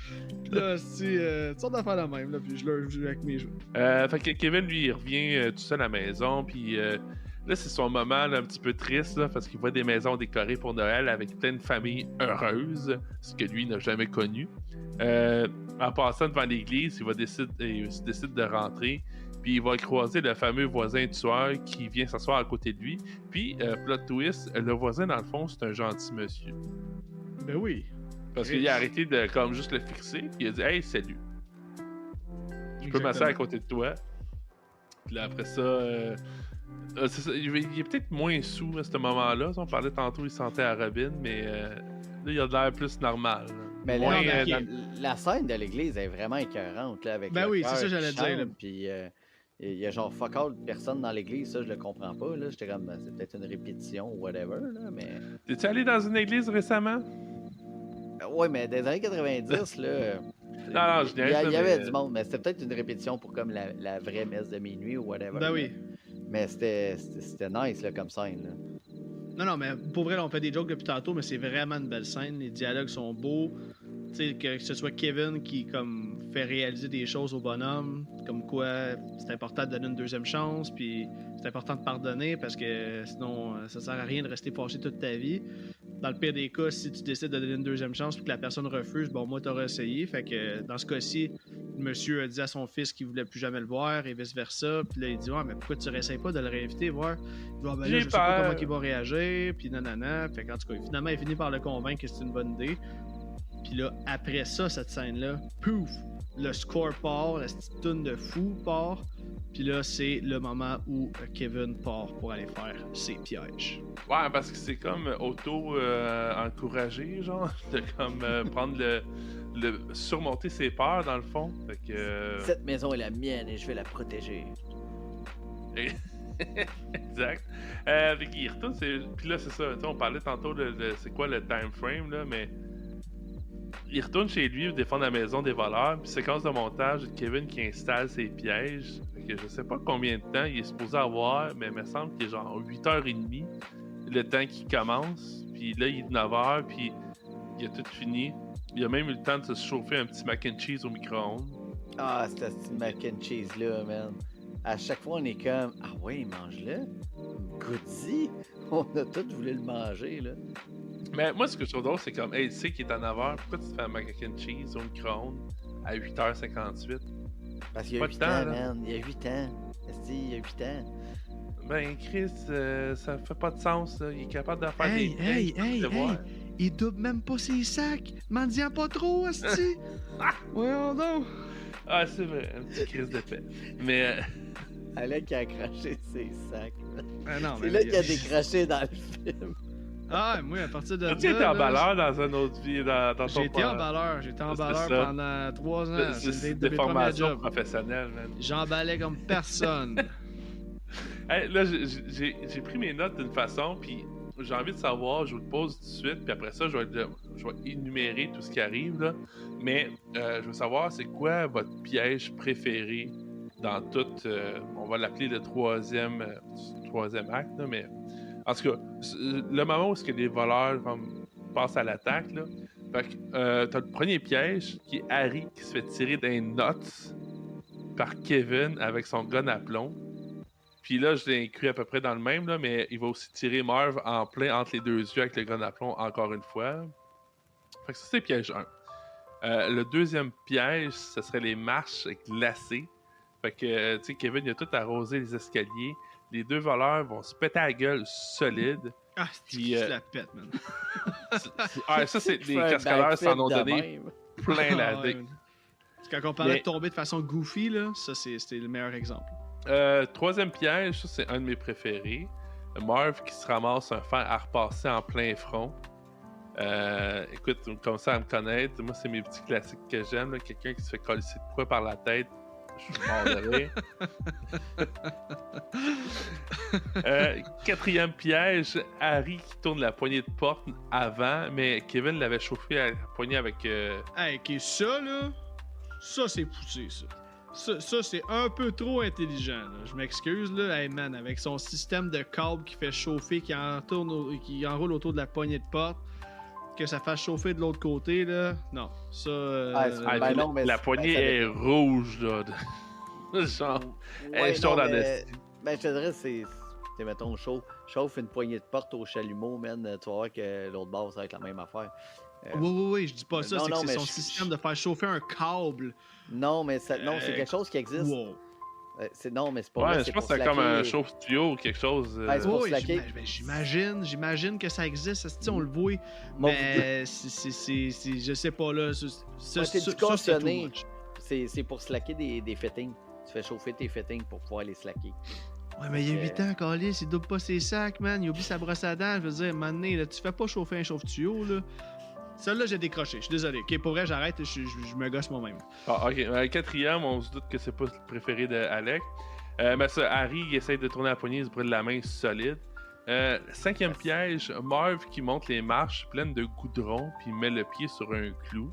Pis là, c'est toutes sortes d'affaires la même, là, puis je le joue avec mes jeux. Fait que Kevin, lui, il revient tout seul à la maison, puis là, c'est son moment là, un petit peu triste, là, parce qu'il voit des maisons décorées pour Noël avec plein de familles heureuses, ce que lui n'a jamais connu. En passant devant l'église, il décide de rentrer, puis il va croiser le fameux voisin tueur qui vient s'asseoir à côté de lui. Puis, plot twist, le voisin, dans le fond, c'est un gentil monsieur. Ben oui. Parce qu'il a arrêté de comme juste le fixer, puis il a dit « Hey, salut, je peux m'asseoir à côté de toi. » Puis là, après ça, c'est ça, il est peut-être moins sous à ce moment-là. On parlait tantôt, il sentait à Robin, mais là, il a de l'air plus normal. Là. Mais Moins, là, ok. la scène de l'église est vraiment écœurante, là, avec Ben le oui, chœur c'est ça qui j'allais dire, là. chante, puis il y a genre fuck all de personnes dans l'église, ça je le comprends pas, là. J'étais comme, c'est peut-être une répétition ou whatever, là, mais... T'es-tu allé dans une église récemment? Ouais, mais des années 90, là... Non, je il y, niaise, il y là, avait mais- du monde, mais c'était peut-être une répétition pour comme la vraie messe de minuit ou whatever. Ben là. oui. Mais c'était nice, là, comme scène, là. Non, mais pour vrai, on fait des jokes depuis tantôt, mais c'est vraiment une belle scène. Les dialogues sont beaux. Tu sais, que ce soit Kevin qui comme fait réaliser des choses au bonhomme, comme quoi c'est important de donner une deuxième chance, puis c'est important de pardonner parce que sinon ça sert à rien de rester fâché toute ta vie. Dans le pire des cas, si tu décides de donner une deuxième chance puis que la personne refuse, bon, moi, t'auras essayé. Fait que dans ce cas-ci, le monsieur a dit à son fils qu'il voulait plus jamais le voir et vice-versa. Puis là, il dit, ouais, mais pourquoi tu réessayes pas de le réinviter, voir? Il dit, ah, ben là, J'ai je sais pas peur. comment il va réagir, puis nanana. Fait qu'en tout cas, finalement, il finit par le convaincre que c'est une bonne idée. Puis là, après ça, cette scène-là, pouf, le score part, la petite toune de fou part. Puis là, c'est le moment où Kevin part pour aller faire ses pièges. Ouais, parce que c'est comme auto-encouragé, genre, de comme prendre surmonter ses peurs, dans le fond. Fait que... Cette maison est la mienne et je vais la protéger. Exact. Fait qu'il retourne, puis là, c'est ça, tu sais, on parlait tantôt de c'est quoi le time frame, là, mais il retourne chez lui défendre la maison des voleurs, puis séquence de montage de Kevin qui installe ses pièges. Fait que je sais pas combien de temps il est supposé avoir, mais il me semble qu'il est genre 8h30 le temps qui commence, puis là, il est 9h, puis il a tout fini. Il a même eu le temps de se chauffer un petit mac and cheese au micro-ondes. Ah, c'est ce petit mac and cheese là, man. À chaque fois, on est comme, ah ouais, mange-le. Goody. On a tous voulu le manger, là. Mais moi, ce que je trouve drôle, c'est comme, hey, tu sais qu'il est à 9h, pourquoi tu te fais un mac and cheese au micro-ondes à 8h58? Parce qu'il y a Pas 8 de temps, ans, là. man. Il y a 8 ans. Esti, il y a 8 ans. Ben, Chris, ça fait pas de sens, là. Il est capable de faire Hey, des hey, tests, hey, de voir. Il double même pas ses sacs. M'en dis pas trop, asti. Voyons donc. Ah, c'est vrai, un petit Chris de paix. Mais, Alec qui a craché ses sacs. Ah non, C'est mais là qu'il a décroché dans le film. Ah, moi, à partir de as-tu été là, emballeur dans une autre vie, dans ton J'ai été pas- emballeur. J'étais emballeur ça. pendant 3 ans. C'est de des mes premiers formations jobs. professionnelles, man. J'emballais comme personne. Hey, là, j'ai pris mes notes d'une façon, puis j'ai envie de savoir, je vous le pose tout de suite, puis après ça, je vais énumérer tout ce qui arrive, là. Mais je veux savoir, c'est quoi votre piège préféré dans tout, on va l'appeler le troisième acte, là, mais en tout cas, le moment où est-ce que les voleurs passent à l'attaque, là, fait que t'as le premier piège qui est Harry qui se fait tirer d'un notes par Kevin avec son gun à plomb. Puis là, je l'ai inclus à peu près dans le même, là, mais il va aussi tirer Marv en plein entre les deux yeux avec le gun à plomb encore une fois. Fait que ça, c'est piège 1. Le deuxième piège, ce serait les marches glacées. Fait que, tu sais, Kevin, il a tout arrosé les escaliers. Les deux voleurs vont se péter la gueule solide. Ah, Puis, je la pète, man. Ça, c'est des Fais un cascadeurs backflip s'en ont de donné même. plein la Ah, ouais, dick. man. Quand on parlait Mais- de tomber de façon goofy, là, ça, c'était le meilleur exemple. Troisième piège, ça c'est un de mes préférés. Marv qui se ramasse un fer à repasser en plein front. Écoute, comme ça à me connaître, moi c'est mes petits classiques que j'aime. Là. Quelqu'un qui se fait coller de quoi par la tête, je suis mort de rire. Quatrième piège, Harry qui tourne la poignée de porte avant, mais Kevin l'avait chauffé à la poignée avec... Hey, ok, ça, là, ça, c'est poussé, ça. Ça, c'est un peu trop intelligent, là. Je m'excuse, là. Hey, man, avec son système de câble qui fait chauffer, qui enroule autour de la poignée de porte, que ça fasse chauffer de l'autre côté, là. Non, ça... Ben non, mais la c'est- poignée ben, ça est rouge, là. Genre... Ouais, je non, tourne dans mais- Ben, je te dirais, c'est mettons, chauffe une poignée de porte au chalumeau, man. Tu vas voir que l'autre bord, ça va être la même affaire. Oui, je dis pas ça, non, c'est non, que c'est mais son je- système de faire chauffer un câble. Non, mais c'est quelque chose qui existe. Wow. Non, mais c'est pas Ouais, vrai, je c'est pense pour que c'est comme un slacker. chauffe-tuyau ou quelque chose. Ouais, c'est pour Oui, slacker. j'imagine que ça existe, asti, on le voit, Moi, mais je sais pas, là, Ouais, t'es du c'est cautionné. too much. c'est pour slacker des fittings. Tu fais chauffer tes fittings pour pouvoir les slacker. Ouais, mais il y a 8 ans, Calis, il double pas ses sacs, man, il oublie sa brosse à dents, je veux dire, maintenant, là, tu fais pas chauffer un chauffe-tuyau, là. Celle-là, j'ai décroché, je suis désolé. Ok, pour vrai, j'arrête, je me gosse moi-même. Ah, ok. Quatrième, on se doute que c'est pas le préféré de Alec. Mais ça, Harry il essaye de tourner la poignée, il se brûle la main solide. Cinquième piège, Marv qui monte les marches pleines de goudron puis met le pied sur un clou.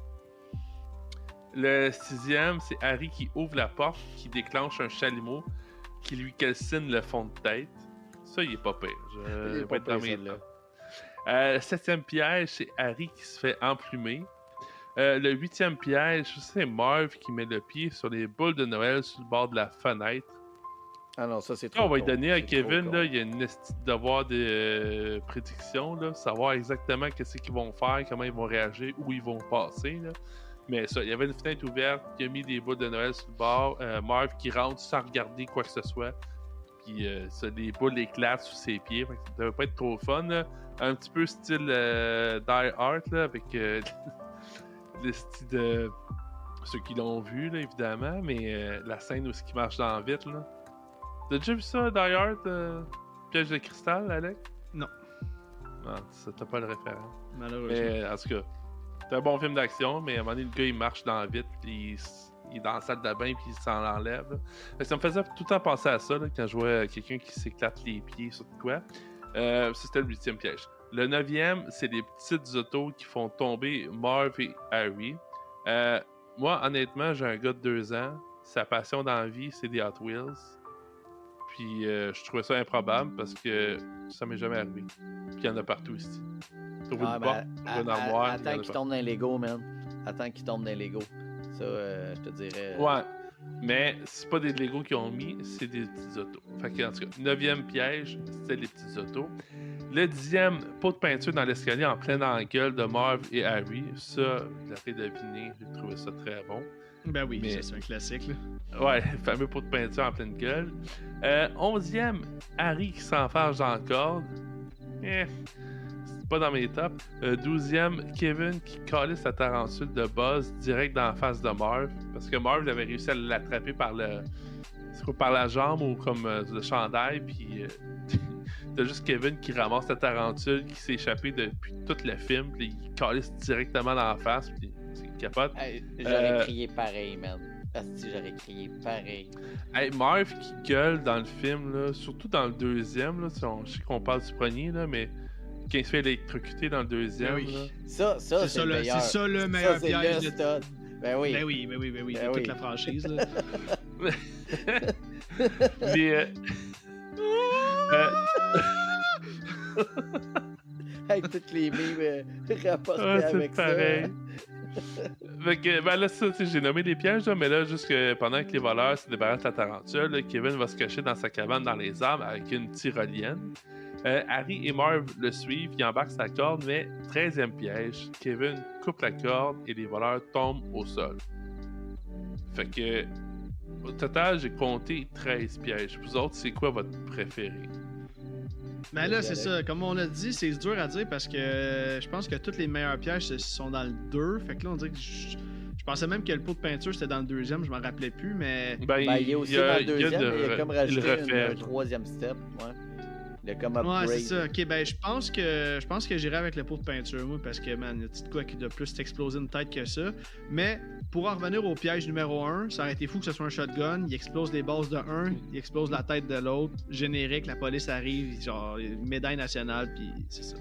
Le sixième, c'est Harry qui ouvre la porte, qui déclenche un chalumeau, qui lui calcine le fond de tête. Ça, il est pas pire. Il est vais pas être dans pire, mes celle-là. temps. Le septième piège, c'est Harry qui se fait emplumer. Le huitième piège, c'est Marv qui met le pied sur les boules de Noël sur le bord de la fenêtre. Ah non, ça c'est trop. Là, on va lui con. donner à C'est trop Kevin, con. là, il y a une esti de devoir de prédiction, là, savoir exactement qu'est-ce qu'ils vont faire, comment ils vont réagir, où ils vont passer. Là. Mais ça, il y avait une fenêtre ouverte, il a mis des boules de Noël sur le bord, Marv qui rentre sans regarder quoi que ce soit. Puis ça, les boules éclatent sous ses pieds, fait que ça devait pas être trop fun. Là. Un petit peu style Die Hard, là, avec le style de ceux qui l'ont vu, là, évidemment, mais la scène où il marche dans la vitre, là. T'as déjà vu ça, Die Hard, Piège de cristal, Alec? Non. Non, ça t'as pas le référent. Malheureusement. Mais en tout cas, c'est un bon film d'action, mais à un moment donné, le gars il marche dans la vitre, puis il est dans la salle de bain, puis il s'en enlève. Là. Fait que ça me faisait tout le temps penser à ça là, quand je vois quelqu'un qui s'éclate les pieds sur quoi. C'était le 8e piège. Le 9e, c'est des petites autos qui font tomber Marv et Harry. Moi, honnêtement, j'ai un gars de 2 ans. Sa passion dans la vie, c'est des Hot Wheels. Puis je trouvais ça improbable parce que ça m'est jamais arrivé. Puis il y en a partout ici. Trouver une porte, trouver une armoire. Attends qu'il tombe dans les Lego, man. Attends qu'il tombe dans les Lego. Ça, je te dirais. Ouais. Mais c'est pas des Lego qu'ils ont mis, c'est des petits autos. Fait que, en tout cas, 9e piège, c'était les petits autos. Le 10e, pot de peinture dans l'escalier en plein dans la gueule de Marv et Harry. Ça, je l'avais deviné, j'ai trouvé ça très bon. Ben oui, Mais- ça, c'est un classique. Là. Ouais, le fameux pot de peinture en pleine gueule. 11e, Harry qui s'enfarge dans la corde. C'est pas dans mes tops. 12e, Kevin qui calisse sa tarentule de Buzz direct dans la face de Marv. Parce que Marv avait réussi à l'attraper par par la jambe ou comme le chandail. Puis t'as juste Kevin qui ramasse la tarentule qui s'est échappé depuis tout le film. Puis il calisse directement dans la face. Puis c'est capote. Hey, j'aurais crié pareil, man. Asti, j'aurais crié pareil. Hey, Marv qui gueule dans le film, là, surtout dans le 2e, là, je sais qu'on parle du premier, là, mais quand il se fait électrocuter dans le 2e, Ben oui. là, Ça, c'est le meilleur. C'est ça le meilleur Ça, c'est piège le de stud. Ben oui. Ben oui, ben oui, ben oui, Ben de toute oui. la franchise. Là. mais, Avec toutes les mimes rapportées ah, c'est avec pareil. ça. Fait que, ben là, ça, tu sais, j'ai nommé des pièges, là, mais là, juste que pendant que les voleurs se débarrassent de la tarentule, là, Kevin va se cacher dans sa cabane dans les arbres avec une tyrolienne. Harry et Marv le suivent, ils embarquent sa corde, mais 13e piège, Kevin coupe la corde et les voleurs tombent au sol. Fait que, au total, j'ai compté 13 pièges. Vous autres, c'est quoi votre préféré? Ben là, c'est ça. Comme on l'a dit, c'est dur à dire parce que je pense que tous les meilleurs pièges sont dans le 2. Fait que là, on dirait que je pensais même que le pot de peinture c'était dans le 2e, je m'en rappelais plus, mais. Ben, Ben, il est aussi dans le deuxième, mais il a comme rajouté il refait. un troisième step. Ouais. Il a comme Ouais, upgrade. c'est ça. Ok, ben je pense que j'irai avec le pot de peinture, moi, parce que, man, il y a de quoi qui doit plus t'exploser une tête que ça. Mais pour en revenir au piège numéro 1, ça aurait été fou que ce soit un shotgun. Il explose les bases de un, il explose la tête de l'autre. Générique, la police arrive, genre, médaille nationale, puis c'est ça.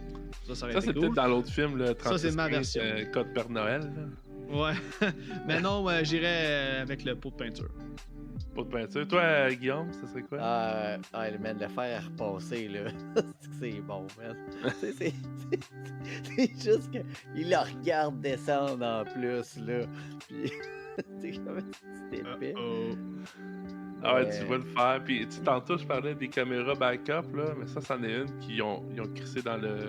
Ça aurait Ça, été c'est cool. peut-être dans l'autre film, le 36 c'est ma version. Code Père Noël. Là. Ouais. Mais non, j'irais avec le pot de peinture. Pot de peinture. Toi, Guillaume, ça serait quoi? Man, le fer à repasser, là. C'est bon, man. C'est juste qu'il le regarde descendre en plus, là. Puis, c'est comme c'était épais. Ah ouais, tu vas le faire. Puis, tu sais, tantôt, je parlais des caméras backup, là, mais ça, c'en est une qui ont crissé dans le.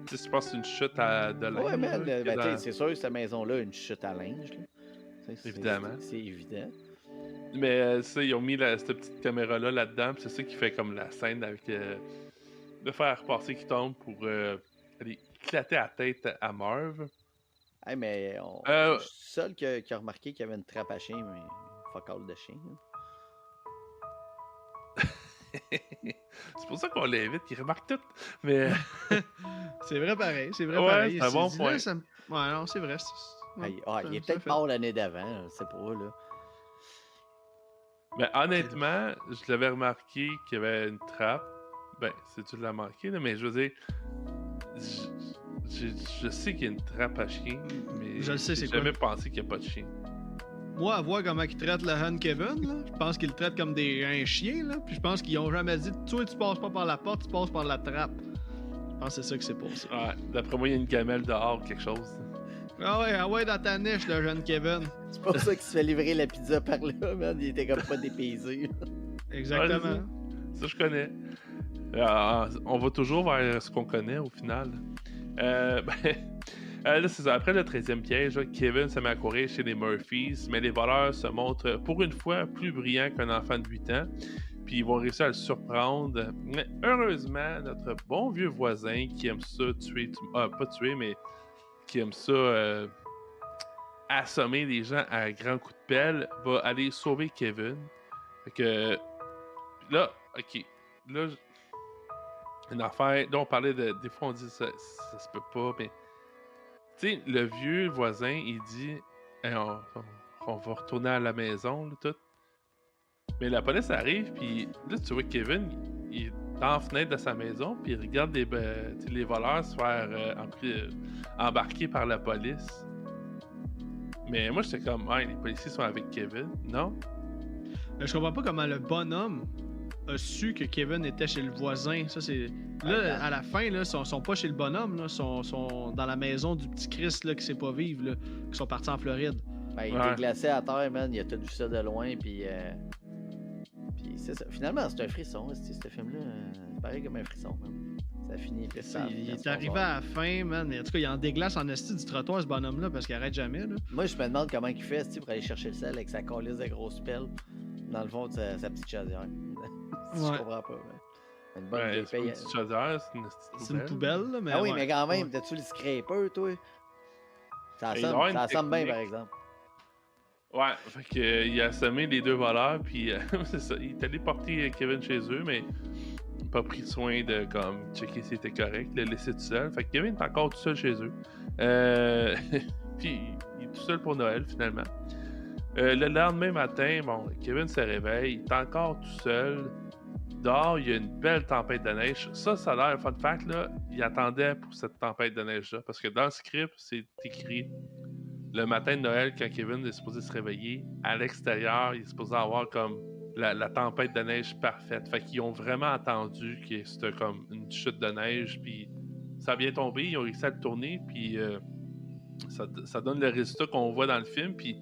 Tu sais, je pense que c'est une chute de linge. Ouais, man, là, ben, dans- t'sais, c'est sûr que cette maison-là a une chute à linge, là. Évidemment. C'est évident. Mais ça, ils ont mis cette petite caméra-là là-dedans, puis c'est ça qui fait comme la scène avec le fer à repasser qui tombe pour aller éclater la tête à Marv. Hey, mais Euh, je suis seul qui a remarqué qu'il y avait une trappe à chien, mais fuck all de chien. Là. C'est pour ça qu'on l'invite, il remarque tout. Mais C'est vrai pareil, c'est vrai Ouais, pareil. c'est un bon dit, point. là, Ouais, non, c'est vrai. Ouais, Il est ça peut-être fait- mort l'année d'avant, je sais pas, là. ben, honnêtement, je l'avais remarqué qu'il y avait une trappe. Ben, si tu l'as manqué, là, mais je veux dire, je sais qu'il y a une trappe à chien, mais Je le sais, c'est j'ai quoi. jamais pensé qu'il n'y a pas de chien. Moi, à voir comment il traite le Han Kevin, là, je pense qu'il le traite comme un chien, là, puis je pense qu'ils ont jamais dit « Toi, tu passes pas par la porte, tu passes par la trappe. » Je pense que c'est ça qui s'est passé. Ouais, d'après moi, il y a une gamelle dehors ou quelque chose. Ah ouais, dans ta niche, le jeune Kevin. C'est pour ça qu'il se fait livrer la pizza par là, man. Il était comme pas dépaysé. Exactement. Ça, je connais. On va toujours vers ce qu'on connaît au final. Là, c'est ça. Après le 13e piège, là, Kevin se met à courir chez les Murphys, mais les voleurs se montrent pour une fois plus brillants qu'un enfant de 8 ans. Puis ils vont réussir à le surprendre. Mais heureusement, notre bon vieux voisin qui aime ça tuer, pas tuer, mais qui aime ça assommer les gens à grands coups de pelle, va aller sauver Kevin. Fait que Puis là, ok. Là, une affaire. Là, on parlait de. Des fois, on dit ça se peut pas, mais. Tu sais, le vieux voisin, il dit hey, on va retourner à la maison, là, tout. Mais la police arrive, puis là, tu vois que Kevin, il est dans la fenêtre de sa maison, puis il regarde les voleurs se faire embarquer par la police. Mais moi, j'étais comme, hey, les policiers sont avec Kevin, non? Je comprends pas comment le bonhomme a su que Kevin était chez le voisin. Ça, c'est. Là, à la fin, là, ils sont pas chez le bonhomme, là. Sont dans la maison du petit Chris là, qui sait pas vivre, là, qui sont partis en Floride. Ben, il Ouais. est glacé à terre, man. Il a tout vu ça de loin, puis c'est ça. Finalement, c'est un frisson, ce film-là. C'est pareil comme un frisson, man. Ça finit, puis ça. Il est arrivé à la fin, man. En tout cas, il en déglace en esti du trottoir, ce bonhomme-là, parce qu'il arrête jamais, là. Moi, je me demande comment il fait pour aller chercher le sel avec sa calisse de grosse pelle dans le fond de sa petite chaudière. Je Ouais. comprends pas, man. Une bonne Ouais, vieille c'est pas une paye. petite chaudière, c'est une petite C'est une poubelle, là, mais. Ah oui, ouais. mais quand même, Ouais. t'as-tu le scraper, toi? Ça Il doit avoir assomme, une ça assomme bien, technique. par exemple. Ouais, fait que, il a assommé les deux voleurs, puis c'est ça. Il est allé porter Kevin chez eux, mais il n'a pas pris soin de comme checker si c'était correct, le laisser tout seul. Fait que Kevin est encore tout seul chez eux. Puis il est tout seul pour Noël, finalement. Le lendemain matin, bon, Kevin se réveille, il est encore tout seul. Dehors, il y a une belle tempête de neige. Ça a l'air, fun fact, là, il attendait pour cette tempête de neige-là. Parce que dans le script, c'est écrit le matin de Noël, quand Kevin est supposé se réveiller, à l'extérieur, il est supposé avoir comme la tempête de neige parfaite. Fait qu'ils ont vraiment attendu que c'était comme une chute de neige, puis ça vient tomber, ils ont réussi à le tourner, puis ça donne le résultat qu'on voit dans le film. Puis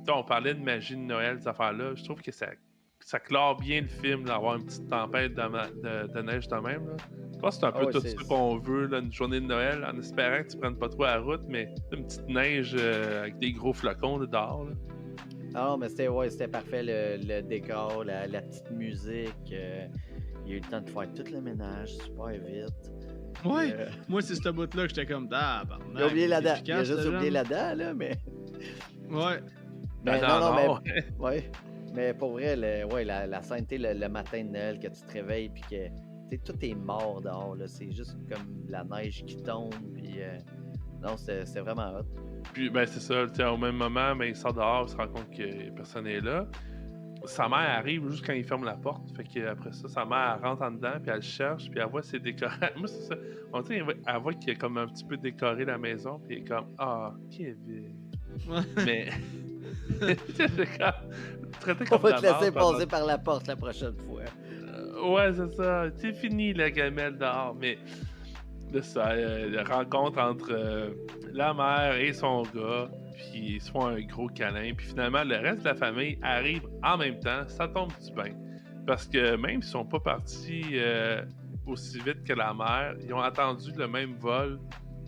on parlait de magie de Noël, ces affaires-là. Je trouve que ça clore bien le film d'avoir une petite tempête de neige de même. Là. Je pense que c'est un peu ouais, tout c'est- ça qu'on veut, là, une journée de Noël, en espérant que tu prennes pas trop la route, mais une petite neige avec des gros flocons là, dehors. Là. Ah non, mais c'était parfait, le décor, la petite musique. Il y a eu le temps de faire tout le ménage super vite. Ouais. Euh, Moi, c'est ce bout-là que j'étais comme. Ah, bah, il a oublié la dent. Il a juste oublié la dent, là, mais. Ouais. Mais Ah, non, mais. non. Ouais. Mais pour vrai, la scène, tu sais, le matin de Noël, que tu te réveilles, puis que. Tu sais, tout est mort dehors, là. C'est juste comme la neige qui tombe, puis. Non, c'était vraiment hot. Puis, ben, c'est ça, tu sais, au même moment, ben, il sort dehors, il se rend compte que personne n'est là. Sa mère arrive juste quand il ferme la porte. Fait que après ça, sa mère elle rentre en dedans, puis elle le cherche, puis elle voit ses décorations. Moi, c'est ça. On dirait elle voit qu'il a comme un petit peu décoré la maison, puis elle est comme ah, Kevin. Ouais. Mais. c'est comme. Traité On comme va de te la laisser merde pendant- passer par la porte la prochaine fois. Ouais, c'est ça. C'est fini la gamelle dehors. Mais là, ça, la rencontre entre la mère et son gars, puis ils se font un gros câlin. Puis finalement, le reste de la famille arrive en même temps. Ça tombe du bain. Parce que même s'ils sont pas partis aussi vite que la mère, ils ont attendu le même vol.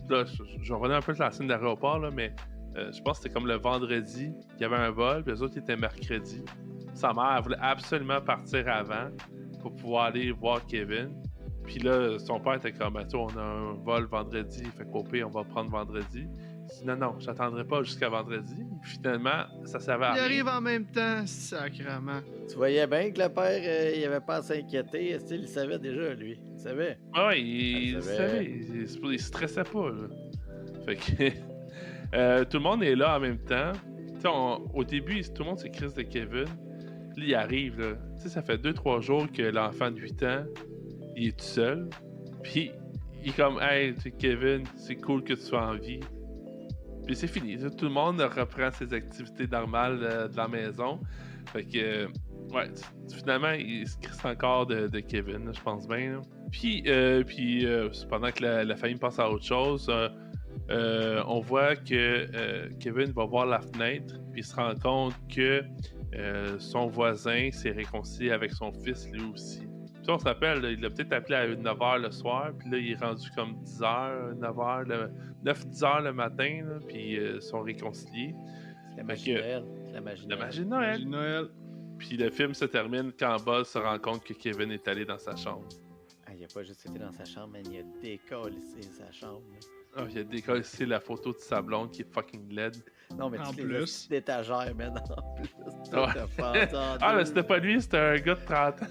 Là, je revenais un peu sur la scène d'aéroport, là, mais je pense que c'était comme le vendredi qu'il y avait un vol, puis les autres, ils étaient mercredi. Sa mère, elle voulait absolument partir avant pour pouvoir aller voir Kevin. Puis là, son père était comme, ben, on a un vol vendredi, fait qu'au pire, on va prendre vendredi. Il dit, non, j'attendrai pas jusqu'à vendredi. Puis finalement, ça savait Il arrive en même temps, sacrément. Tu voyais bien que le père, il avait pas à s'inquiéter. Il savait déjà, lui. Il savait. Ouais, il savait. savait, il stressait pas, là. Fait que tout le monde est là en même temps. Tu sais, au début, tout le monde c'est Chris de Kevin. Puis là, il arrive, là. Tu sais, ça fait 2-3 jours que l'enfant de 8 ans, il est tout seul. Puis il est comme, hey, tu sais, Kevin, c'est cool que tu sois en vie. Puis c'est fini. Tout le monde reprend ses activités normales de la maison. Fait que, ouais, finalement, il se crisse encore de Kevin, là, je pense bien. Là. Puis pendant que la famille passe à autre chose, on voit que Kevin va voir la fenêtre, puis il se rend compte que son voisin s'est réconcilié avec son fils lui aussi. Puis on se rappelle, là, il l'a peut-être appelé à 9h le soir, puis là, il est rendu comme 10h, 9h, 9-10h le matin, là, puis ils sont réconciliés. C'est la magie de Noël. C'est la magie de La Noël. magie de Noël. Magie de Noël. Puis le film se termine quand Buzz se rend compte que Kevin est allé dans sa chambre. Ah, il a pas juste été dans sa chambre, mais il a décollé sa chambre. Oh, il a décollé la photo de sa blonde qui est fucking laide. Non, mais En tu plus. les d'étagère, man, en plus. Tout Ouais. a fait en Ah, deux. mais c'était pas lui, c'était un gars de 30 ans.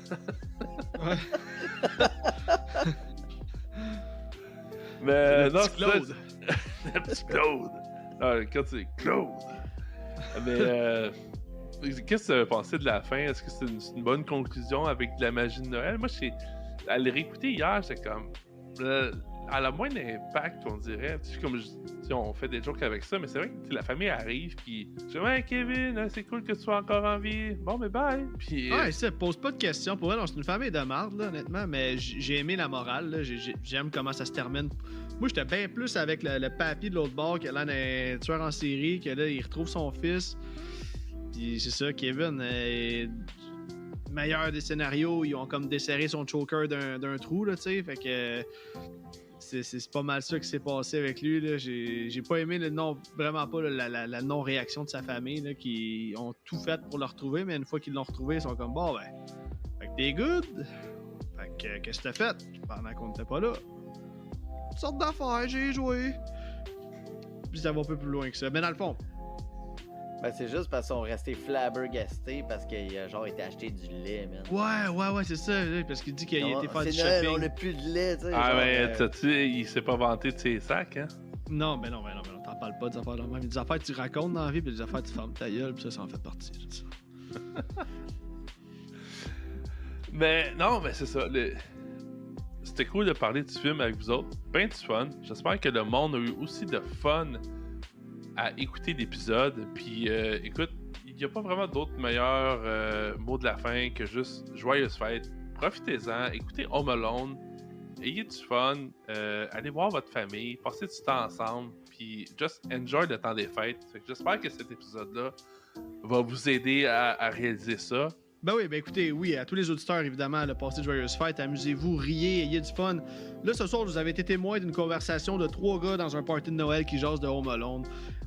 Ouais. Mais Le non, petit Claude. Le petit Claude. Ah, le gars, c'est Claude. Mais qu'est-ce que tu as pensé de la fin? Est-ce que c'est une bonne conclusion avec de la magie de Noël? Moi, à le réécouter hier, j'étais comme. Elle a moins d'impact, on dirait. Tu sais, comme on fait des jokes avec ça, mais c'est vrai que la famille arrive, puis je dis, ouais, Kevin, c'est cool que tu sois encore en vie. Bon, mais bye. Puis, Ouais, ça pose pas de questions. Pour elle, non, c'est une famille de marde, là, honnêtement, mais j'ai aimé la morale. Là. J'aime comment ça se termine. Moi, j'étais bien plus avec le papy de l'autre bord qui a l'air d'un tueur en série, que là, il retrouve son fils. Puis c'est ça, Kevin est meilleur des scénarios. Ils ont comme desserré son choker d'un trou, là, tu sais. Fait que c'est pas mal ça qui s'est passé avec lui. Là. J'ai pas aimé vraiment pas la non-réaction de sa famille, là, qui ont tout fait pour le retrouver, mais une fois qu'ils l'ont retrouvé, ils sont comme bon, ben, fait que t'es good. Fait que qu'est-ce que t'as fait pendant qu'on n'était pas là? Toutes sortes d'affaires, j'ai joué. Puis ça va un peu plus loin que ça. Mais dans le fond, Ben, c'est juste parce qu'ils sont restés flabbergastés parce qu'il a genre été acheté du lait, man. ouais, c'est ça, là, parce qu'il dit qu'il a été faire du C'est Noël, on shopping. a plus de lait, tu sais. ah, genre, mais t'as-tu, il s'est pas vanté de ses sacs, hein? Non, mais non, t'en parles pas des affaires de même. Des affaires que tu racontes dans la vie, puis des affaires que tu fermes ta gueule, puis ça en fait partie. de ça. Mais non, mais c'est ça. C'était cool de parler du film avec vous autres. Ben du fun. J'espère que le monde a eu aussi de fun à écouter l'épisode. Puis écoute, il n'y a pas vraiment d'autres meilleurs mots de la fin que juste joyeuse fête. Profitez-en, écoutez Home Alone, ayez du fun, allez voir votre famille, passez du temps ensemble, puis just enjoy le temps des fêtes. Fait que j'espère que cet épisode-là va vous aider à réaliser ça. Ben oui, ben écoutez, oui, à tous les auditeurs, évidemment, le passé de joyeuse fête, amusez-vous, riez, ayez du fun. Là, ce soir, vous avez été témoin d'une conversation de 3 gars dans un party de Noël qui jasent de Home Alone.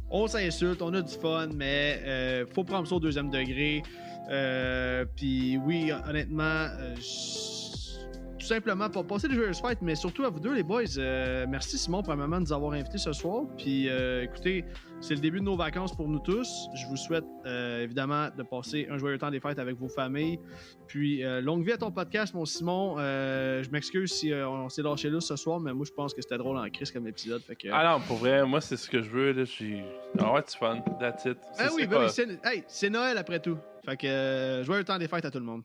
On s'insulte, on a du fun, mais faut prendre ça au deuxième degré. Puis oui, honnêtement, tout simplement pour passer des joyeuses fêtes, mais surtout à vous deux, les boys. Merci Simon, premièrement, de nous avoir invités ce soir. Puis écoutez, c'est le début de nos vacances pour nous tous. Je vous souhaite évidemment de passer un joyeux temps des fêtes avec vos familles. Puis longue vie à ton podcast, mon Simon. Je m'excuse si on s'est lâché là ce soir, mais moi je pense que c'était drôle en crise comme épisode. Fait que, Ah non, pour vrai, moi c'est ce que je veux. Là, ouais, c'est fun. That's it. ah oui, ben oui, c'est Noël après tout. Fait que joyeux temps des fêtes à tout le monde.